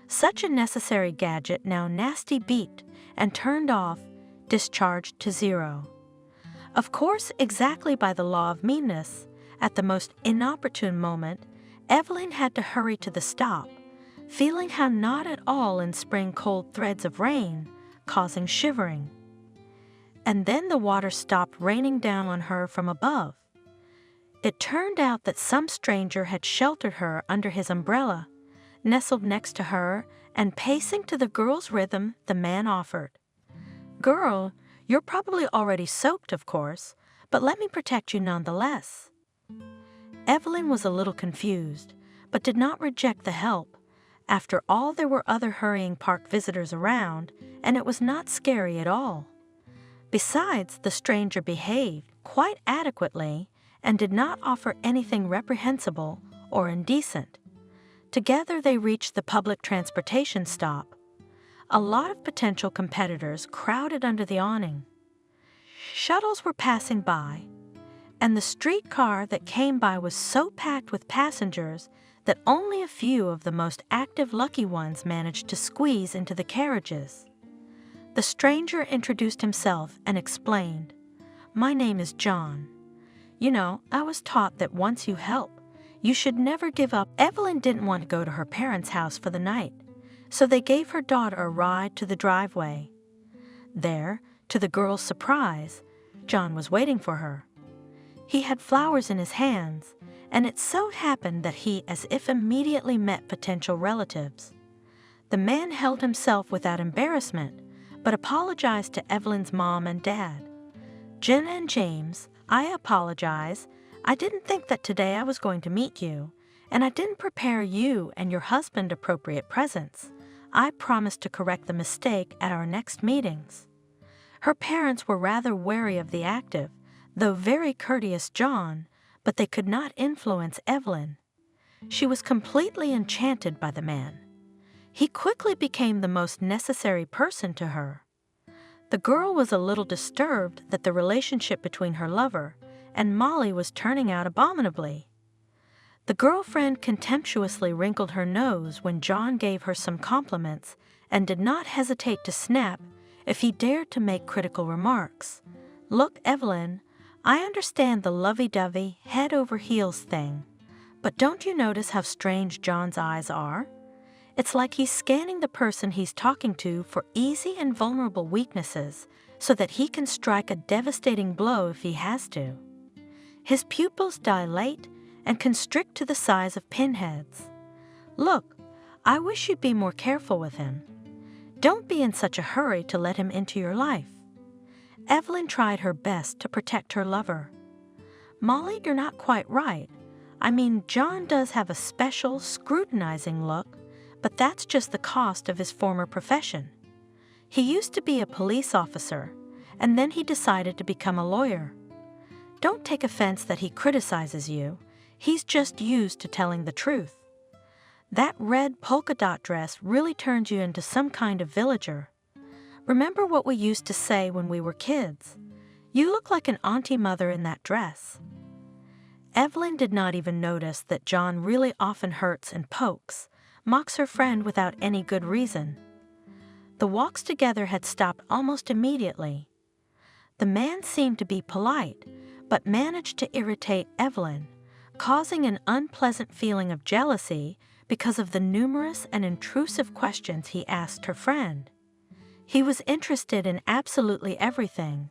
Such a necessary gadget now nasty beeped and turned off, discharged to 0. Of course, exactly by the law of meanness, at the most inopportune moment, Evelyn had to hurry to the stop, feeling how not at all in spring cold threads of rain, causing shivering. And then the water stopped raining down on her from above. It turned out that some stranger had sheltered her under his umbrella, nestled next to her, and pacing to the girl's rhythm, the man offered, "Girl, you're probably already soaked, of course, but let me protect you nonetheless." Evelyn was a little confused, but did not reject the help. After all, there were other hurrying park visitors around, and it was not scary at all. Besides, the stranger behaved quite adequately and did not offer anything reprehensible or indecent. Together they reached the public transportation stop. A lot of potential competitors crowded under the awning. Shuttles were passing by, and the streetcar that came by was so packed with passengers that only a few of the most active lucky ones managed to squeeze into the carriages. The stranger introduced himself and explained, "My name is John. You know, I was taught that once you help, you should never give up." Evelyn didn't want to go to her parents' house for the night, so they gave her daughter a ride to the driveway. There, to the girl's surprise, John was waiting for her. He had flowers in his hands, and it so happened that he as if immediately met potential relatives. The man held himself without embarrassment, but apologized to Evelyn's mom and dad. "Jen and James, I apologize. I didn't think that today I was going to meet you, and I didn't prepare you and your husband appropriate presents. I promise to correct the mistake at our next meetings." Her parents were rather wary of the active, though very courteous John, but they could not influence Evelyn. She was completely enchanted by the man. He quickly became the most necessary person to her. The girl was a little disturbed that the relationship between her lover and Molly was turning out abominably. The girlfriend contemptuously wrinkled her nose when John gave her some compliments and did not hesitate to snap if he dared to make critical remarks. "Look, Evelyn, I understand the lovey-dovey, head-over-heels thing, but don't you notice how strange John's eyes are? It's like he's scanning the person he's talking to for easy and vulnerable weaknesses so that he can strike a devastating blow if he has to. His pupils dilate and constrict to the size of pinheads. Look, I wish you'd be more careful with him. Don't be in such a hurry to let him into your life. Evelyn tried her best to protect her lover. Molly, you're not quite right. I mean, John does have a special, scrutinizing look, but that's just the cost of his former profession. He used to be a police officer, and then he decided to become a lawyer. Don't take offense that he criticizes you. He's just used to telling the truth. That red polka dot dress really turns you into some kind of villager. Remember what we used to say when we were kids? You look like an auntie mother in that dress. Evelyn did not even notice that John really often hurts and pokes, mocks her friend without any good reason. The walks together had stopped almost immediately. The man seemed to be polite, but managed to irritate Evelyn, causing an unpleasant feeling of jealousy because of the numerous and intrusive questions he asked her friend. He was interested in absolutely everything: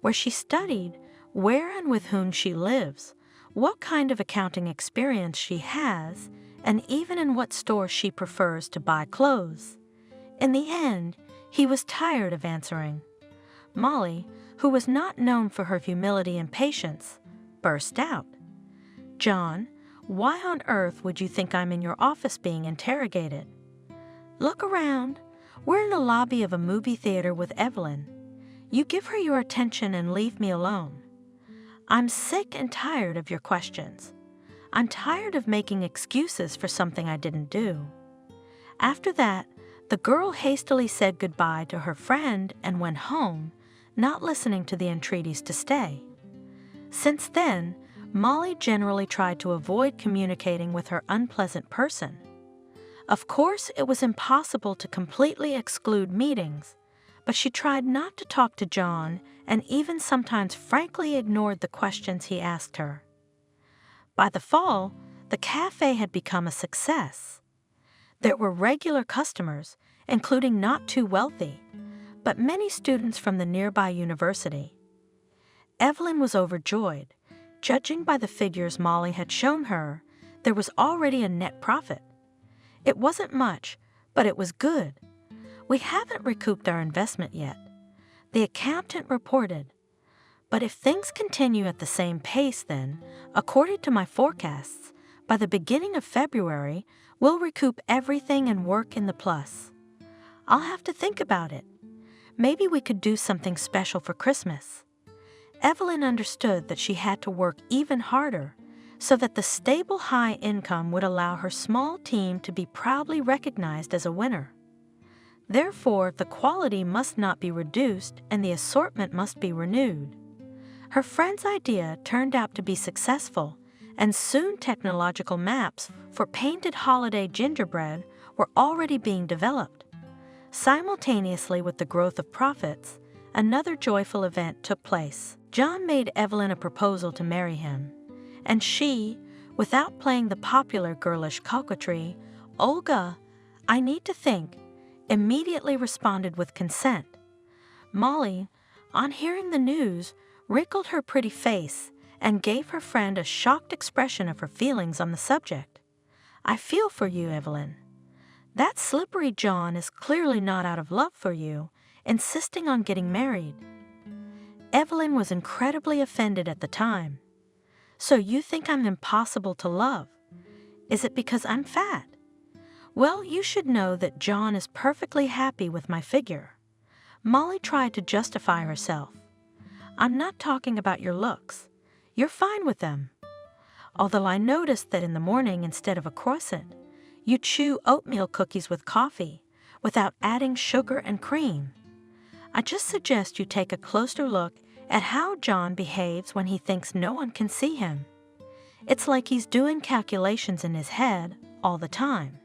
where she studied, where and with whom she lives, what kind of accounting experience she has, and even in what store she prefers to buy clothes. In the end, he was tired of answering. Molly, who was not known for her humility and patience, burst out. "John, why on earth would you think I'm in your office being interrogated? Look around. We're in the lobby of a movie theater with Evelyn. You give her your attention and leave me alone. I'm sick and tired of your questions. I'm tired of making excuses for something I didn't do." After that, the girl hastily said goodbye to her friend and went home, not listening to the entreaties to stay. Since then, Molly generally tried to avoid communicating with her unpleasant person. Of course, it was impossible to completely exclude meetings, but she tried not to talk to John and even sometimes frankly ignored the questions he asked her. By the fall, the cafe had become a success. There were regular customers, including not too wealthy, but many students from the nearby university. Evelyn was overjoyed. Judging by the figures Molly had shown her, there was already a net profit. It wasn't much, but it was good. "We haven't recouped our investment yet," the accountant reported. "But if things continue at the same pace, then, according to my forecasts, by the beginning of February, we'll recoup everything and work in the plus. I'll have to think about it. Maybe we could do something special for Christmas." Evelyn understood that she had to work even harder so that the stable high income would allow her small team to be proudly recognized as a winner. Therefore, the quality must not be reduced and the assortment must be renewed. Her friend's idea turned out to be successful, and soon technological maps for painted holiday gingerbread were already being developed. Simultaneously with the growth of profits, another joyful event took place. John made Evelyn a proposal to marry him, and she, without playing the popular girlish coquetry, "Olga, I need to think," immediately responded with consent. Molly, on hearing the news, wrinkled her pretty face and gave her friend a shocked expression of her feelings on the subject. "I feel for you, Evelyn. That slippery John is clearly not out of love for you, insisting on getting married." Evelyn was incredibly offended at the time. "So you think I'm impossible to love? Is it because I'm fat? Well, you should know that John is perfectly happy with my figure." Molly tried to justify herself. "I'm not talking about your looks. You're fine with them. Although I noticed that in the morning, instead of a croissant, you chew oatmeal cookies with coffee without adding sugar and cream. I just suggest you take a closer look at how John behaves when he thinks no one can see him. It's like he's doing calculations in his head all the time."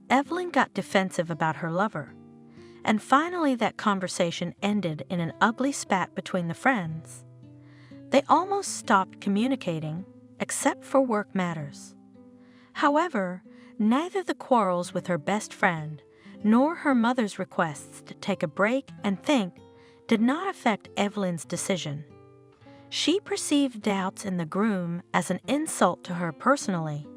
Evelyn got defensive about her lover, and finally that conversation ended in an ugly spat between the friends. They almost stopped communicating, except for work matters. However, Neither the quarrels with her best friend nor her mother's requests to take a break and think did not affect Evelyn's decision. She perceived doubts in the groom as an insult to her personally.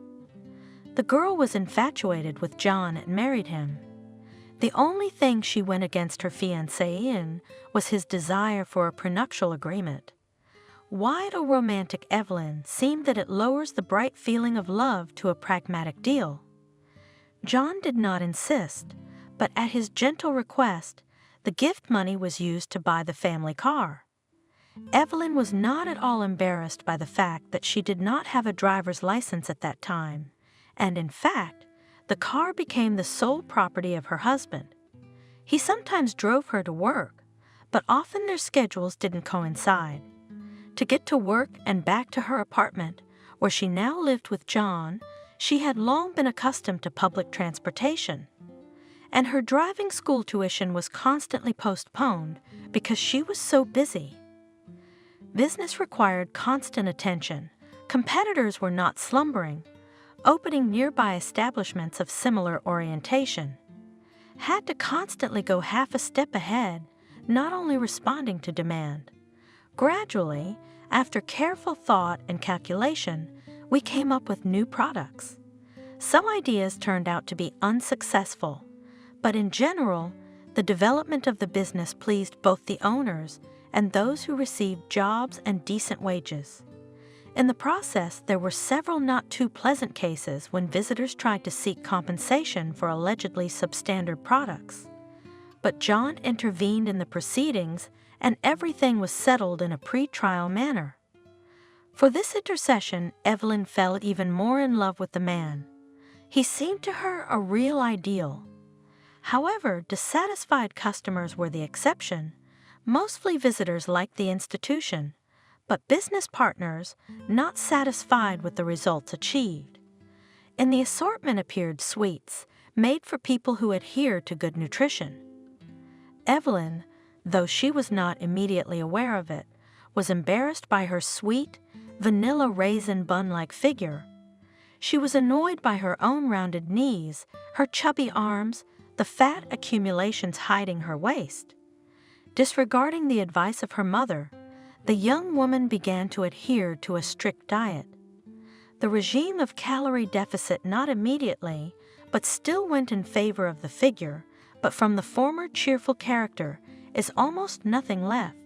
The girl was infatuated with John and married him. The only thing she went against her fiancé in was his desire for a prenuptial agreement. Why to romantic Evelyn seemed that it lowers the bright feeling of love to a pragmatic deal. John did not insist, but at his gentle request, the gift money was used to buy the family car. Evelyn was not at all embarrassed by the fact that she did not have a driver's license at that time, and in fact, the car became the sole property of her husband. He sometimes drove her to work, but often their schedules didn't coincide. To get to work and back to her apartment, where she now lived with John, she had long been accustomed to public transportation, and her driving school tuition was constantly postponed because she was so busy. Business required constant attention. Competitors were not slumbering, opening nearby establishments of similar orientation. Had to constantly go half a step ahead, not only responding to demand. Gradually, after careful thought and calculation, we came up with new products. Some ideas turned out to be unsuccessful, but in general, the development of the business pleased both the owners and those who received jobs and decent wages. In the process, there were several not too pleasant cases when visitors tried to seek compensation for allegedly substandard products. But John intervened in the proceedings, and everything was settled in a pre-trial manner. For this intercession, Evelyn fell even more in love with the man. He seemed to her a real ideal. However, dissatisfied customers were the exception. Mostly visitors liked the institution, but business partners not satisfied with the results achieved. In the assortment appeared sweets, made for people who adhere to good nutrition. Evelyn, though she was not immediately aware of it, was embarrassed by her sweet, vanilla raisin bun-like figure. She was annoyed by her own rounded knees, her chubby arms, the fat accumulations hiding her waist. Disregarding the advice of her mother, the young woman began to adhere to a strict diet. The regime of calorie deficit not immediately, but still went in favor of the figure, but from the former cheerful character is almost nothing left.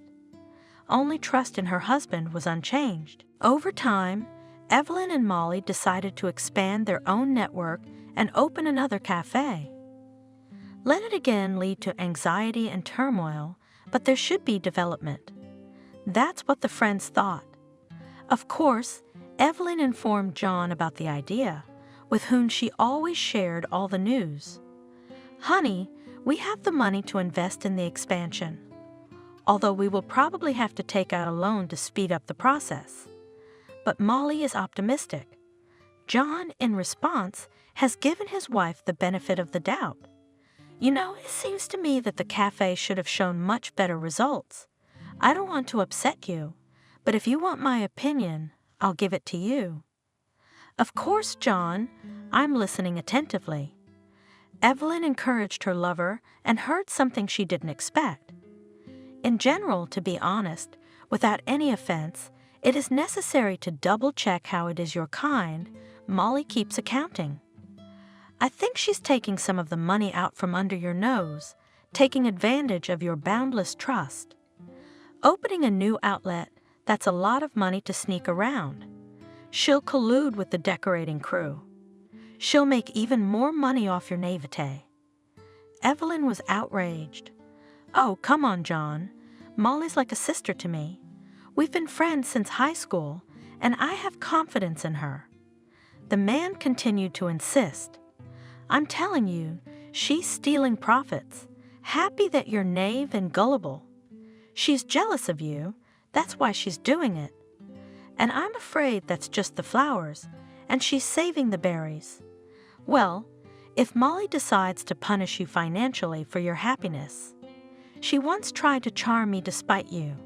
Only trust in her husband was unchanged. Over time, Evelyn and Molly decided to expand their own network and open another cafe. Let it again lead to anxiety and turmoil, but there should be development. That's what the friends thought. Of course, Evelyn informed John about the idea, with whom she always shared all the news. "Honey, we have the money to invest in the expansion, although we will probably have to take out a loan to speed up the process." But Molly is optimistic. John, in response, has given his wife the benefit of the doubt. "You know, it seems to me that the cafe should have shown much better results. I don't want to upset you, but if you want my opinion, I'll give it to you." "Of course, John, I'm listening attentively." Evelyn encouraged her lover and heard something she didn't expect. In general, to be honest, without any offense, it is necessary to double-check how it is your kind. Molly keeps accounting. "I think she's taking some of the money out from under your nose, taking advantage of your boundless trust. Opening a new outlet, that's a lot of money to sneak around. She'll collude with the decorating crew. She'll make even more money off your naivete." Evelyn was outraged. "Oh, come on, John. Molly's like a sister to me. We've been friends since high school, and I have confidence in her." The man continued to insist. "I'm telling you, she's stealing profits, happy that you're naive and gullible. She's jealous of you, that's why she's doing it. And I'm afraid that's just the flowers, and she's saving the berries. Well, if Molly decides to punish you financially for your happiness. She once tried to charm me despite you.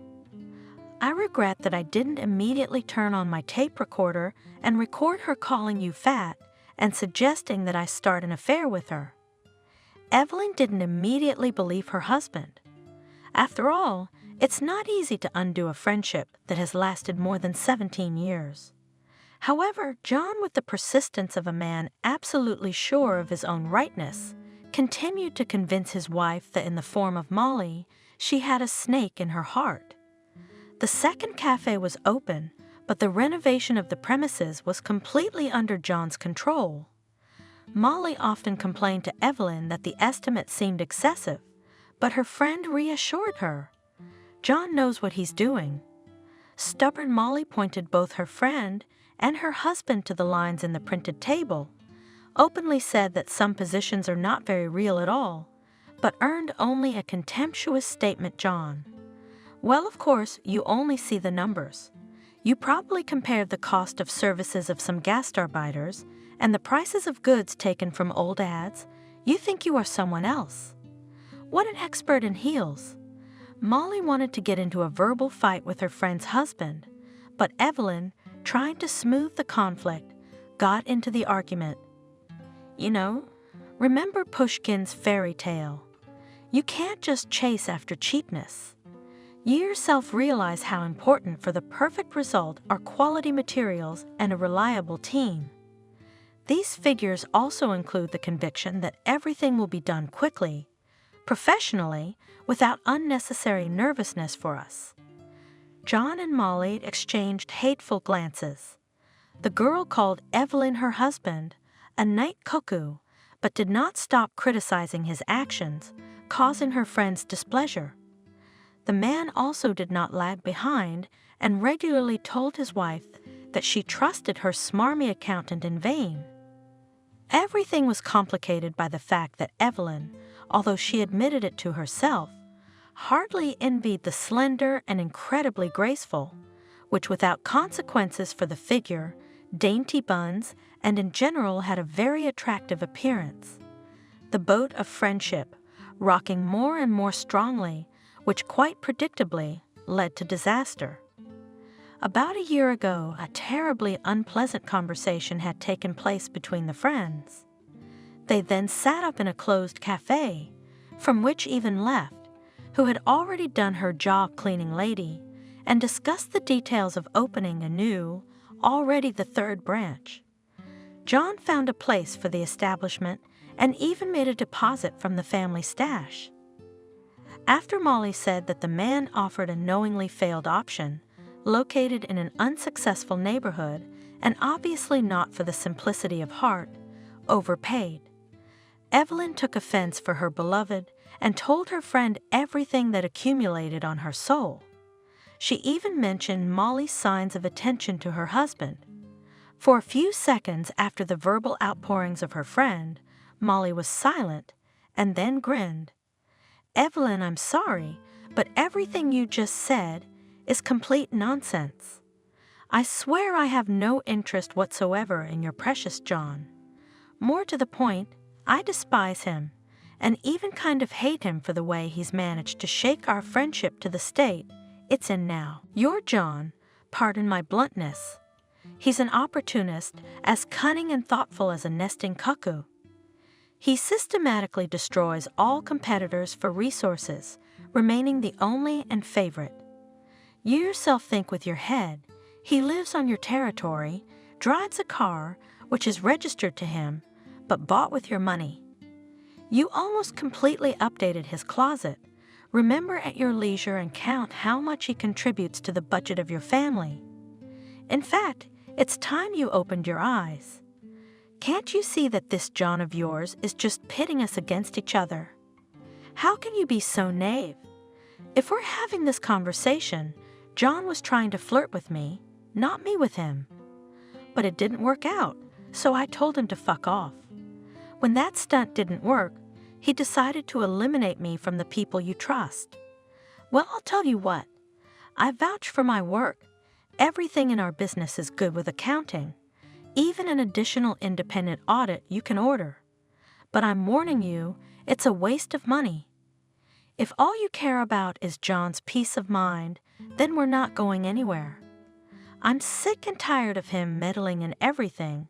I regret that I didn't immediately turn on my tape recorder and record her calling you fat and suggesting that I start an affair with her. Evelyn didn't immediately believe her husband. After all, it's not easy to undo a friendship that has lasted more than 17 years. However, John, with the persistence of a man absolutely sure of his own rightness, continued to convince his wife that in the form of Molly, she had a snake in her heart. The second cafe was open, but the renovation of the premises was completely under John's control. Molly often complained to Evelyn that the estimate seemed excessive, but her friend reassured her. John knows what he's doing. Stubborn Molly pointed both her friend and her husband to the lines in the printed table, openly said that some positions are not very real at all, but earned only a contemptuous statement. John: "Well, of course, you only see the numbers. You probably compared the cost of services of some gastarbeiters and the prices of goods taken from old ads. You think you are someone else. What an expert in heels." Molly wanted to get into a verbal fight with her friend's husband, but Evelyn, trying to smooth the conflict, got into the argument. "You know, remember Pushkin's fairy tale? You can't just chase after cheapness. You yourself realize how important for the perfect result are quality materials and a reliable team. These figures also include the conviction that everything will be done quickly, professionally, without unnecessary nervousness for us." John and Molly exchanged hateful glances. The girl called Evelyn her husband a night cuckoo, but did not stop criticizing his actions, causing her friend's displeasure. The man also did not lag behind and regularly told his wife that she trusted her smarmy accountant in vain. Everything was complicated by the fact that Evelyn, although she admitted it to herself, hardly envied the slender and incredibly graceful, which without consequences for the figure, dainty buns, and in general had a very attractive appearance. The boat of friendship, rocking more and more strongly, which quite predictably led to disaster. About a year ago, a terribly unpleasant conversation had taken place between the friends. They then sat up in a closed cafe, from which Eve left, who had already done her job cleaning lady, and discussed the details of opening a new, already the third branch. John found a place for the establishment and even made a deposit from the family stash. After Molly said that the man offered a knowingly failed option, located in an unsuccessful neighborhood and obviously not for the simplicity of heart, overpaid, Evelyn took offense for her beloved and told her friend everything that accumulated on her soul. She even mentioned Molly's signs of attention to her husband. For a few seconds after the verbal outpourings of her friend, Molly was silent and then grinned. "Evelyn, I'm sorry, but everything you just said is complete nonsense. I swear I have no interest whatsoever in your precious John. More to the point, I despise him, and even kind of hate him for the way he's managed to shake our friendship to the state it's in now. Your John, pardon my bluntness, he's an opportunist as cunning and thoughtful as a nesting cuckoo. He systematically destroys all competitors for resources, remaining the only and favorite. You yourself think with your head. He lives on your territory, drives a car, which is registered to him, but bought with your money. You almost completely updated his closet. Remember at your leisure and count how much he contributes to the budget of your family. In fact, it's time you opened your eyes. Can't you see that this John of yours is just pitting us against each other? How can you be so naive? If we're having this conversation, John was trying to flirt with me, not me with him. But it didn't work out, so I told him to fuck off. When that stunt didn't work, he decided to eliminate me from the people you trust. Well, I'll tell you what. I vouch for my work. Everything in our business is good with accounting. Even an additional independent audit you can order. But I'm warning you, it's a waste of money. If all you care about is John's peace of mind, then we're not going anywhere. I'm sick and tired of him meddling in everything,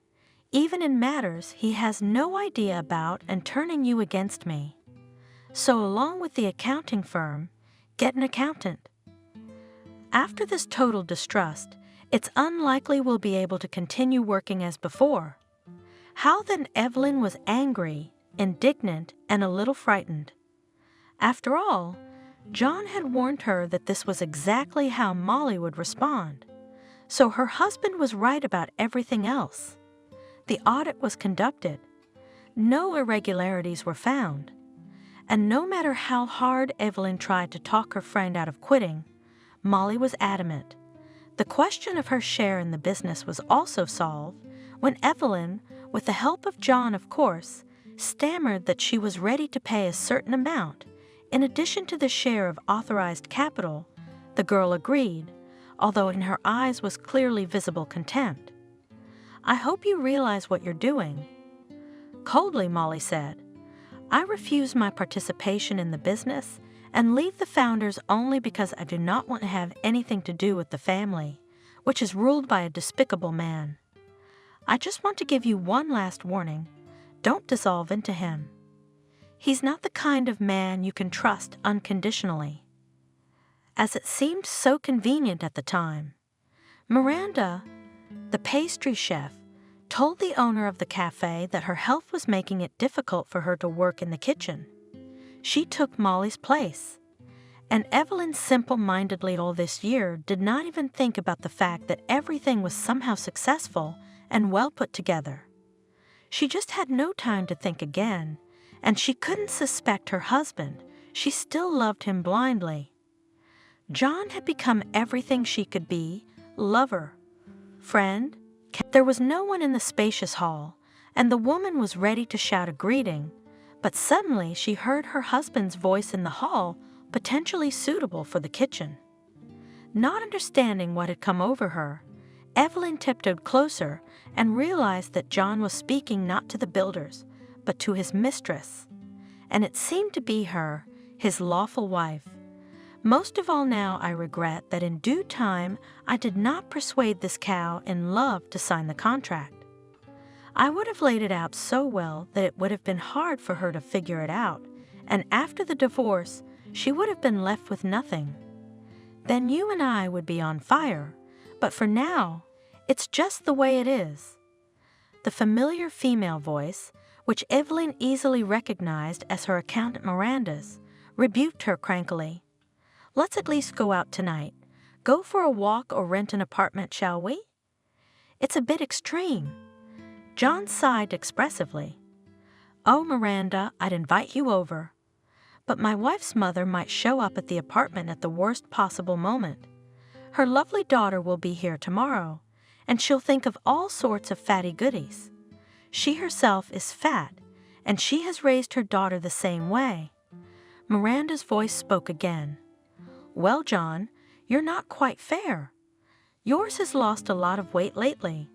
even in matters he has no idea about and turning you against me. So along with the accounting firm, get an accountant. After this total distrust, it's unlikely we'll be able to continue working as before. How then Evelyn was angry, indignant, and a little frightened. After all, John had warned her that this was exactly how Molly would respond. So her husband was right about everything else. The audit was conducted. No irregularities were found. And no matter how hard Evelyn tried to talk her friend out of quitting, Molly was adamant. The question of her share in the business was also solved when Evelyn, with the help of John of course, stammered that she was ready to pay a certain amount. In addition to the share of authorized capital, the girl agreed, although in her eyes was clearly visible contempt. "I hope you realize what you're doing." Coldly, Molly said, "I refuse my participation in the business and leave the founders only because I do not want to have anything to do with the family, which is ruled by a despicable man. I just want to give you one last warning. Don't dissolve into him. He's not the kind of man you can trust unconditionally." As it seemed so convenient at the time, Miranda, the pastry chef, told the owner of the cafe that her health was making it difficult for her to work in the kitchen. She took Molly's place. And Evelyn simple-mindedly all this year did not even think about the fact that everything was somehow successful and well put together. She just had no time to think again, and she couldn't suspect her husband. She still loved him blindly. John had become everything she could be: lover, friend. There was no one in the spacious hall, and the woman was ready to shout a greeting, but suddenly she heard her husband's voice in the hall, potentially suitable for the kitchen. Not understanding what had come over her, Evelyn tiptoed closer and realized that John was speaking not to the builders, but to his mistress, and it seemed to be her, his lawful wife. Most of all now I regret that in due time I did not persuade this cow in love to sign the contract. I would have laid it out so well that it would have been hard for her to figure it out, and after the divorce she would have been left with nothing. Then you and I would be on fire, but for now, it's just the way it is. The familiar female voice, which Evelyn easily recognized as her accountant Miranda's, rebuked her crankily. "Let's at least go out tonight. Go for a walk or rent an apartment, shall we?" "It's a bit extreme." John sighed expressively. "Oh, Miranda, I'd invite you over. But my wife's mother might show up at the apartment at the worst possible moment. Her lovely daughter will be here tomorrow, and she'll think of all sorts of fatty goodies. She herself is fat, and she has raised her daughter the same way." Miranda's voice spoke again. "Well, John, you're not quite fair. Yours has lost a lot of weight lately."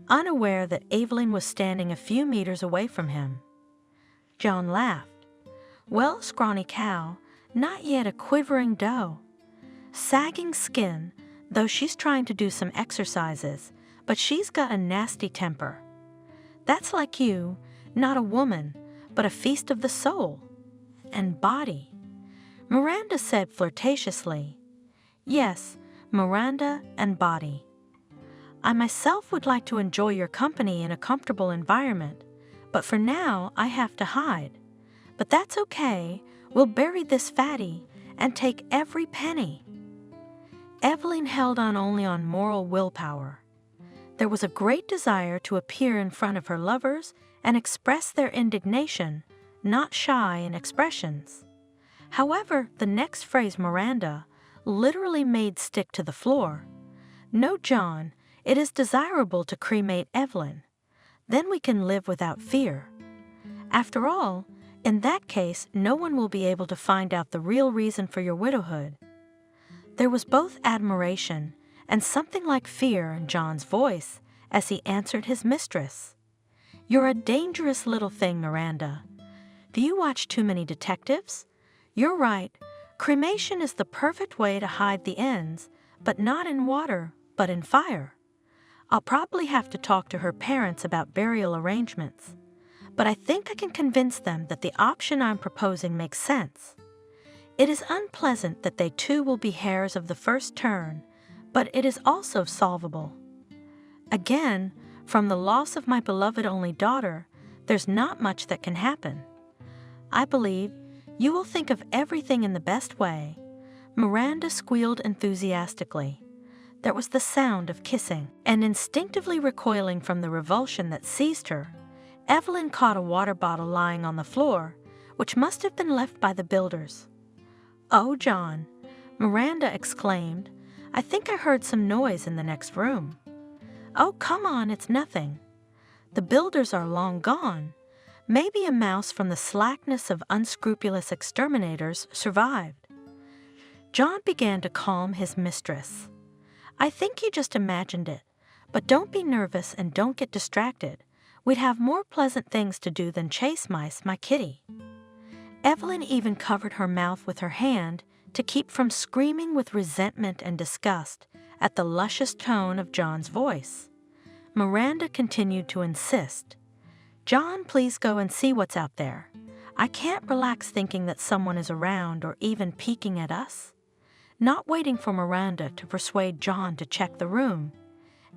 Unaware that Evelyn was standing a few meters away from him, John laughed. "Well, scrawny cow, not yet a quivering doe. Sagging skin, though she's trying to do some exercises, but she's got a nasty temper. That's like you, not a woman, but a feast of the soul. And body." Miranda said flirtatiously, "Yes, Miranda and body. I myself would like to enjoy your company in a comfortable environment, but for now I have to hide. But that's okay, we'll bury this fatty and take every penny." Evelyn held on only on moral willpower. There was a great desire to appear in front of her lovers and express their indignation, not shy in expressions. However, the next phrase Miranda literally made stick to the floor. "No, John, it is desirable to cremate Evelyn. Then we can live without fear. After all, in that case, no one will be able to find out the real reason for your widowhood." There was both admiration and something like fear in John's voice as he answered his mistress. "You're a dangerous little thing, Miranda. Do you watch too many detectives? You're right. Cremation is the perfect way to hide the ends, but not in water, but in fire. I'll probably have to talk to her parents about burial arrangements, but I think I can convince them that the option I'm proposing makes sense. It is unpleasant that they too will be heirs of the first turn, but it is also solvable. Again, from the loss of my beloved only daughter, there's not much that can happen. I believe you will think of everything in the best way." Miranda squealed enthusiastically. There was the sound of kissing, and instinctively recoiling from the revulsion that seized her, Evelyn caught a water bottle lying on the floor, which must have been left by the builders. "Oh, John," Miranda exclaimed, "I think I heard some noise in the next room." "Oh, come on, it's nothing. The builders are long gone. Maybe a mouse from the slackness of unscrupulous exterminators survived." John began to calm his mistress. "I think you just imagined it, but don't be nervous and don't get distracted. We'd have more pleasant things to do than chase mice, my kitty." Evelyn even covered her mouth with her hand to keep from screaming with resentment and disgust at the luscious tone of John's voice. Miranda continued to insist. "John, please go and see what's out there. I can't relax thinking that someone is around or even peeking at us." Not waiting for Miranda to persuade John to check the room,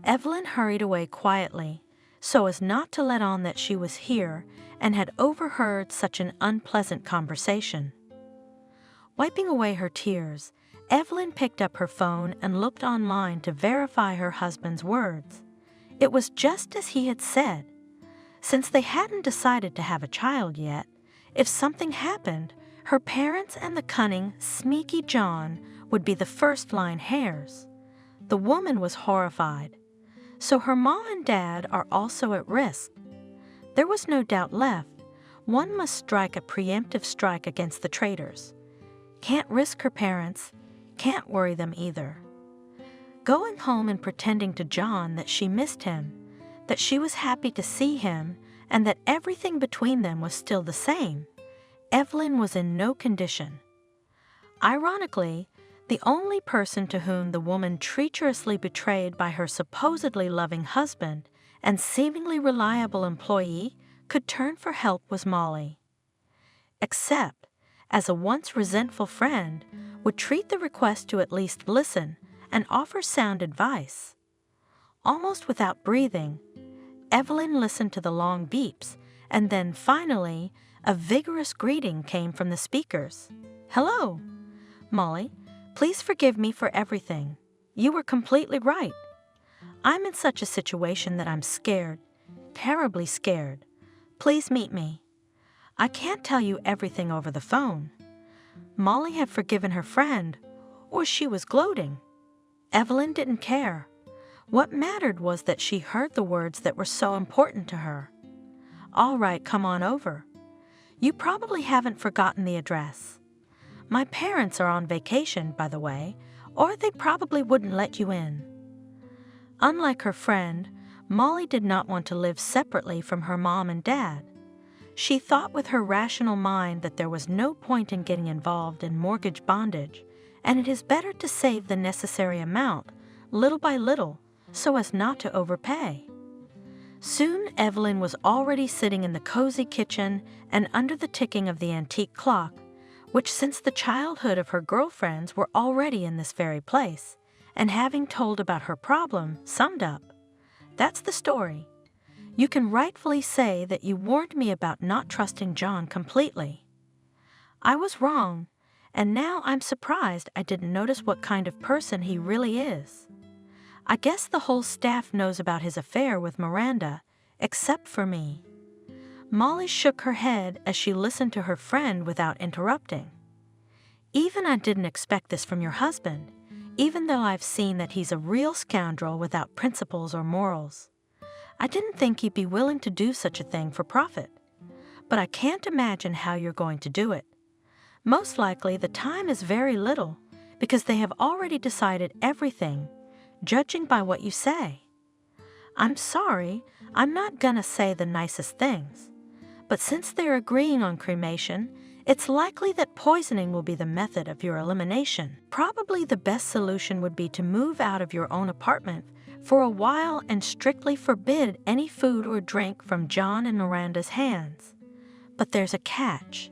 Evelyn hurried away quietly so as not to let on that she was here and had overheard such an unpleasant conversation. Wiping away her tears, Evelyn picked up her phone and looked online to verify her husband's words. It was just as he had said. Since they hadn't decided to have a child yet, if something happened, her parents and the cunning, sneaky John would be the first-line heirs. The woman was horrified. So her mom and dad are also at risk. There was no doubt left. One must strike a preemptive strike against the traitors. Can't risk her parents, can't worry them either. Going home and pretending to John that she missed him, that she was happy to see him, and that everything between them was still the same, Evelyn was in no condition. Ironically, the only person to whom the woman treacherously betrayed by her supposedly loving husband and seemingly reliable employee could turn for help was Molly. Except, as a once resentful friend, would treat the request to at least listen and offer sound advice. Almost without breathing, Evelyn listened to the long beeps, and then finally, a vigorous greeting came from the speakers. "Hello, Molly. Please forgive me for everything. You were completely right. I'm in such a situation that I'm scared, terribly scared. Please meet me. I can't tell you everything over the phone." Molly had forgiven her friend, or she was gloating. Evelyn didn't care. What mattered was that she heard the words that were so important to her. "All right, come on over. You probably haven't forgotten the address. My parents are on vacation, by the way, or they probably wouldn't let you in." Unlike her friend, Molly did not want to live separately from her mom and dad. She thought with her rational mind that there was no point in getting involved in mortgage bondage, and it is better to save the necessary amount, little by little, so as not to overpay. Soon Evelyn was already sitting in the cozy kitchen and under the ticking of the antique clock, which since the childhood of her girlfriends were already in this very place, and having told about her problem, summed up. "That's the story. You can rightfully say that you warned me about not trusting John completely. I was wrong, and now I'm surprised I didn't notice what kind of person he really is. I guess the whole staff knows about his affair with Miranda, except for me." Molly shook her head as she listened to her friend without interrupting. "Even I didn't expect this from your husband, even though I've seen that he's a real scoundrel without principles or morals. I didn't think he'd be willing to do such a thing for profit. But I can't imagine how you're going to do it. Most likely the time is very little, because they have already decided everything, judging by what you say. I'm sorry, I'm not gonna say the nicest things. But since they're agreeing on cremation, it's likely that poisoning will be the method of your elimination. Probably the best solution would be to move out of your own apartment for a while and strictly forbid any food or drink from John and Miranda's hands. But there's a catch.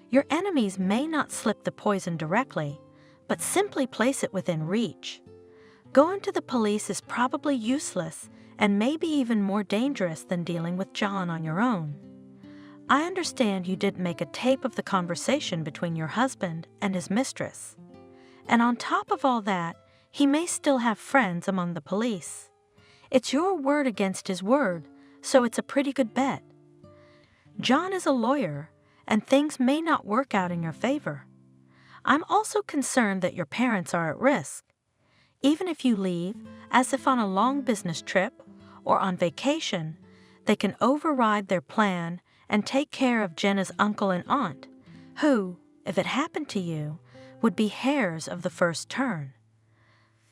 Your enemies may not slip the poison directly, but simply place it within reach. Going to the police is probably useless and maybe even more dangerous than dealing with John on your own. I understand you didn't make a tape of the conversation between your husband and his mistress. And on top of all that, he may still have friends among the police. It's your word against his word, so it's a pretty good bet. John is a lawyer, and things may not work out in your favor. I'm also concerned that your parents are at risk. Even if you leave, as if on a long business trip or on vacation, they can override their plan and take care of Jenna's uncle and aunt, who, if it happened to you, would be heirs of the first turn.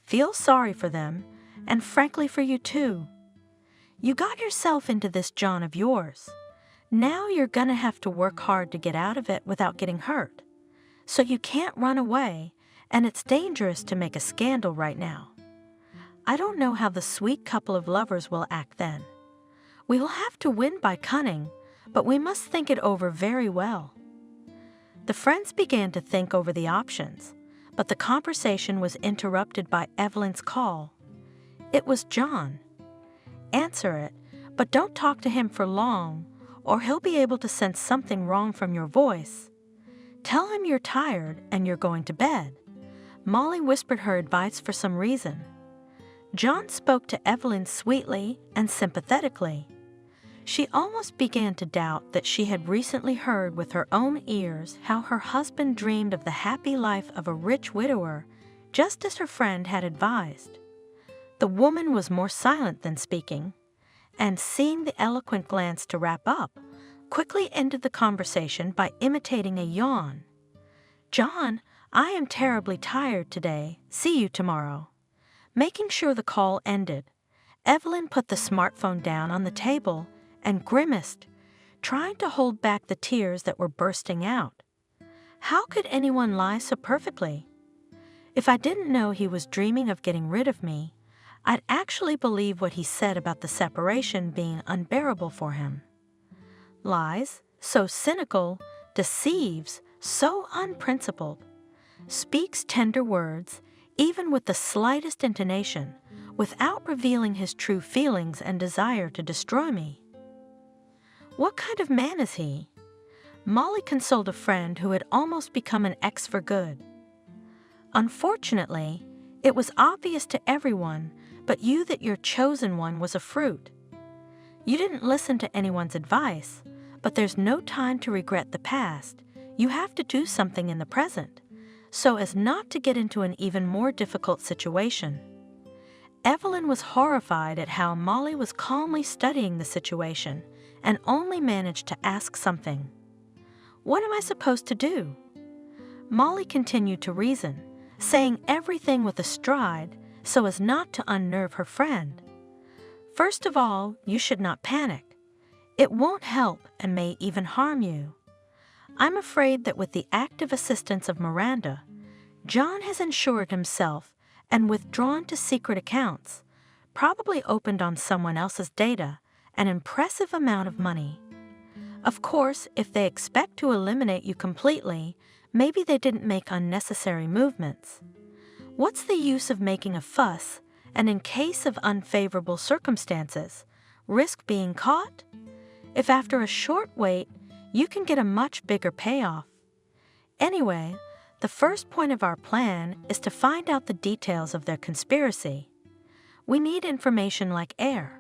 Feel sorry for them, and frankly for you too. You got yourself into this John of yours. Now you're gonna have to work hard to get out of it without getting hurt. So you can't run away, and it's dangerous to make a scandal right now. I don't know how the sweet couple of lovers will act then. We will have to win by cunning, but we must think it over very well. The friends began to think over the options, but the conversation was interrupted by Evelyn's call. It was John. Answer it, but don't talk to him for long, or he'll be able to sense something wrong from your voice. Tell him you're tired and you're going to bed. Molly whispered her advice for some reason. John spoke to Evelyn sweetly and sympathetically. She almost began to doubt that she had recently heard with her own ears how her husband dreamed of the happy life of a rich widower, just as her friend had advised. The woman was more silent than speaking, and seeing the eloquent glance to wrap up, quickly ended the conversation by imitating a yawn. "John, I am terribly tired today. See you tomorrow." Making sure the call ended, Evelyn put the smartphone down on the table and grimaced, trying to hold back the tears that were bursting out. How could anyone lie so perfectly? If I didn't know he was dreaming of getting rid of me, I'd actually believe what he said about the separation being unbearable for him. Lies, so cynical, deceives, so unprincipled, speaks tender words, even with the slightest intonation, without revealing his true feelings and desire to destroy me. What kind of man is he? Molly consoled a friend who had almost become an ex for good. Unfortunately, it was obvious to everyone but you that your chosen one was a fruit. You didn't listen to anyone's advice, but there's no time to regret the past. You have to do something in the present, so as not to get into an even more difficult situation. Evelyn was horrified at how Molly was calmly studying the situation and only managed to ask something. What am I supposed to do? Molly continued to reason, saying everything with a stride so as not to unnerve her friend. First of all, you should not panic. It won't help and may even harm you. I'm afraid that with the active assistance of Miranda, John has insured himself and withdrawn to secret accounts, probably opened on someone else's data, an impressive amount of money. Of course, if they expect to eliminate you completely, maybe they didn't make unnecessary movements. What's the use of making a fuss, and in case of unfavorable circumstances, risk being caught? If after a short wait, you can get a much bigger payoff. Anyway, the first point of our plan is to find out the details of their conspiracy. We need information like air,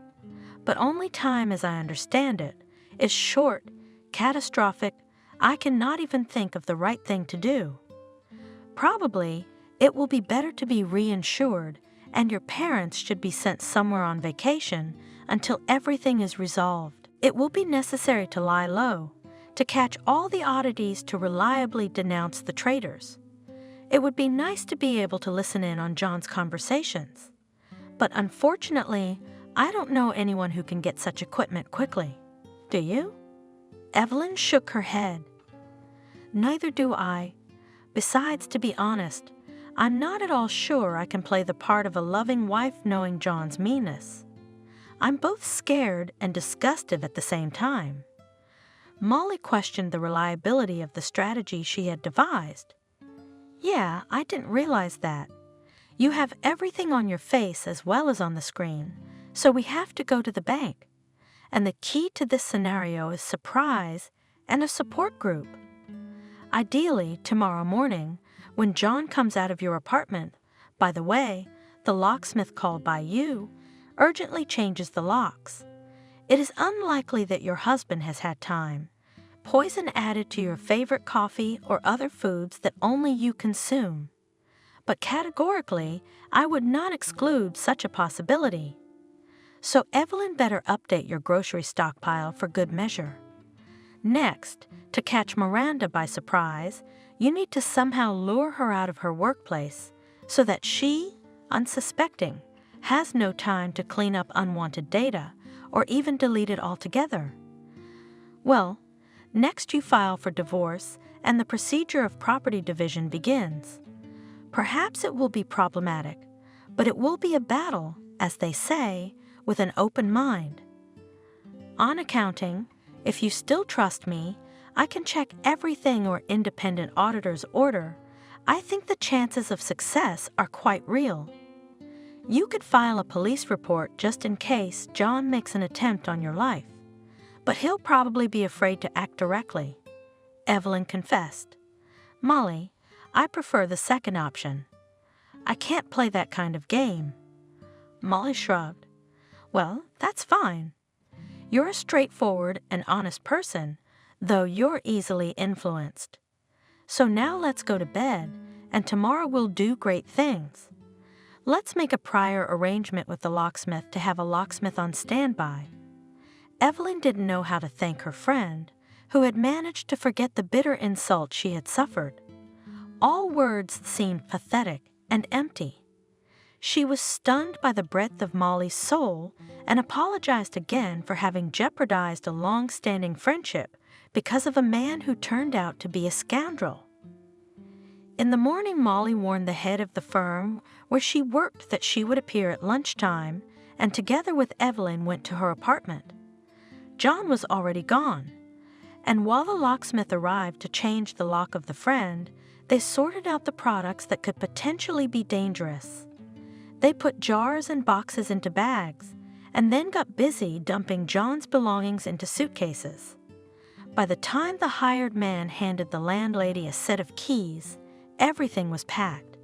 but only time, as I understand it, is short, catastrophic. I cannot even think of the right thing to do. Probably, it will be better to be reinsured, and your parents should be sent somewhere on vacation until everything is resolved. It will be necessary to lie low, to catch all the oddities, to reliably denounce the traitors. It would be nice to be able to listen in on John's conversations. But unfortunately, I don't know anyone who can get such equipment quickly. Do you? Evelyn shook her head. Neither do I. Besides, to be honest, I'm not at all sure I can play the part of a loving wife knowing John's meanness. I'm both scared and disgusted at the same time. Molly questioned the reliability of the strategy she had devised. Yeah, I didn't realize that. You have everything on your face as well as on the screen, so we have to go to the bank. And the key to this scenario is surprise and a support group. Ideally, tomorrow morning, when John comes out of your apartment, by the way, the locksmith called by you urgently changes the locks. It is unlikely that your husband has had time. Poison added to your favorite coffee or other foods that only you consume. But categorically, I would not exclude such a possibility. So Evelyn better update your grocery stockpile for good measure. Next, to catch Miranda by surprise, you need to somehow lure her out of her workplace so that she, unsuspecting, has no time to clean up unwanted data or even delete it altogether. Well, next you file for divorce and the procedure of property division begins. Perhaps it will be problematic, but it will be a battle, as they say, with an open mind. On accounting, if you still trust me, I can check everything or independent auditor's order. I think the chances of success are quite real. You could file a police report just in case John makes an attempt on your life, but he'll probably be afraid to act directly. Evelyn confessed. Molly, I prefer the second option. I can't play that kind of game. Molly shrugged. Well, that's fine. You're a straightforward and honest person, though you're easily influenced. So now let's go to bed, and tomorrow we'll do great things. Let's make a prior arrangement with the locksmith to have a locksmith on standby. Evelyn didn't know how to thank her friend, who had managed to forget the bitter insult she had suffered. All words seemed pathetic and empty. She was stunned by the breadth of Molly's soul and apologized again for having jeopardized a long-standing friendship because of a man who turned out to be a scoundrel. In the morning, Molly warned the head of the firm where she worked that she would appear at lunchtime, and together with Evelyn went to her apartment. John was already gone, and while the locksmith arrived to change the lock of the friend, they sorted out the products that could potentially be dangerous. They put jars and boxes into bags, and then got busy dumping John's belongings into suitcases. By the time the hired man handed the landlady a set of keys, everything was packed.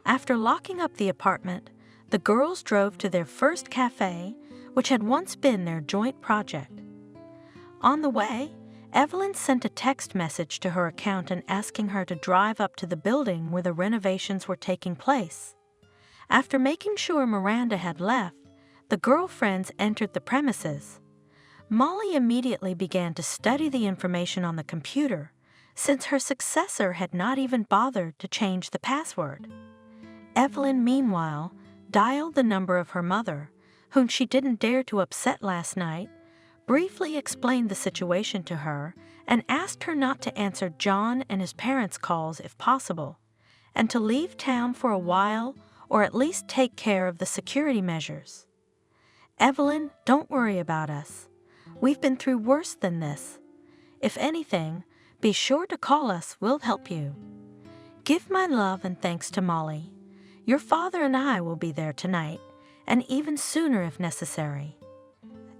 After locking up the apartment, the girls drove to their first cafe, which had once been their joint project. On the way, Evelyn sent a text message to her accountant asking her to drive up to the building where the renovations were taking place. After making sure Miranda had left, the girlfriends entered the premises. Molly immediately began to study the information on the computer, since her successor had not even bothered to change the password. Evelyn, meanwhile, dialed the number of her mother, whom she didn't dare to upset last night, briefly explained the situation to her, and asked her not to answer John and his parents' calls if possible, and to leave town for a while or at least take care of the security measures. Evelyn, don't worry about us. We've been through worse than this. If anything, be sure to call us, we'll help you. Give my love and thanks to Molly. Your father and I will be there tonight, and even sooner if necessary.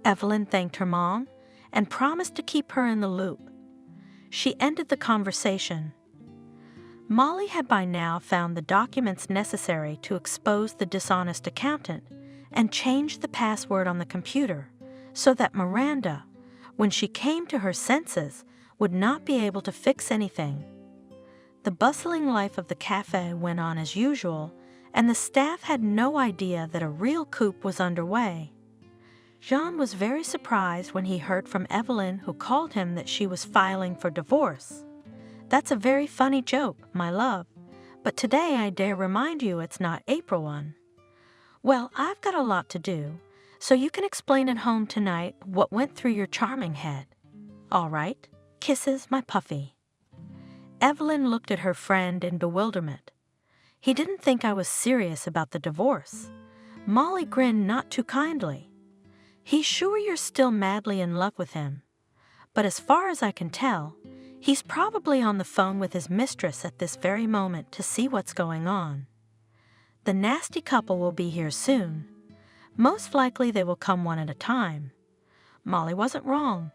Evelyn thanked her mom and promised to keep her in the loop. She ended the conversation. Molly had by now found the documents necessary to expose the dishonest accountant and change the password on the computer so that Miranda, when she came to her senses, would not be able to fix anything. The bustling life of the cafe went on as usual, and the staff had no idea that a real coup was underway. Jean was very surprised when he heard from Evelyn, who called him that she was filing for divorce. That's a very funny joke, my love, but today I dare remind you it's not April 1. Well, I've got a lot to do, so you can explain at home tonight what went through your charming head. All right? Kisses, my puffy. Evelyn looked at her friend in bewilderment. He didn't think I was serious about the divorce. Molly grinned not too kindly. He's sure you're still madly in love with him. But as far as I can tell, he's probably on the phone with his mistress at this very moment to see what's going on. The nasty couple will be here soon. Most likely they will come one at a time. Molly wasn't wrong.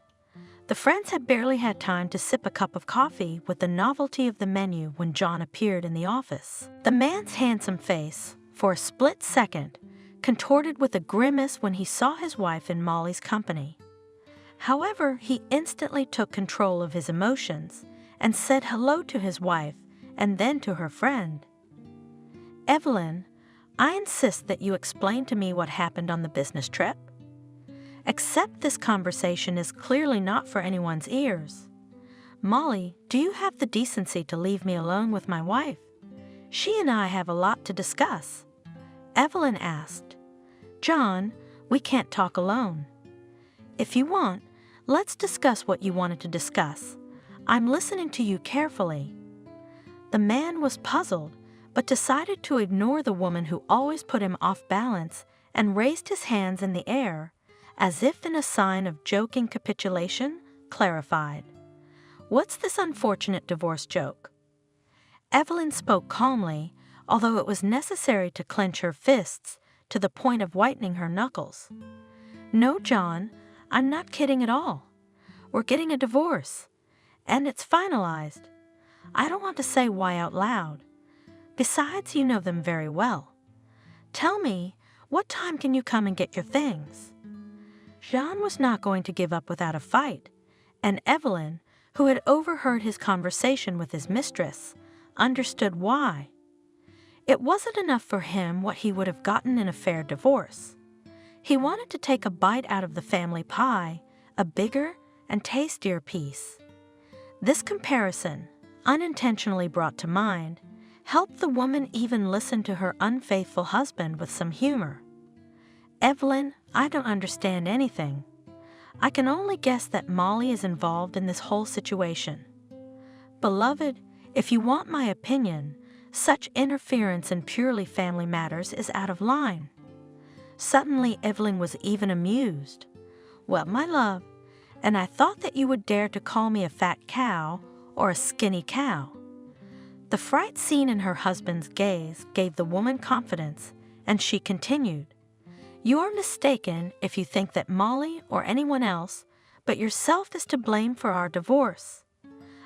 The friends had barely had time to sip a cup of coffee with the novelty of the menu when John appeared in the office. The man's handsome face, for a split second, contorted with a grimace when he saw his wife in Molly's company. However, he instantly took control of his emotions and said hello to his wife and then to her friend. "Evelyn, I insist that you explain to me what happened on the business trip. Except this conversation is clearly not for anyone's ears. Molly, do you have the decency to leave me alone with my wife? She and I have a lot to discuss." Evelyn asked. "John, we can't talk alone. If you want, let's discuss what you wanted to discuss. I'm listening to you carefully." The man was puzzled, but decided to ignore the woman who always put him off balance and raised his hands in the air, as if in a sign of joking capitulation, clarified. "What's this unfortunate divorce joke?" Evelyn spoke calmly, although it was necessary to clench her fists to the point of whitening her knuckles. "No, John, I'm not kidding at all. We're getting a divorce, and it's finalized. I don't want to say why out loud. Besides, you know them very well. Tell me, what time can you come and get your things?" John was not going to give up without a fight, and Evelyn, who had overheard his conversation with his mistress, understood why. It wasn't enough for him what he would have gotten in a fair divorce. He wanted to take a bite out of the family pie, a bigger and tastier piece. This comparison, unintentionally brought to mind, helped the woman even listen to her unfaithful husband with some humor. "Evelyn, I don't understand anything. I can only guess that Molly is involved in this whole situation. Beloved, if you want my opinion, such interference in purely family matters is out of line." Suddenly, Evelyn was even amused. "Well, my love, and I thought that you would dare to call me a fat cow or a skinny cow." The fright seen in her husband's gaze gave the woman confidence, and she continued, "You are mistaken if you think that Molly or anyone else but yourself is to blame for our divorce.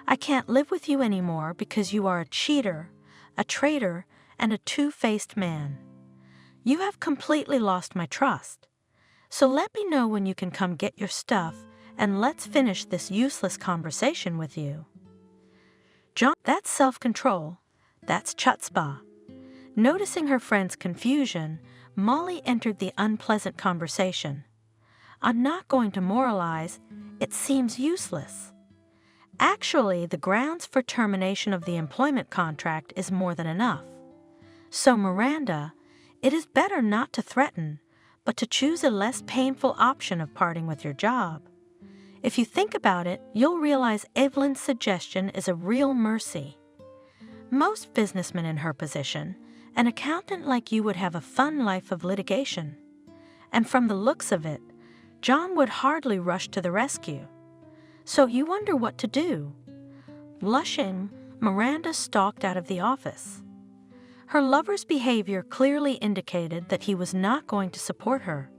I can't live with you anymore because you are a cheater, a traitor, and a two-faced man. You have completely lost my trust. So let me know when you can come get your stuff, and let's finish this useless conversation with you." John, that's self-control. That's chutzpah. Noticing her friend's confusion, Molly entered the unpleasant conversation. "I'm not going to moralize. It seems useless. Actually, the grounds for termination of the employment contract is more than enough. So, Miranda, it is better not to threaten, but to choose a less painful option of parting with your job. If you think about it, you'll realize Evelyn's suggestion is a real mercy. Most businessmen in her position, an accountant like you would have a fun life of litigation. And from the looks of it, John would hardly rush to the rescue. So you wonder what to do." Blushing, Miranda stalked out of the office. Her lover's behavior clearly indicated that he was not going to support her.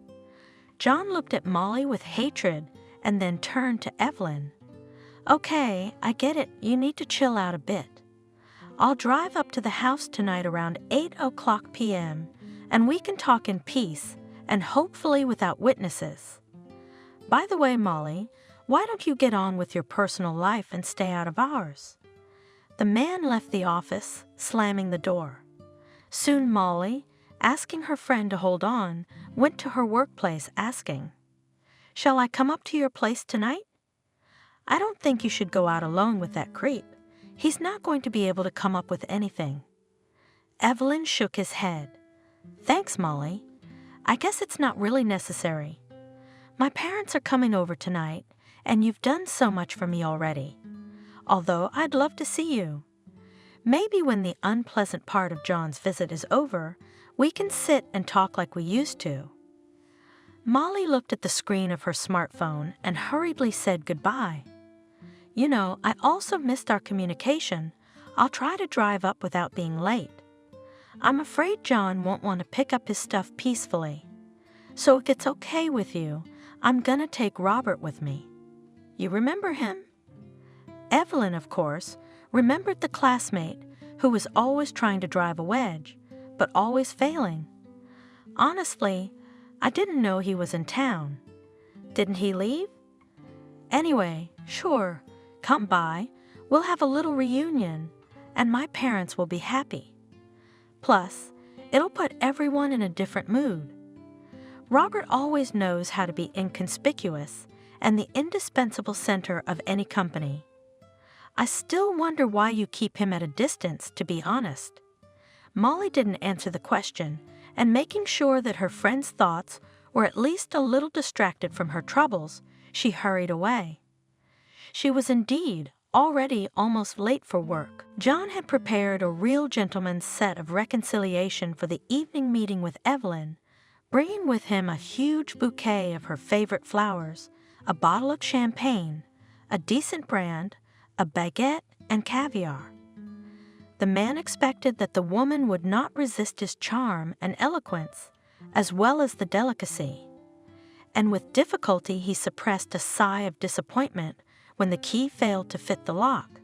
John looked at Molly with hatred and then turned to Evelyn. "Okay, I get it. You need to chill out a bit. I'll drive up to the house tonight around 8:00 p.m., and we can talk in peace and hopefully without witnesses. By the way, Molly, why don't you get on with your personal life and stay out of ours?" The man left the office, slamming the door. Soon Molly, asking her friend to hold on, went to her workplace asking, "Shall I come up to your place tonight?" "I don't think you should go out alone with that creep. He's not going to be able to come up with anything." Evelyn shook his head. "Thanks, Molly. I guess it's not really necessary. My parents are coming over tonight, and you've done so much for me already. Although I'd love to see you. Maybe when the unpleasant part of John's visit is over, we can sit and talk like we used to." Molly looked at the screen of her smartphone and hurriedly said goodbye. "You know, I also missed our communication. I'll try to drive up without being late. I'm afraid John won't want to pick up his stuff peacefully. So if it's okay with you, I'm gonna take Robert with me. You remember him?" Evelyn, of course, remembered the classmate who was always trying to drive a wedge, but always failing. "Honestly, I didn't know he was in town. Didn't he leave? Anyway, sure, come by. We'll have a little reunion, and my parents will be happy. Plus, it'll put everyone in a different mood. Robert always knows how to be inconspicuous and the indispensable center of any company. I still wonder why you keep him at a distance, to be honest." Molly didn't answer the question, and making sure that her friend's thoughts were at least a little distracted from her troubles, she hurried away. She was indeed already almost late for work. John had prepared a real gentleman's set of reconciliation for the evening meeting with Evelyn, bringing with him a huge bouquet of her favorite flowers, a bottle of champagne, a decent brand, a baguette, and caviar. The man expected that the woman would not resist his charm and eloquence, as well as the delicacy. And with difficulty he suppressed a sigh of disappointment when the key failed to fit the lock.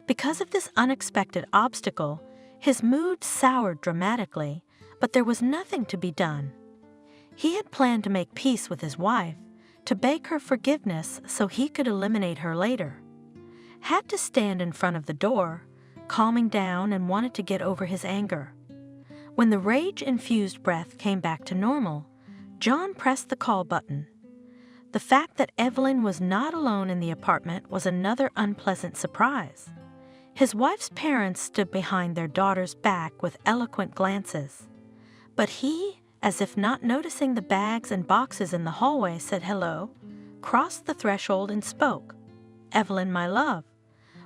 Because of this unexpected obstacle, his mood soured dramatically, but there was nothing to be done. He had planned to make peace with his wife, to beg her forgiveness so he could eliminate her later. Had to stand in front of the door, calming down, and wanted to get over his anger. When the rage-infused breath came back to normal, John pressed the call button. The fact that Evelyn was not alone in the apartment was another unpleasant surprise. His wife's parents stood behind their daughter's back with eloquent glances. But he, as if not noticing the bags and boxes in the hallway, said hello, crossed the threshold and spoke. "Evelyn, my love,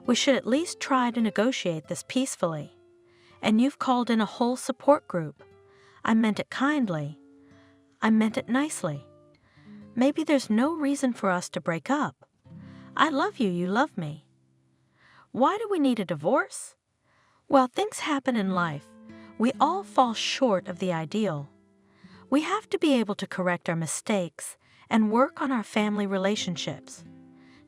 we should at least try to negotiate this peacefully. And you've called in a whole support group. I meant it kindly. I meant it nicely. Maybe there's no reason for us to break up. I love you, you love me. Why do we need a divorce? Well, things happen in life. We all fall short of the ideal. We have to be able to correct our mistakes and work on our family relationships.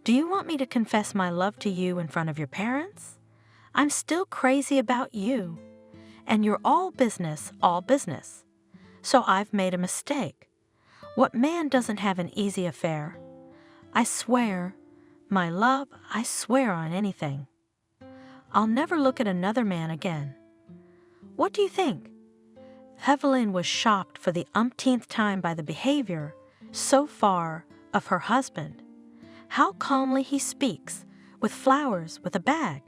Do you want me to confess my love to you in front of your parents? I'm still crazy about you. And you're all business, all business. So I've made a mistake. What man doesn't have an easy affair? I swear, my love, I swear on anything. I'll never look at another man again. What do you think?" Evelyn was shocked for the umpteenth time by the behavior, so far, of her husband. How calmly he speaks, with flowers, with a bag.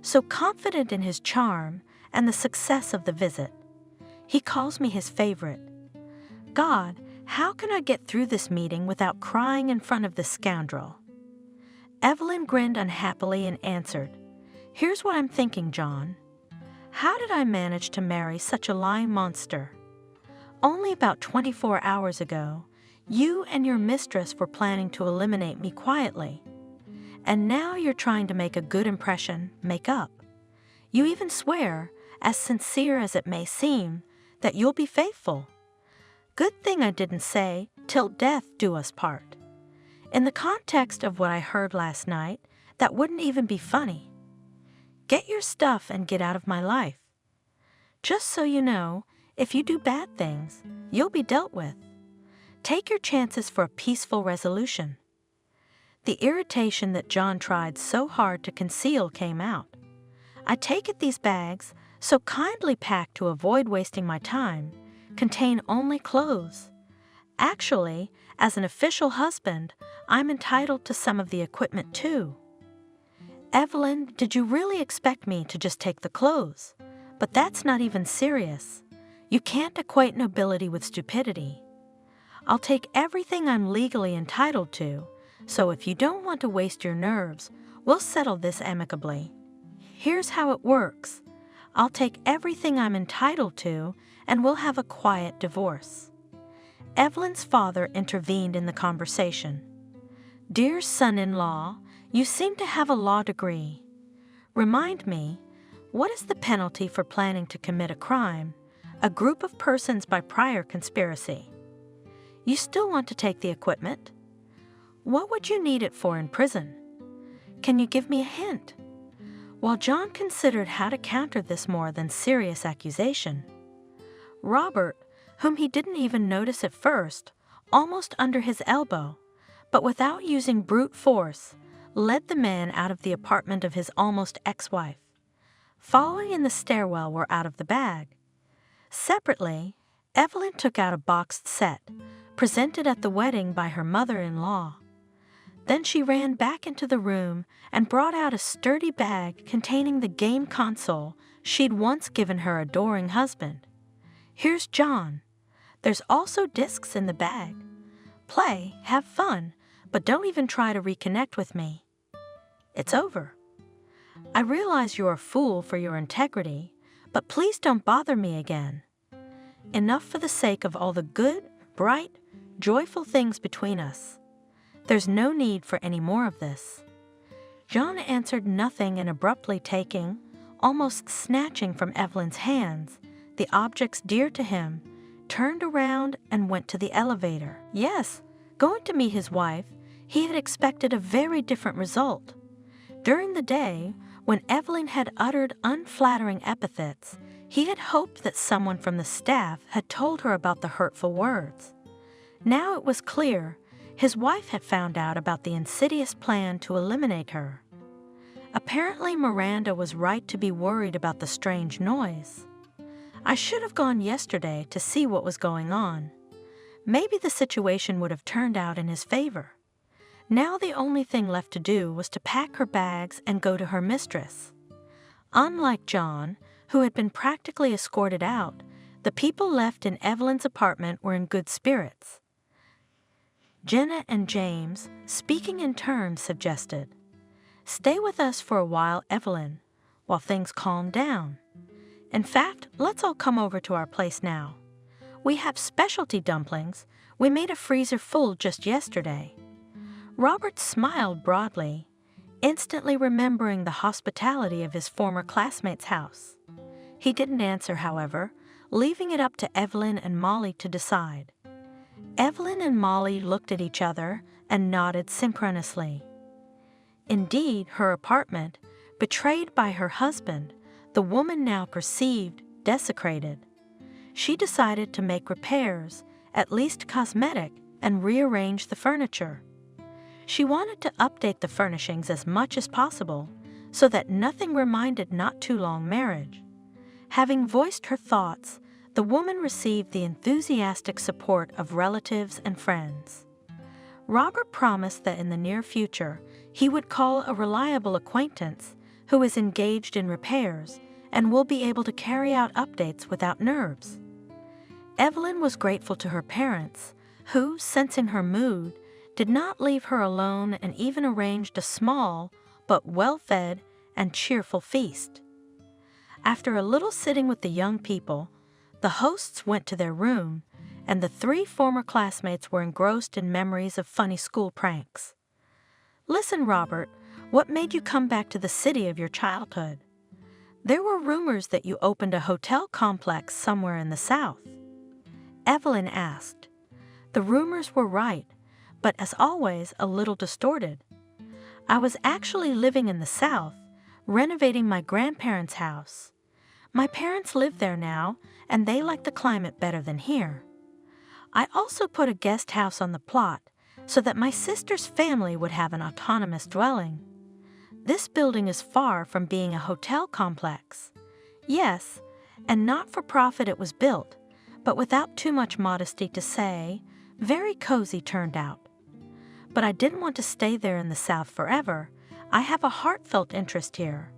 So confident in his charm and the success of the visit. He calls me his favorite. God, how can I get through this meeting without crying in front of this scoundrel? Evelyn grinned unhappily and answered, "Here's what I'm thinking, John. How did I manage to marry such a lying monster? Only about 24 hours ago, you and your mistress were planning to eliminate me quietly. And now you're trying to make a good impression, make up. You even swear, as sincere as it may seem, that you'll be faithful. Good thing I didn't say, 'till death do us part.' In the context of what I heard last night, that wouldn't even be funny. Get your stuff and get out of my life. Just so you know, if you do bad things, you'll be dealt with. Take your chances for a peaceful resolution." The irritation that John tried so hard to conceal came out. "I take it these bags, so kindly packed to avoid wasting my time, contain only clothes. Actually, as an official husband, I'm entitled to some of the equipment too." "Evelyn, did you really expect me to just take the clothes? But that's not even serious. You can't equate nobility with stupidity. I'll take everything I'm legally entitled to, so if you don't want to waste your nerves, we'll settle this amicably. Here's how it works. I'll take everything I'm entitled to, and we'll have a quiet divorce." Evelyn's father intervened in the conversation. "Dear son-in-law, you seem to have a law degree. Remind me, what is the penalty for planning to commit a crime, a group of persons by prior conspiracy? You still want to take the equipment? What would you need it for in prison? Can you give me a hint?" While John considered how to counter this more than serious accusation, Robert, whom he didn't even notice at first, almost under his elbow, but without using brute force, led the man out of the apartment of his almost ex-wife. Following in the stairwell were out of the bag. Separately, Evelyn took out a boxed set, presented at the wedding by her mother-in-law. Then she ran back into the room and brought out a sturdy bag containing the game console she'd once given her adoring husband. "Here's John. There's also discs in the bag. Play, have fun, but don't even try to reconnect with me. It's over. I realize you're a fool for your integrity, but please don't bother me again. Enough for the sake of all the good, bright, joyful things between us. There's no need for any more of this." John answered nothing and abruptly taking, almost snatching from Evelyn's hands, the objects dear to him, turned around and went to the elevator. Yes, going to meet his wife, he had expected a very different result. During the day, when Evelyn had uttered unflattering epithets, he had hoped that someone from the staff had told her about the hurtful words. Now it was clear his wife had found out about the insidious plan to eliminate her. Apparently, Miranda was right to be worried about the strange noise. "I should have gone yesterday to see what was going on. Maybe the situation would have turned out in his favor." Now the only thing left to do was to pack her bags and go to her mistress. Unlike John, who had been practically escorted out, the people left in Evelyn's apartment were in good spirits. Jenna and James, speaking in turn, suggested, "Stay with us for a while, Evelyn, while things calm down. In fact, let's all come over to our place now. We have specialty dumplings. We made a freezer full just yesterday." Robert smiled broadly, instantly remembering the hospitality of his former classmate's house. He didn't answer, however, leaving it up to Evelyn and Molly to decide. Evelyn and Molly looked at each other and nodded synchronously. Indeed, her apartment, betrayed by her husband, the woman now perceived desecrated. She decided to make repairs, at least cosmetic, and rearrange the furniture. She wanted to update the furnishings as much as possible so that nothing reminded not too long marriage. Having voiced her thoughts, the woman received the enthusiastic support of relatives and friends. Robert promised that in the near future he would call a reliable acquaintance who is engaged in repairs and will be able to carry out updates without nerves. Evelyn was grateful to her parents, who, sensing her mood, did not leave her alone and even arranged a small but well-fed and cheerful feast. After a little sitting with the young people, the hosts went to their room, and the 3 former classmates were engrossed in memories of funny school pranks. "Listen, Robert, what made you come back to the city of your childhood? There were rumors that you opened a hotel complex somewhere in the South." Evelyn asked. The rumors were right, but as always, a little distorted. "I was actually living in the South, renovating my grandparents' house. My parents live there now, and they like the climate better than here. I also put a guest house on the plot so that my sister's family would have an autonomous dwelling. This building is far from being a hotel complex. Yes, and not for profit it was built, but without too much modesty to say, very cozy turned out. But I didn't want to stay there in the South forever. I have a heartfelt interest here.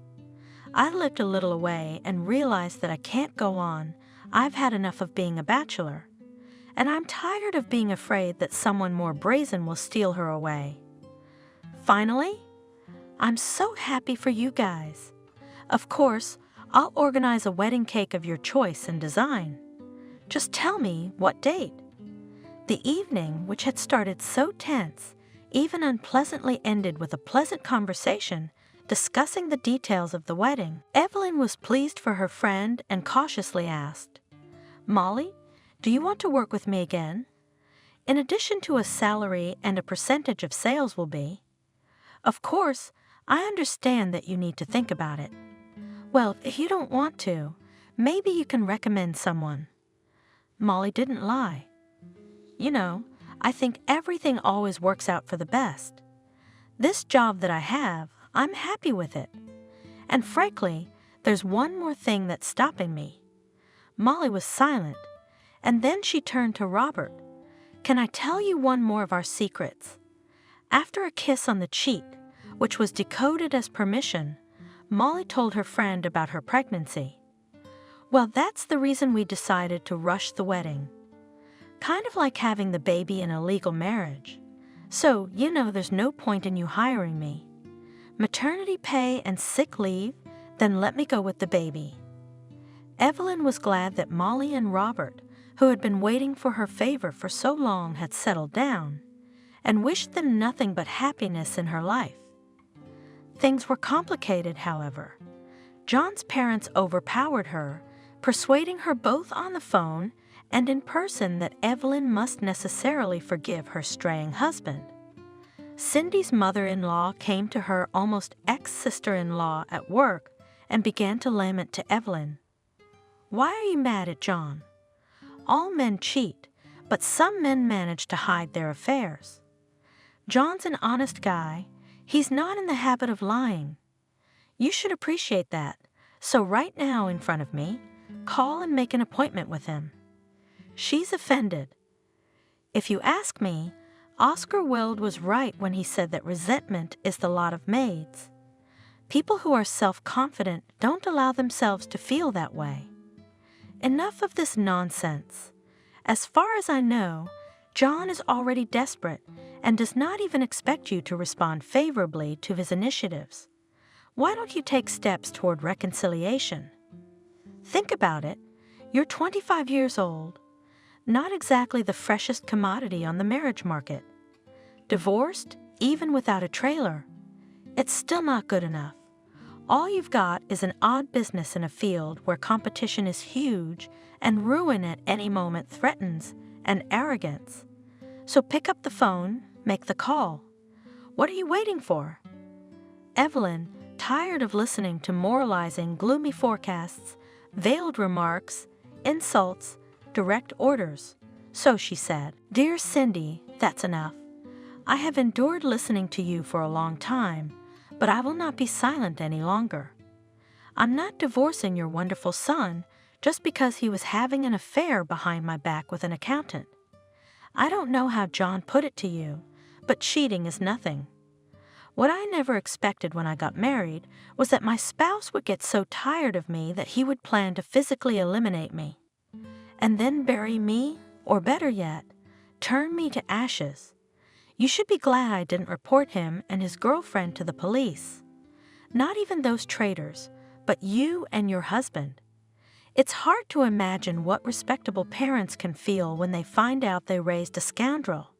I lived a little away and realized that I can't go on. I've had enough of being a bachelor. And I'm tired of being afraid that someone more brazen will steal her away. Finally, I'm so happy for you guys. Of course, I'll organize a wedding cake of your choice and design. Just tell me what date." The evening, which had started so tense, even unpleasantly ended with a pleasant conversation discussing the details of the wedding. Evelyn was pleased for her friend and cautiously asked, "Molly, do you want to work with me again? In addition to a salary and a percentage of sales will be. Of course, I understand that you need to think about it. Well, if you don't want to, maybe you can recommend someone." Molly didn't lie. "You know, I think everything always works out for the best. This job that I have, I'm happy with it. And frankly, there's one more thing that's stopping me." Molly was silent, and then she turned to Robert. "Can I tell you one more of our secrets?" After a kiss on the cheek, which was decoded as permission, Molly told her friend about her pregnancy. "Well, that's the reason we decided to rush the wedding. Kind of like having the baby in a legal marriage. So, you know, there's no point in you hiring me. Maternity pay and sick leave, then let me go with the baby." Evelyn was glad that Molly and Robert, who had been waiting for her favor for so long, had settled down, and wished them nothing but happiness in her life. Things were complicated, however. John's parents overpowered her, persuading her both on the phone and in person that Evelyn must necessarily forgive her straying husband. Cindy's mother-in-law came to her almost ex-sister-in-law at work and began to lament to Evelyn, "Why are you mad at John? All men cheat, but some men manage to hide their affairs. John's an honest guy. He's not in the habit of lying. You should appreciate that. So right now in front of me, call and make an appointment with him." She's offended. If you ask me, Oscar Wilde was right when he said that resentment is the lot of maids. People who are self-confident don't allow themselves to feel that way. Enough of this nonsense. As far as I know, John is already desperate and does not even expect you to respond favorably to his initiatives. Why don't you take steps toward reconciliation? Think about it. You're 25 years old. Not exactly the freshest commodity on the marriage market. Divorced, even without a trailer. It's still not good enough. All you've got is an odd business in a field where competition is huge and ruin at any moment threatens, and arrogance. So pick up the phone, make the call. What are you waiting for? Evelyn, tired of listening to moralizing, gloomy forecasts, veiled remarks, insults, direct orders. So she said, "Dear Cindy, that's enough. I have endured listening to you for a long time, but I will not be silent any longer. I'm not divorcing your wonderful son just because he was having an affair behind my back with an accountant. I don't know how John put it to you, but cheating is nothing. What I never expected when I got married was that my spouse would get so tired of me that he would plan to physically eliminate me, and then bury me, or better yet, turn me to ashes. You should be glad I didn't report him and his girlfriend to the police. Not even those traitors, but you and your husband. It's hard to imagine what respectable parents can feel when they find out they raised a scoundrel.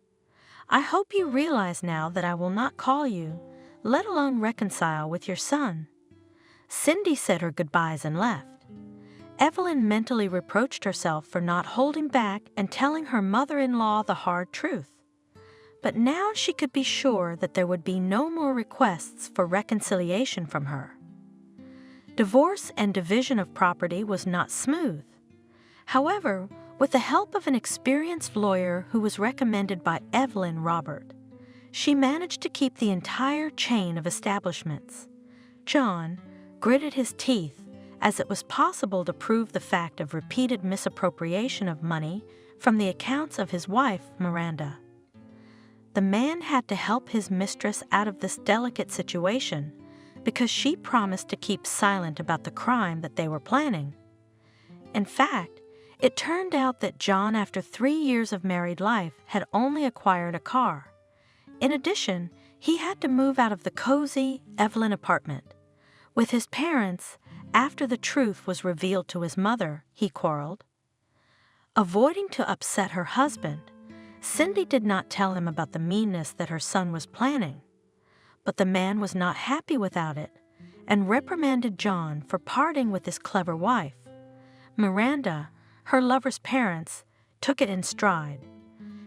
I hope you realize now that I will not call you, let alone reconcile with your son." Cindy said her goodbyes and left. Evelyn mentally reproached herself for not holding back and telling her mother-in-law the hard truth. But now she could be sure that there would be no more requests for reconciliation from her. Divorce and division of property was not smooth. However, with the help of an experienced lawyer who was recommended by Evelyn Robert, she managed to keep the entire chain of establishments. John gritted his teeth, as it was possible to prove the fact of repeated misappropriation of money from the accounts of his wife, Miranda. The man had to help his mistress out of this delicate situation because she promised to keep silent about the crime that they were planning. In fact, it turned out that John, after 3 years of married life, had only acquired a car. In addition, he had to move out of the cozy Evelyn apartment, With his parents, after the truth was revealed to his mother, he quarreled. Avoiding to upset her husband, Cindy did not tell him about the meanness that her son was planning. But the man was not happy without it and reprimanded John for parting with his clever wife. Miranda, her lover's parents, took it in stride.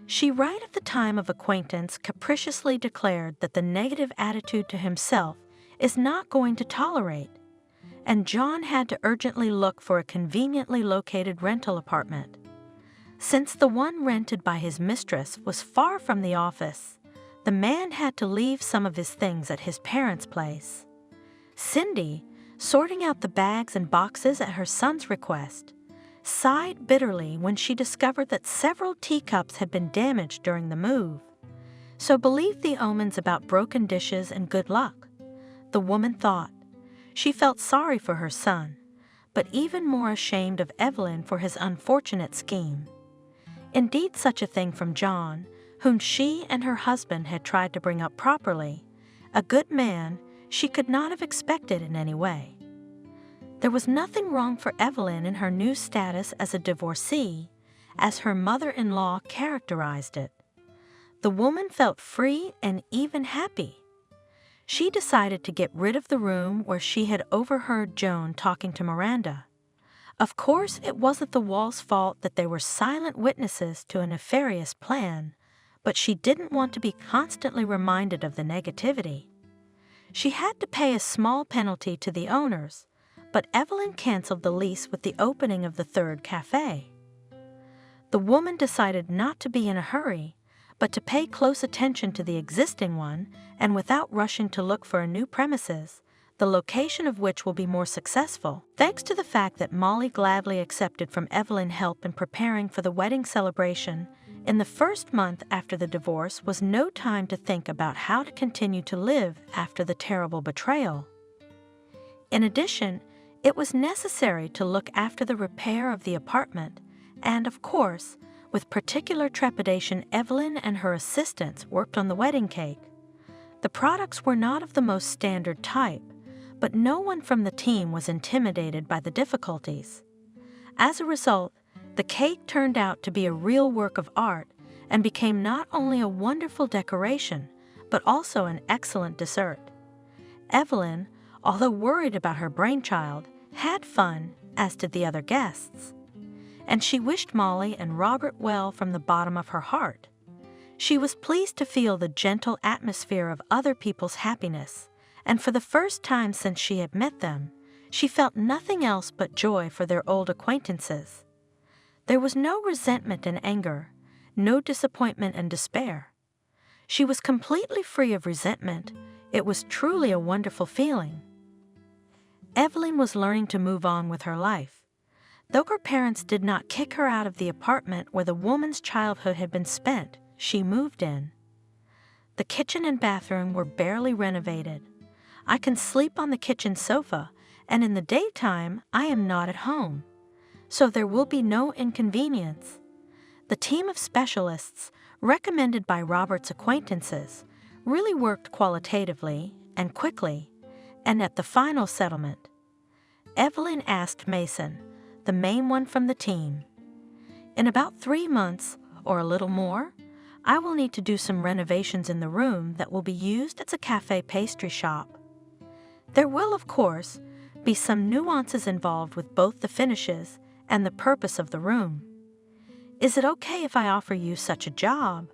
She, right at the time of acquaintance, capriciously declared that the negative attitude to himself is not going to tolerate, and John had to urgently look for a conveniently located rental apartment. Since the one rented by his mistress was far from the office, the man had to leave some of his things at his parents' place. Cindy, sorting out the bags and boxes at her son's request, sighed bitterly when she discovered that several teacups had been damaged during the move. So believed the omens about broken dishes and good luck. The woman thought. She felt sorry for her son, but even more ashamed of Evelyn for his unfortunate scheme. Indeed, such a thing from John, whom she and her husband had tried to bring up properly, a good man, she could not have expected in any way. There was nothing wrong for Evelyn in her new status as a divorcee, as her mother-in-law characterized it. The woman felt free and even happy. She decided to get rid of the room where she had overheard Joan talking to Miranda. Of course, it wasn't the Walls' fault that they were silent witnesses to a nefarious plan, but she didn't want to be constantly reminded of the negativity. She had to pay a small penalty to the owners, but Evelyn canceled the lease with the opening of the third cafe. The woman decided not to be in a hurry, but to pay close attention to the existing one, and without rushing to look for a new premises, the location of which will be more successful, thanks to the fact that Molly gladly accepted from Evelyn help in preparing for the wedding celebration. In the first month after the divorce was no time to think about how to continue to live after the terrible betrayal. In addition, it was necessary to look after the repair of the apartment, and of course, with particular trepidation, Evelyn and her assistants worked on the wedding cake. The products were not of the most standard type, but no one from the team was intimidated by the difficulties. As a result, the cake turned out to be a real work of art and became not only a wonderful decoration, but also an excellent dessert. Evelyn, although worried about her brainchild, had fun, as did the other guests. And she wished Molly and Robert well from the bottom of her heart. She was pleased to feel the gentle atmosphere of other people's happiness, and for the first time since she had met them, she felt nothing else but joy for their old acquaintances. There was no resentment and anger, no disappointment and despair. She was completely free of resentment. It was truly a wonderful feeling. Evelyn was learning to move on with her life. Though her parents did not kick her out of the apartment where the woman's childhood had been spent, she moved in. The kitchen and bathroom were barely renovated. I can sleep on the kitchen sofa, and in the daytime I am not at home, so there will be no inconvenience. The team of specialists, recommended by Robert's acquaintances, really worked qualitatively and quickly, and at the final settlement, Evelyn asked Mason, the main one from the team, "In about 3 months, or a little more, I will need to do some renovations in the room that will be used as a cafe pastry shop. There will, of course, be some nuances involved with both the finishes and the purpose of the room. Is it okay if I offer you such a job?"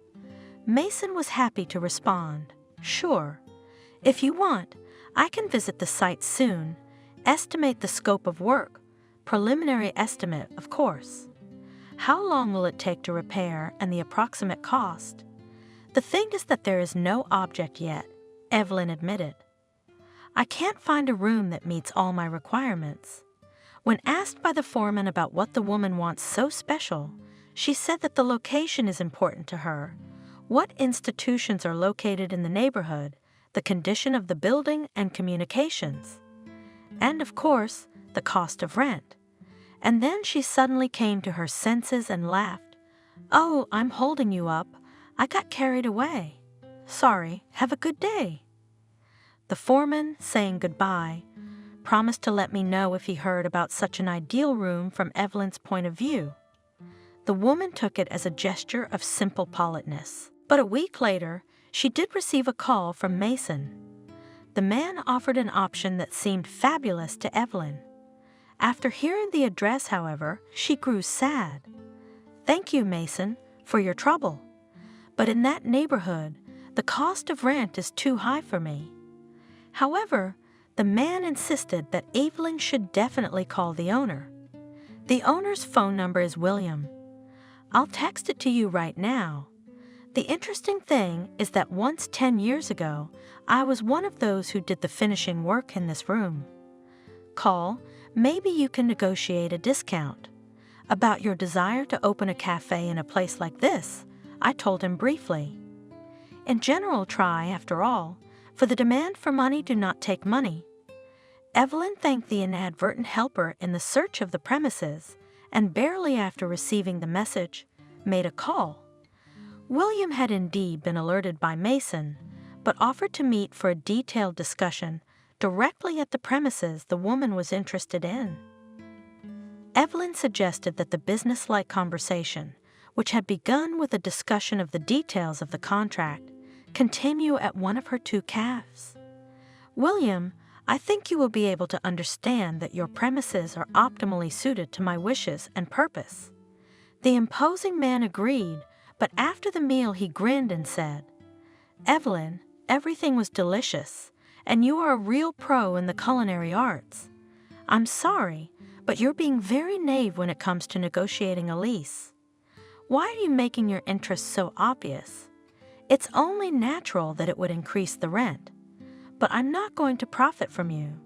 Mason was happy to respond, "Sure. If you want, I can visit the site soon, estimate the scope of work, preliminary estimate, of course. How long will it take to repair and the approximate cost?" "The thing is that there is no object yet," Evelyn admitted. "I can't find a room that meets all my requirements." When asked by the foreman about what the woman wants so special, she said that the location is important to her, what institutions are located in the neighborhood, the condition of the building and communications, and of course, the cost of rent. And then she suddenly came to her senses and laughed. "Oh, I'm holding you up. I got carried away. Sorry, have a good day." The foreman, saying goodbye, promised to let me know if he heard about such an ideal room from Evelyn's point of view. The woman took it as a gesture of simple politeness. But a week later, she did receive a call from Mason. The man offered an option that seemed fabulous to Evelyn. After hearing the address, however, she grew sad. "Thank you, Mason, for your trouble. But in that neighborhood, the cost of rent is too high for me." However, the man insisted that Evelyn should definitely call the owner. The owner's phone number is William. I'll text it to you right now. The interesting thing is that once 10 years ago, I was one of those who did the finishing work in this room. Call, maybe you can negotiate a discount. About your desire to open a cafe in a place like this, I told him briefly. In general, try, after all, for the demand for money do not take money. Evelyn thanked the inadvertent helper in the search of the premises, and barely after receiving the message, made a call. William had indeed been alerted by Mason, but offered to meet for a detailed discussion directly at the premises the woman was interested in. Evelyn suggested that the businesslike conversation, which had begun with a discussion of the details of the contract, continue at one of her 2 cafes. "William, I think you will be able to understand that your premises are optimally suited to my wishes and purpose." The imposing man agreed, but after the meal he grinned and said, "Evelyn, everything was delicious, and you are a real pro in the culinary arts. I'm sorry, but you're being very naive when it comes to negotiating a lease. Why are you making your interests so obvious? It's only natural that it would increase the rent, but I'm not going to profit from you."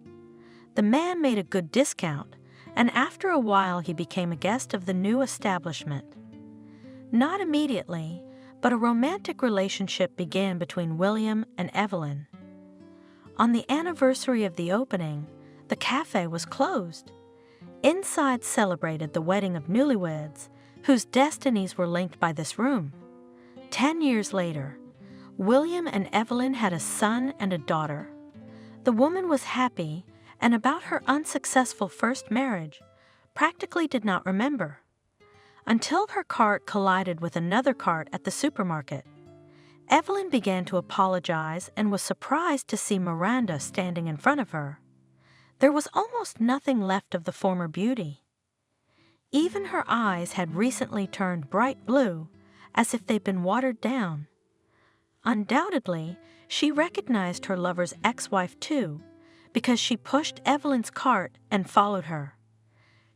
The man made a good discount, and after a while he became a guest of the new establishment. Not immediately, but a romantic relationship began between William and Evelyn. On the anniversary of the opening, the cafe was closed. Inside celebrated the wedding of newlyweds, whose destinies were linked by this room. 10 years later, William and Evelyn had a son and a daughter. The woman was happy, and about her unsuccessful first marriage, practically did not remember, until her cart collided with another cart at the supermarket. Evelyn began to apologize and was surprised to see Miranda standing in front of her. There was almost nothing left of the former beauty. Even her eyes had recently turned bright blue, as if they'd been watered down. Undoubtedly, she recognized her lover's ex-wife too, because she pushed Evelyn's cart and followed her.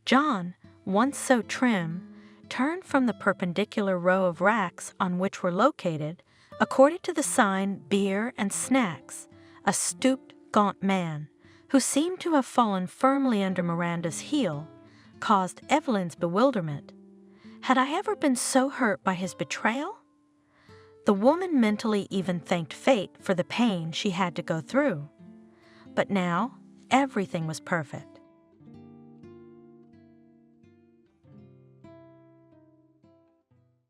John, once so trim, turned from the perpendicular row of racks on which were located, according to the sign "Beer and Snacks," a stooped, gaunt man, who seemed to have fallen firmly under Miranda's heel, caused Evelyn's bewilderment. Had I ever been so hurt by his betrayal? The woman mentally even thanked fate for the pain she had to go through. But now, everything was perfect.